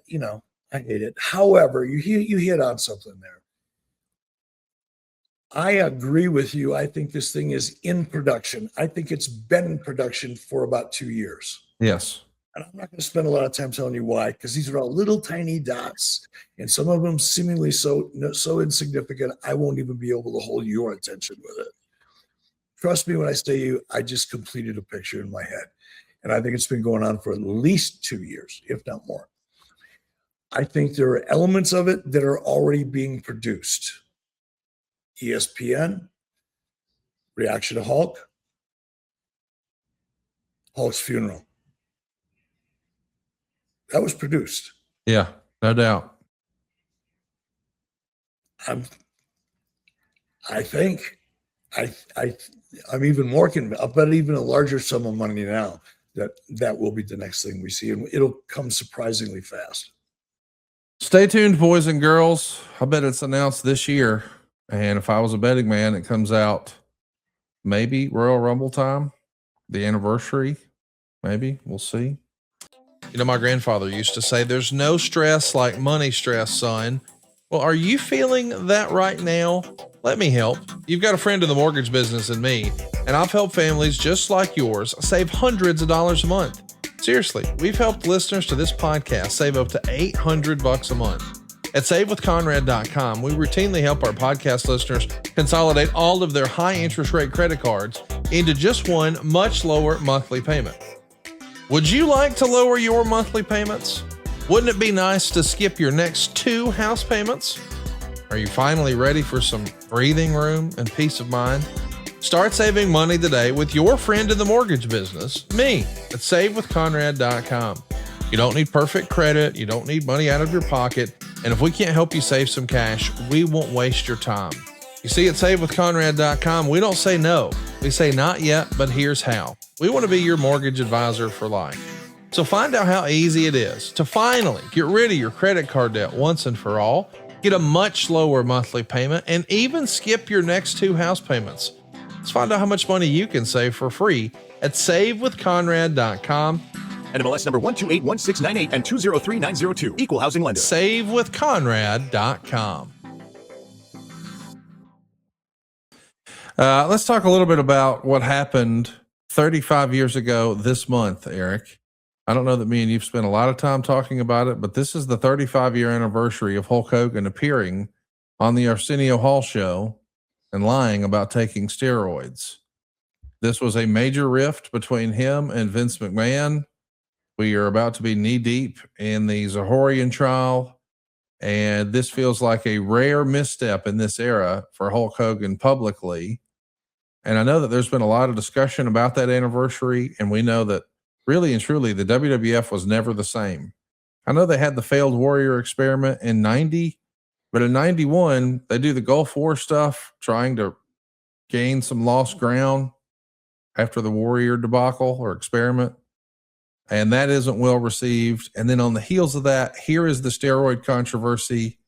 hate it. However, you hit on something there. I agree with you. I think this thing is in production. I think it's been in production for about 2 years. Yes. And I'm not going to spend a lot of time telling you why, because these are all little tiny dots, and some of them seemingly so insignificant, I won't even be able to hold your attention with it. Trust me when I say you, I just completed a picture in my head, and I think it's been going on for at least 2 years, if not more. I think there are elements of it that are already being produced. ESPN, reaction to Hulk, Hulk's funeral. That was produced. Yeah, no doubt. I'm even more convinced. I'll bet even a larger sum of money now that will be the next thing we see, and it'll come surprisingly fast. Stay tuned, boys and girls. I bet it's announced this year. And if I was a betting man, it comes out maybe Royal Rumble time, the anniversary. Maybe we'll see. My grandfather used to say, there's no stress like money stress, son. Well, are you feeling that right now? Let me help. You've got a friend in the mortgage business in me, and I've helped families just like yours save hundreds of dollars a month. Seriously, we've helped listeners to this podcast save up to $800 a month. At savewithconrad.com, we routinely help our podcast listeners consolidate all of their high interest rate credit cards into just one much lower monthly payment. Would you like to lower your monthly payments? Wouldn't it be nice to skip your next 2 house payments? Are you finally ready for some breathing room and peace of mind? Start saving money today with your friend in the mortgage business, me, at savewithconrad.com. You don't need perfect credit. You don't need money out of your pocket. And if we can't help you save some cash, we won't waste your time. You see, at savewithconrad.com, we don't say no. We say not yet, but here's how. We want to be your mortgage advisor for life. So find out how easy it is to finally get rid of your credit card debt once and for all, get a much lower monthly payment, and even skip your next 2 house payments. Let's find out how much money you can save for free at savewithconrad.com. NMLS number 1281698 and 203902. Equal housing lender. SaveWithConrad.com. Let's talk a little bit about what happened 35 years ago this month, Eric. I don't know that me and you've spent a lot of time talking about it, but this is the 35-year anniversary of Hulk Hogan appearing on the Arsenio Hall Show and lying about taking steroids. This was a major rift between him and Vince McMahon. We are about to be knee-deep in the Zahorian trial, and this feels like a rare misstep in this era for Hulk Hogan publicly. And I know that there's been a lot of discussion about that anniversary, and we know that really and truly the WWF was never the same. I know they had the failed Warrior experiment in 90, but in 91, they do the Gulf War stuff, trying to gain some lost ground after the Warrior debacle or experiment. And that isn't well received. And then on the heels of that, here is the steroid controversy.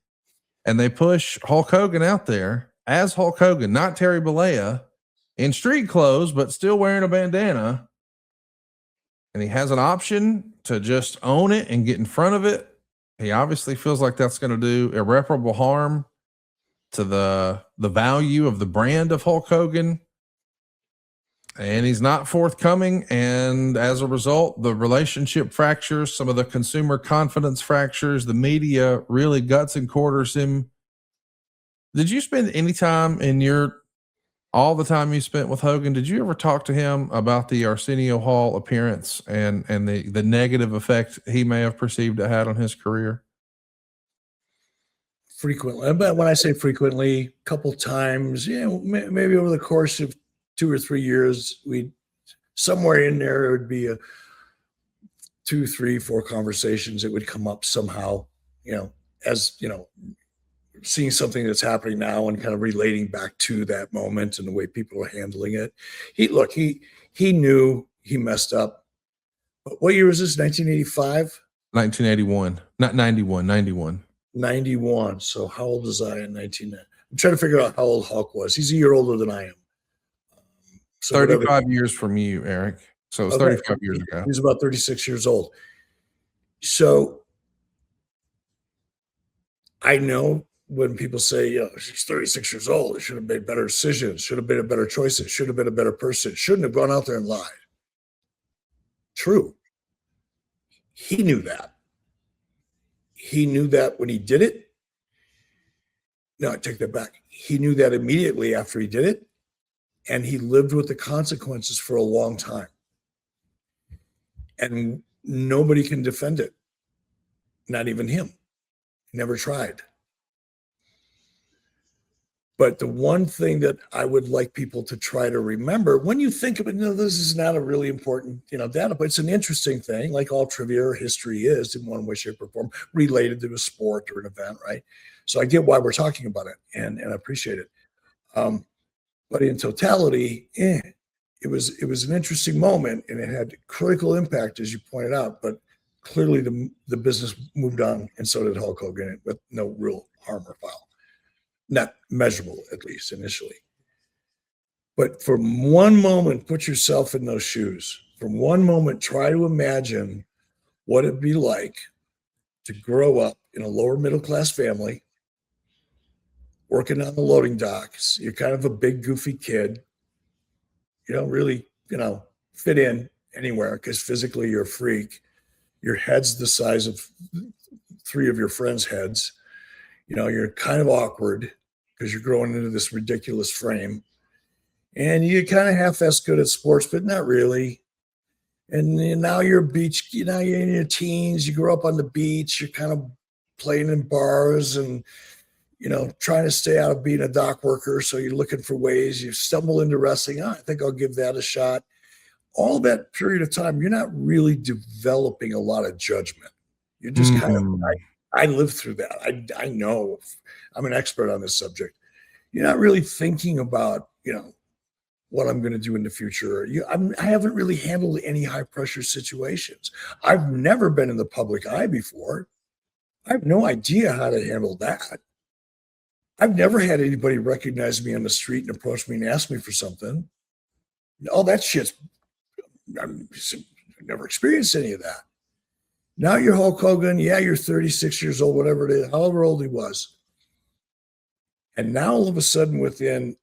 And they push Hulk Hogan out there as Hulk Hogan, not Terry Bollea, in street clothes, but still wearing a bandana. And he has an option to just own it and get in front of it. He obviously feels like that's going to do irreparable harm to the value of the brand of Hulk Hogan. And he's not forthcoming. And as a result, the relationship fractures, some of the consumer confidence fractures, the media really guts and quarters him. Did you spend any time in all the time you spent with Hogan, did you ever talk to him about the Arsenio Hall appearance and the negative effect he may have perceived it had on his career? Frequently. But when I say frequently, a couple times, maybe over the course of 2 or 3 years, somewhere in there would be 2, 3, 4 conversations that would come up somehow, as seeing something that's happening now and kind of relating back to that moment and the way people are handling it. He knew he messed up. But what year was this? 1985? 1981, not 91, 91. 91. So how old was I in 1990? I'm trying to figure out how old Hulk was. He's a year older than I am. So 35 years from you, Eric. So it's 35 years ago. He's about 36 years old. So I know when people say, she's 36 years old, it should have made better decisions, should have been a better choice, it should have been a better person, shouldn't have gone out there and lied. True. He knew that. He knew that when he did it. No, I take that back. He knew that immediately after he did it, and he lived with the consequences for a long time. And nobody can defend it. Not even him. He never tried. But the one thing that I would like people to try to remember when you think of it, this is not a really important, data, but it's an interesting thing, like all trivia or history is in one way, shape, or form, related to a sport or an event, right? So I get why we're talking about it and I appreciate it. But in totality, it was an interesting moment and it had critical impact, as you pointed out, but clearly the business moved on and so did Hulk Hogan with no real harm or foul. Not measurable, at least initially. But for one moment, put yourself in those shoes. For one moment, try to imagine what it'd be like to grow up in a lower middle class family, working on the loading docks. You're kind of a big, goofy kid. You don't really, fit in anywhere because physically you're a freak. Your head's the size of 3 of your friends' heads. You're kind of awkward because you're growing into this ridiculous frame. And you kind of half-assed good at sports, but not really. And now you're you're in your teens, you grew up on the beach, you're kind of playing in bars and, trying to stay out of being a dock worker. So you're looking for ways, you stumble into wrestling. I think I'll give that a shot. All that period of time, you're not really developing a lot of judgment. You're just kind of, I lived through that. I know I'm an expert on this subject. You're not really thinking about, what I'm going to do in the future. I haven't really handled any high pressure situations. I've never been in the public eye before. I have no idea how to handle that. I've never had anybody recognize me on the street and approach me and ask me for something. All that shit's never experienced any of that. Now you're Hulk Hogan. Yeah, you're 36 years old, whatever it is, however old he was. And now all of a sudden, within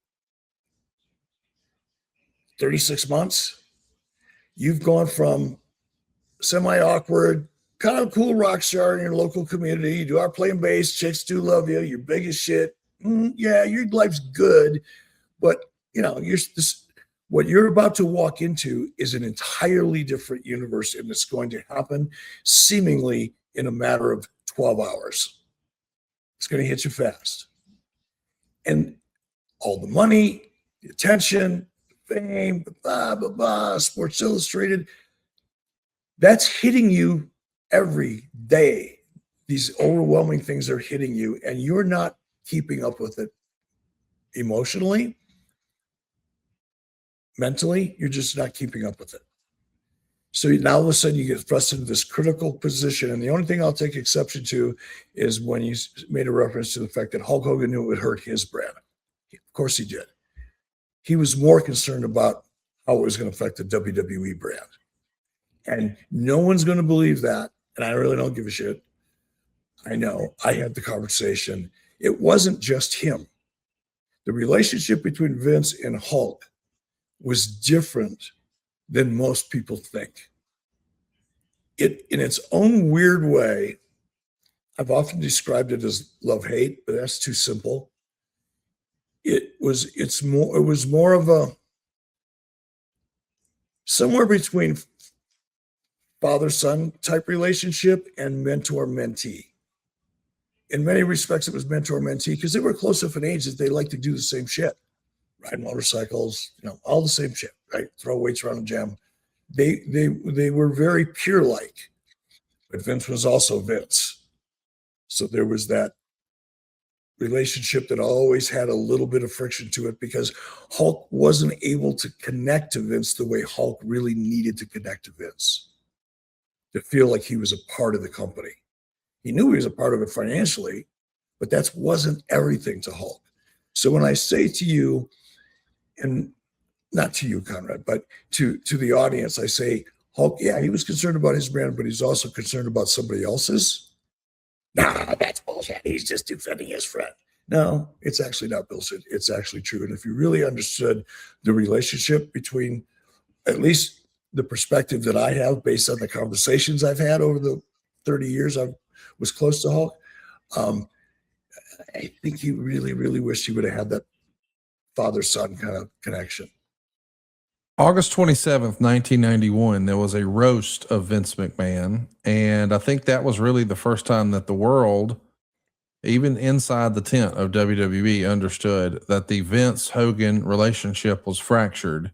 36 months, you've gone from semi-awkward, kind of cool rock star in your local community. You are playing bass. Chicks do love you. You're big as shit. Yeah, your life's good. But, what you're about to walk into is an entirely different universe, and it's going to happen seemingly in a matter of 12 hours. It's going to hit you fast. And all the money, the attention, the fame, the blah, blah, blah, Sports Illustrated, that's hitting you every day. These overwhelming things are hitting you, and you're not keeping up with it emotionally. Mentally, you're just not keeping up with it. So now all of a sudden you get thrust into this critical position. And the only thing I'll take exception to is when you made a reference to the fact that Hulk Hogan knew it would hurt his brand. Of course he did. He was more concerned about how it was going to affect the WWE brand. And no one's going to believe that. And I really don't give a shit. I know. I had the conversation. It wasn't just him. The relationship between Vince and Hulk was different than most people think. It, in its own weird way, I've often described it as love-hate, but that's too simple. It was more of a somewhere between father-son type relationship and mentor-mentee. In many respects, it was mentor-mentee because they were close enough in age that they like to do the same shit. Ride motorcycles, all the same shit, right? Throw weights around the gym. They were very pure-like, but Vince was also Vince. So there was that relationship that always had a little bit of friction to it because Hulk wasn't able to connect to Vince the way Hulk really needed to connect to Vince, to feel like he was a part of the company. He knew he was a part of it financially, but that wasn't everything to Hulk. So when I say to you, and not to you, Conrad, but to the audience, I say, Hulk, yeah, he was concerned about his brand, but he's also concerned about somebody else's. Nah, that's bullshit. He's just defending his friend. No, it's actually not bullshit. It's actually true. And if you really understood the relationship between, at least the perspective that I have based on the conversations I've had over the 30 years I was close to Hulk, I think he really, really wished he would have had that father-son kind of connection. August 27th, 1991, there was a roast of Vince McMahon. And I think that was really the first time that the world, even inside the tent of WWE, understood that the Vince-Hogan relationship was fractured.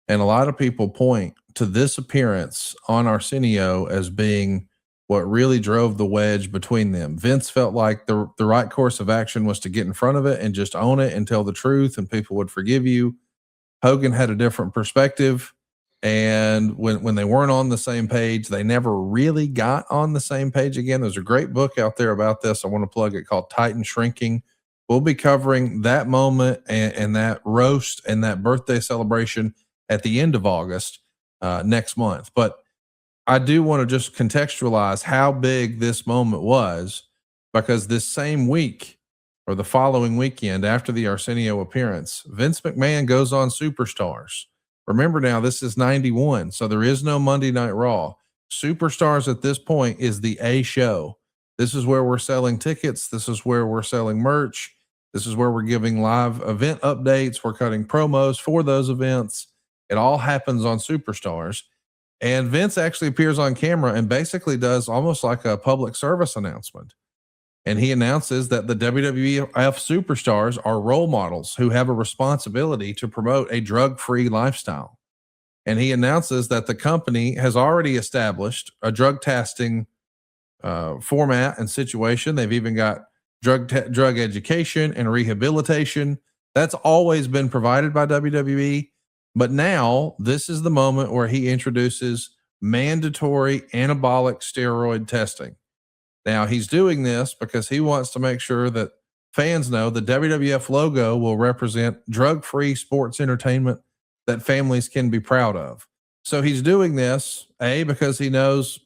And a lot of people point to this appearance on Arsenio as being what really drove the wedge between them. Vince felt like the right course of action was to get in front of it and just own it and tell the truth and people would forgive you. Hogan had a different perspective. And when they weren't on the same page, they never really got on the same page again. There's a great book out there about this. I want to plug it, called Titan Shrinking. We'll be covering that moment and that roast and that birthday celebration at the end of August next month. But I do want to just contextualize how big this moment was, because this same week or the following weekend after the Arsenio appearance, Vince McMahon goes on Superstars. Remember now, this is 91, so there is no Monday Night Raw. Superstars at this point is the A show. This is where we're selling tickets. This is where we're selling merch. This is where we're giving live event updates. We're cutting promos for those events. It all happens on Superstars. And Vince actually appears on camera and basically does almost like a public service announcement. And he announces that the WWF superstars are role models who have a responsibility to promote a drug-free lifestyle. And he announces that the company has already established a drug testing format and situation. They've even got drug education and rehabilitation. That's always been provided by WWE. But now this is the moment where he introduces mandatory anabolic steroid testing. Now he's doing this because he wants to make sure that fans know the WWF logo will represent drug-free sports entertainment that families can be proud of. So he's doing this, A, because he knows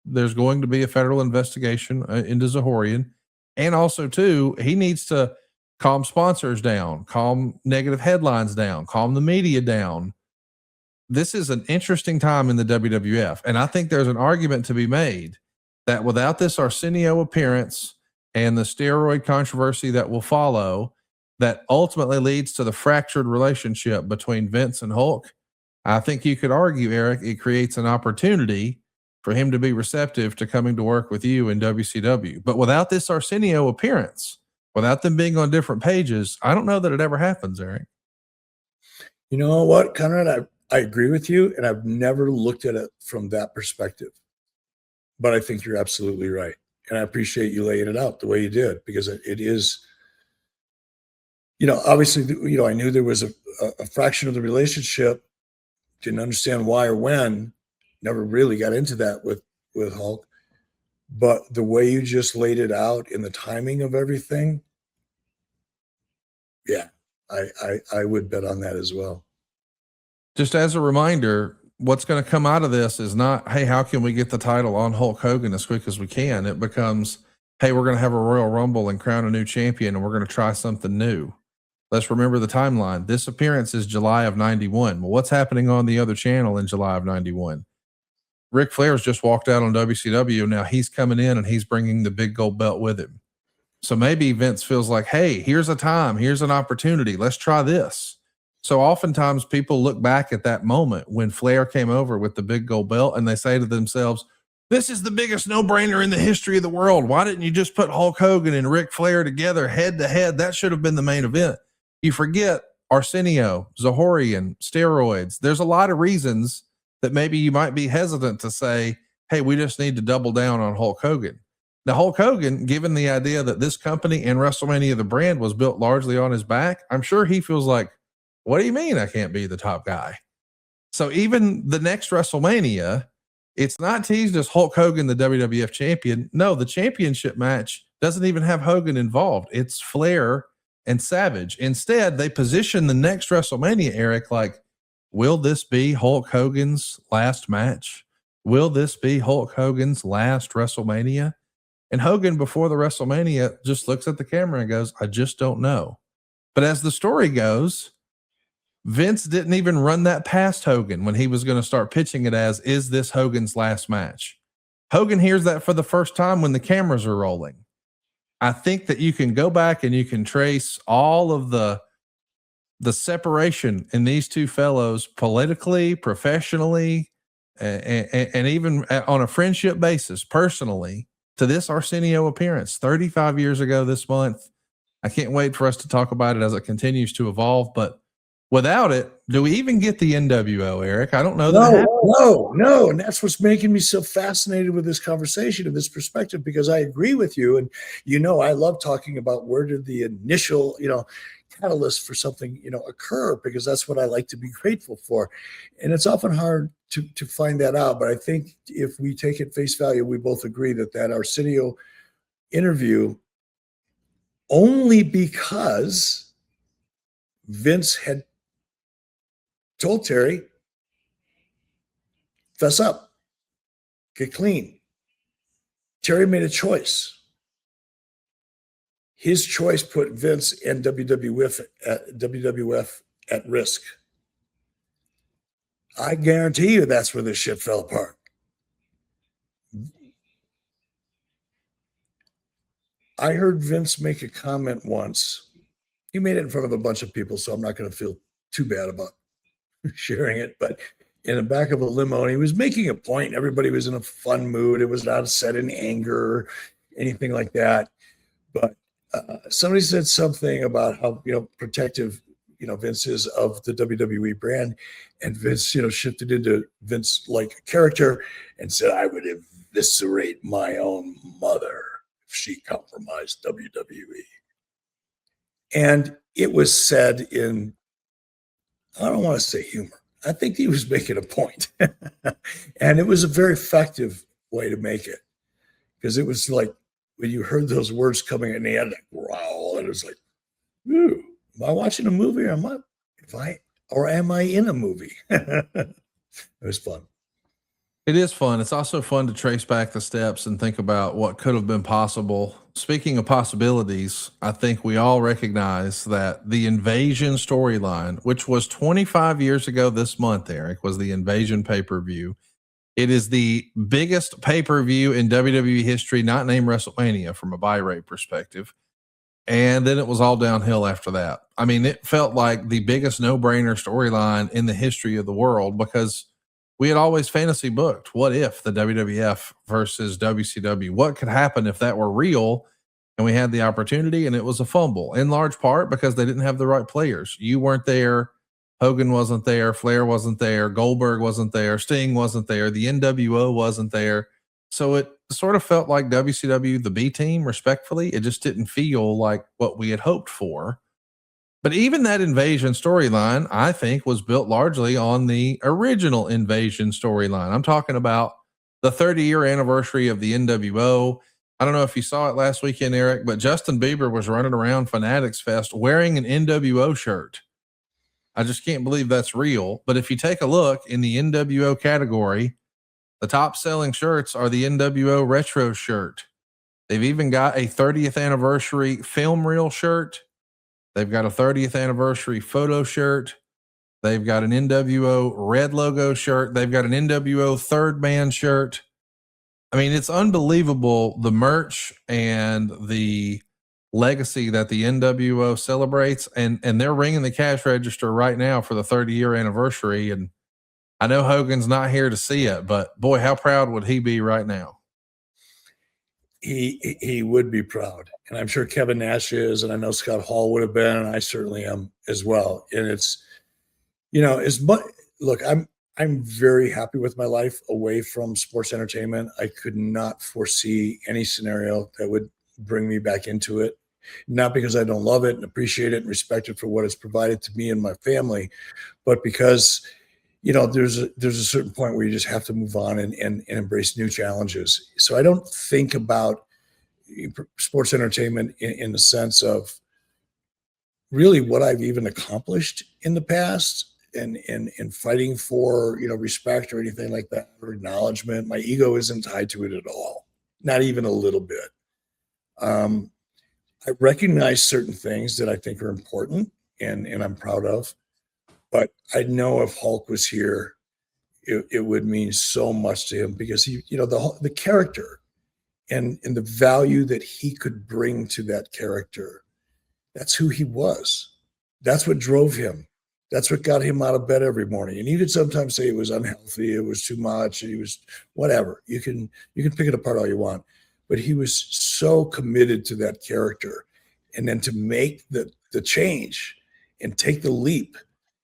there's going to be a federal investigation into Zahorian. And also, two, he needs to calm sponsors down, calm negative headlines down, calm the media down. This is an interesting time in the WWF. And I think there's an argument to be made that without this Arsenio appearance and the steroid controversy that will follow, that ultimately leads to the fractured relationship between Vince and Hulk, I think you could argue, Eric, it creates an opportunity for him to be receptive to coming to work with you in WCW. But without this Arsenio appearance, without them being on different pages, I don't know that it ever happens, Eric. You know what, Conrad? I agree with you, and I've never looked at it from that perspective. But I think you're absolutely right. And I appreciate you laying it out the way you did, because it is, obviously, I knew there was a fraction of the relationship, didn't understand why or when, never really got into that with Hulk. But the way you just laid it out in the timing of everything, yeah, I would bet on that as well. Just as a reminder, what's going to come out of this is not, hey, how can we get the title on Hulk Hogan as quick as we can? It becomes, hey, we're going to have a Royal Rumble and crown a new champion, and we're going to try something new. Let's remember the timeline. This appearance is July of 91. Well, what's happening on the other channel in July of 91? Ric Flair's just walked out on WCW. Now he's coming in and he's bringing the big gold belt with him. So maybe Vince feels like, hey, here's a time, here's an opportunity. Let's try this. So oftentimes people look back at that moment when Flair came over with the big gold belt and they say to themselves, this is the biggest no-brainer in the history of the world. Why didn't you just put Hulk Hogan and Ric Flair together head to head? That should have been the main event. You forget Arsenio, Zahorian, steroids. There's a lot of reasons that maybe you might be hesitant to say, hey, we just need to double down on Hulk Hogan. Now, Hulk Hogan, given the idea that this company and WrestleMania, the brand, was built largely on his back, I'm sure he feels like, what do you mean I can't be the top guy? So even the next WrestleMania, it's not teased as Hulk Hogan, the WWF champion. No, the championship match doesn't even have Hogan involved. It's Flair and Savage. Instead, they position the next WrestleMania, Eric, like, will this be Hulk Hogan's last match? Will this be Hulk Hogan's last WrestleMania? And Hogan, before the WrestleMania, just looks at the camera and goes, I just don't know. But as the story goes, Vince didn't even run that past Hogan when he was going to start pitching it as, is this Hogan's last match? Hogan hears that for the first time when the cameras are rolling. I think that you can go back and you can trace all of the separation in these two fellows politically, professionally, and even on a friendship basis, personally, to this Arsenio appearance 35 years ago this month. I can't wait for us to talk about it as it continues to evolve. But without it, do we even get the NWO, Eric? I don't know. No. And that's what's making me so fascinated with this conversation and this perspective, because I agree with you. And, I love talking about where did the initial, catalyst for something, occur, because that's what I like to be grateful for. And it's often hard to find that out. But I think if we take it face value, we both agree that Arsenio interview, only because Vince had told Terry, fess up, get clean. Terry made a choice. His choice put Vince and WWF at risk. I guarantee you that's where this shit fell apart. I heard Vince make a comment once. He made it in front of a bunch of people, so I'm not going to feel too bad about sharing it, but in the back of a limo, and he was making a point. Everybody was in a fun mood. It was not set in anger or anything like that. But somebody said something about how, protective, Vince is of the WWE brand, and Vince, shifted into Vince-like character and said, I would eviscerate my own mother if she compromised WWE. And it was said in, I don't want to say humor. I think he was making a point. And it was a very effective way to make it, because it was like when you heard those words coming in, he had that growl, and it was like, ooh, am I watching a movie, or am I in a movie? It was fun. It is fun. It's also fun to trace back the steps and think about what could have been possible. Speaking of possibilities, I think we all recognize that the Invasion storyline, which was 25 years ago this month, Eric, was the Invasion pay-per-view. It is the biggest pay-per-view in WWE history, not named WrestleMania from a buy rate perspective. And then it was all downhill after that. I mean, it felt like the biggest no-brainer storyline in the history of the world because we had always fantasy booked. What if the WWF versus WCW? What could happen if that were real? And we had the opportunity, and it was a fumble in large part because they didn't have the right players. You weren't there. Hogan wasn't there. Flair wasn't there. Goldberg wasn't there. Sting wasn't there. The NWO wasn't there. So it sort of felt like WCW, the B team, respectfully. It just didn't feel like what we had hoped for. But even that Invasion storyline, I think, was built largely on the original Invasion storyline. I'm talking about the 30-year anniversary of the NWO. I don't know if you saw it last weekend, Eric, but Justin Bieber was running around Fanatics Fest wearing an NWO shirt. I just can't believe that's real. But if you take a look in the NWO category, the top selling shirts are the NWO retro shirt. They've even got a 30th anniversary film reel shirt. They've got a 30th anniversary photo shirt. They've got an NWO red logo shirt. They've got an NWO third man shirt. I mean, it's unbelievable, the merch and the legacy that the NWO celebrates. And they're ringing the cash register right now for the 30-year anniversary. And I know Hogan's not here to see it, but boy, how proud would he be right now? He would be proud, and I'm sure Kevin Nash is, and I know Scott Hall would have been, and I certainly am as well. And it's, as much. Look, I'm very happy with my life away from sports entertainment. I could not foresee any scenario that would bring me back into it. Not because I don't love it and appreciate it and respect it for what it's provided to me and my family, but because there's a certain point where you just have to move on and embrace new challenges. So I don't think about sports entertainment in the sense of really what I've even accomplished in the past and fighting for, respect or anything like that or acknowledgement. My ego isn't tied to it at all. Not even a little bit. I recognize certain things that I think are important and I'm proud of. But I know if Hulk was here, it would mean so much to him because he, the character and the value that he could bring to that character. That's who he was. That's what drove him. That's what got him out of bed every morning. And you could sometimes say it was unhealthy, it was too much, he was whatever. You can pick it apart all you want. But he was so committed to that character. And then to make the change and take the leap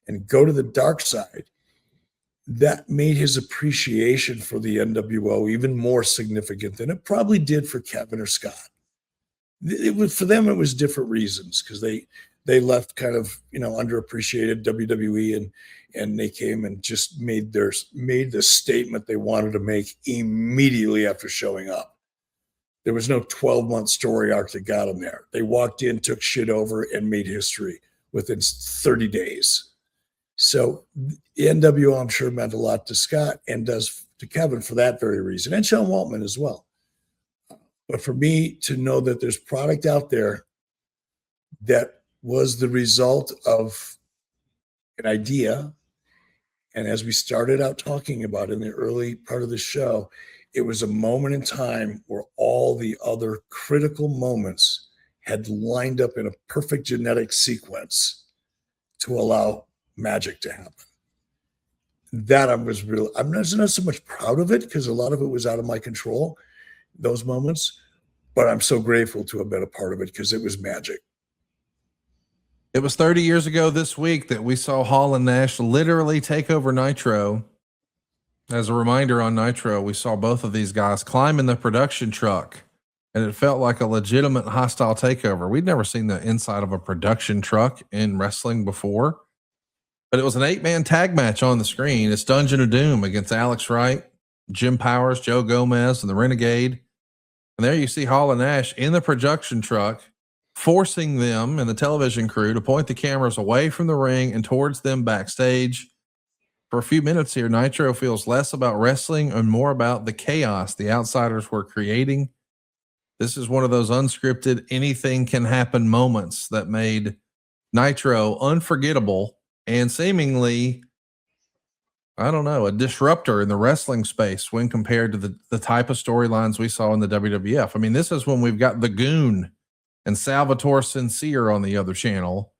and go to the dark side, that made his appreciation for the NWO even more significant than it probably did for Kevin or Scott. It was, for them, it was different reasons because they left kind of, underappreciated WWE and they came and just made the statement they wanted to make immediately after showing up. There was no 12-month story arc that got them there. They walked in, took shit over, and made history within 30 days. So the NWO, I'm sure, meant a lot to Scott and does to Kevin for that very reason, and Sean Waltman as well. But for me to know that there's product out there that was the result of an idea, and as we started out talking about in the early part of the show, it was a moment in time where all the other critical moments had lined up in a perfect genetic sequence to allow magic to happen. That I'm not so much proud of it because a lot of it was out of my control, those moments, but I'm so grateful to have been a part of it because it was magic. It was 30 years ago this week that we saw Hall and Nash literally take over Nitro. As a reminder, on Nitro, we saw both of these guys climb in the production truck, and it felt like a legitimate hostile takeover. We'd never seen the inside of a production truck in wrestling before, but it was an 8-man tag match on the screen. It's Dungeon of Doom against Alex Wright, Jim Powers, Joe Gomez, and the Renegade. And there you see Hall and Nash in the production truck, forcing them and the television crew to point the cameras away from the ring and towards them backstage. for a few minutes here, Nitro feels less about wrestling and more about the chaos the outsiders were creating. This is one of those unscripted, anything can happen moments that made Nitro unforgettable and seemingly, I don't know, a disruptor in the wrestling space when compared to the type of storylines we saw in the WWF. I mean, this is when we've got the Goon and Salvatore Sincere on the other channel.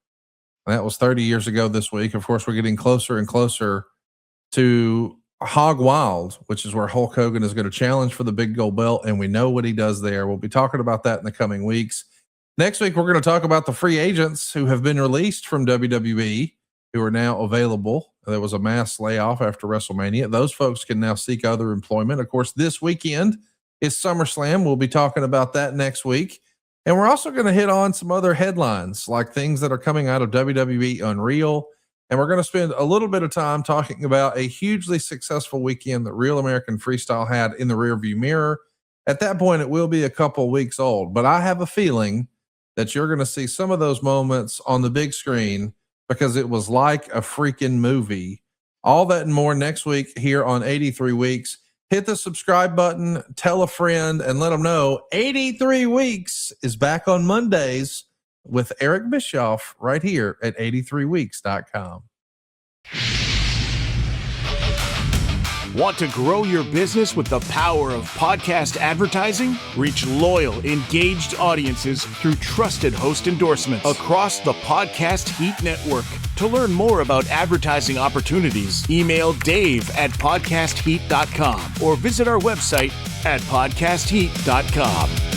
And that was 30 years ago this week. Of course, we're getting closer and closer to Hog Wild, which is where Hulk Hogan is going to challenge for the big gold belt, and we know what he does there. We'll be talking about that in the coming weeks. Next week, we're going to talk about the free agents who have been released from WWE, who are now available. There was a mass layoff after WrestleMania. Those folks can now seek other employment. Of course, this weekend is SummerSlam. We'll be talking about that next week. And we're also going to hit on some other headlines, like things that are coming out of WWE Unreal. And we're going to spend a little bit of time talking about a hugely successful weekend that Real American Freestyle had in the rearview mirror. At that point, it will be a couple weeks old, but I have a feeling that you're going to see some of those moments on the big screen because it was like a freaking movie. All that and more next week here on 83 Weeks. Hit the subscribe button, tell a friend, and let them know 83 Weeks is back on Mondays with Eric Bischoff right here at 83weeks.com. Want to grow your business with the power of podcast advertising? Reach loyal, engaged audiences through trusted host endorsements across the Podcast Heat Network. To learn more about advertising opportunities, email Dave@podcastheat.com or visit our website at podcastheat.com.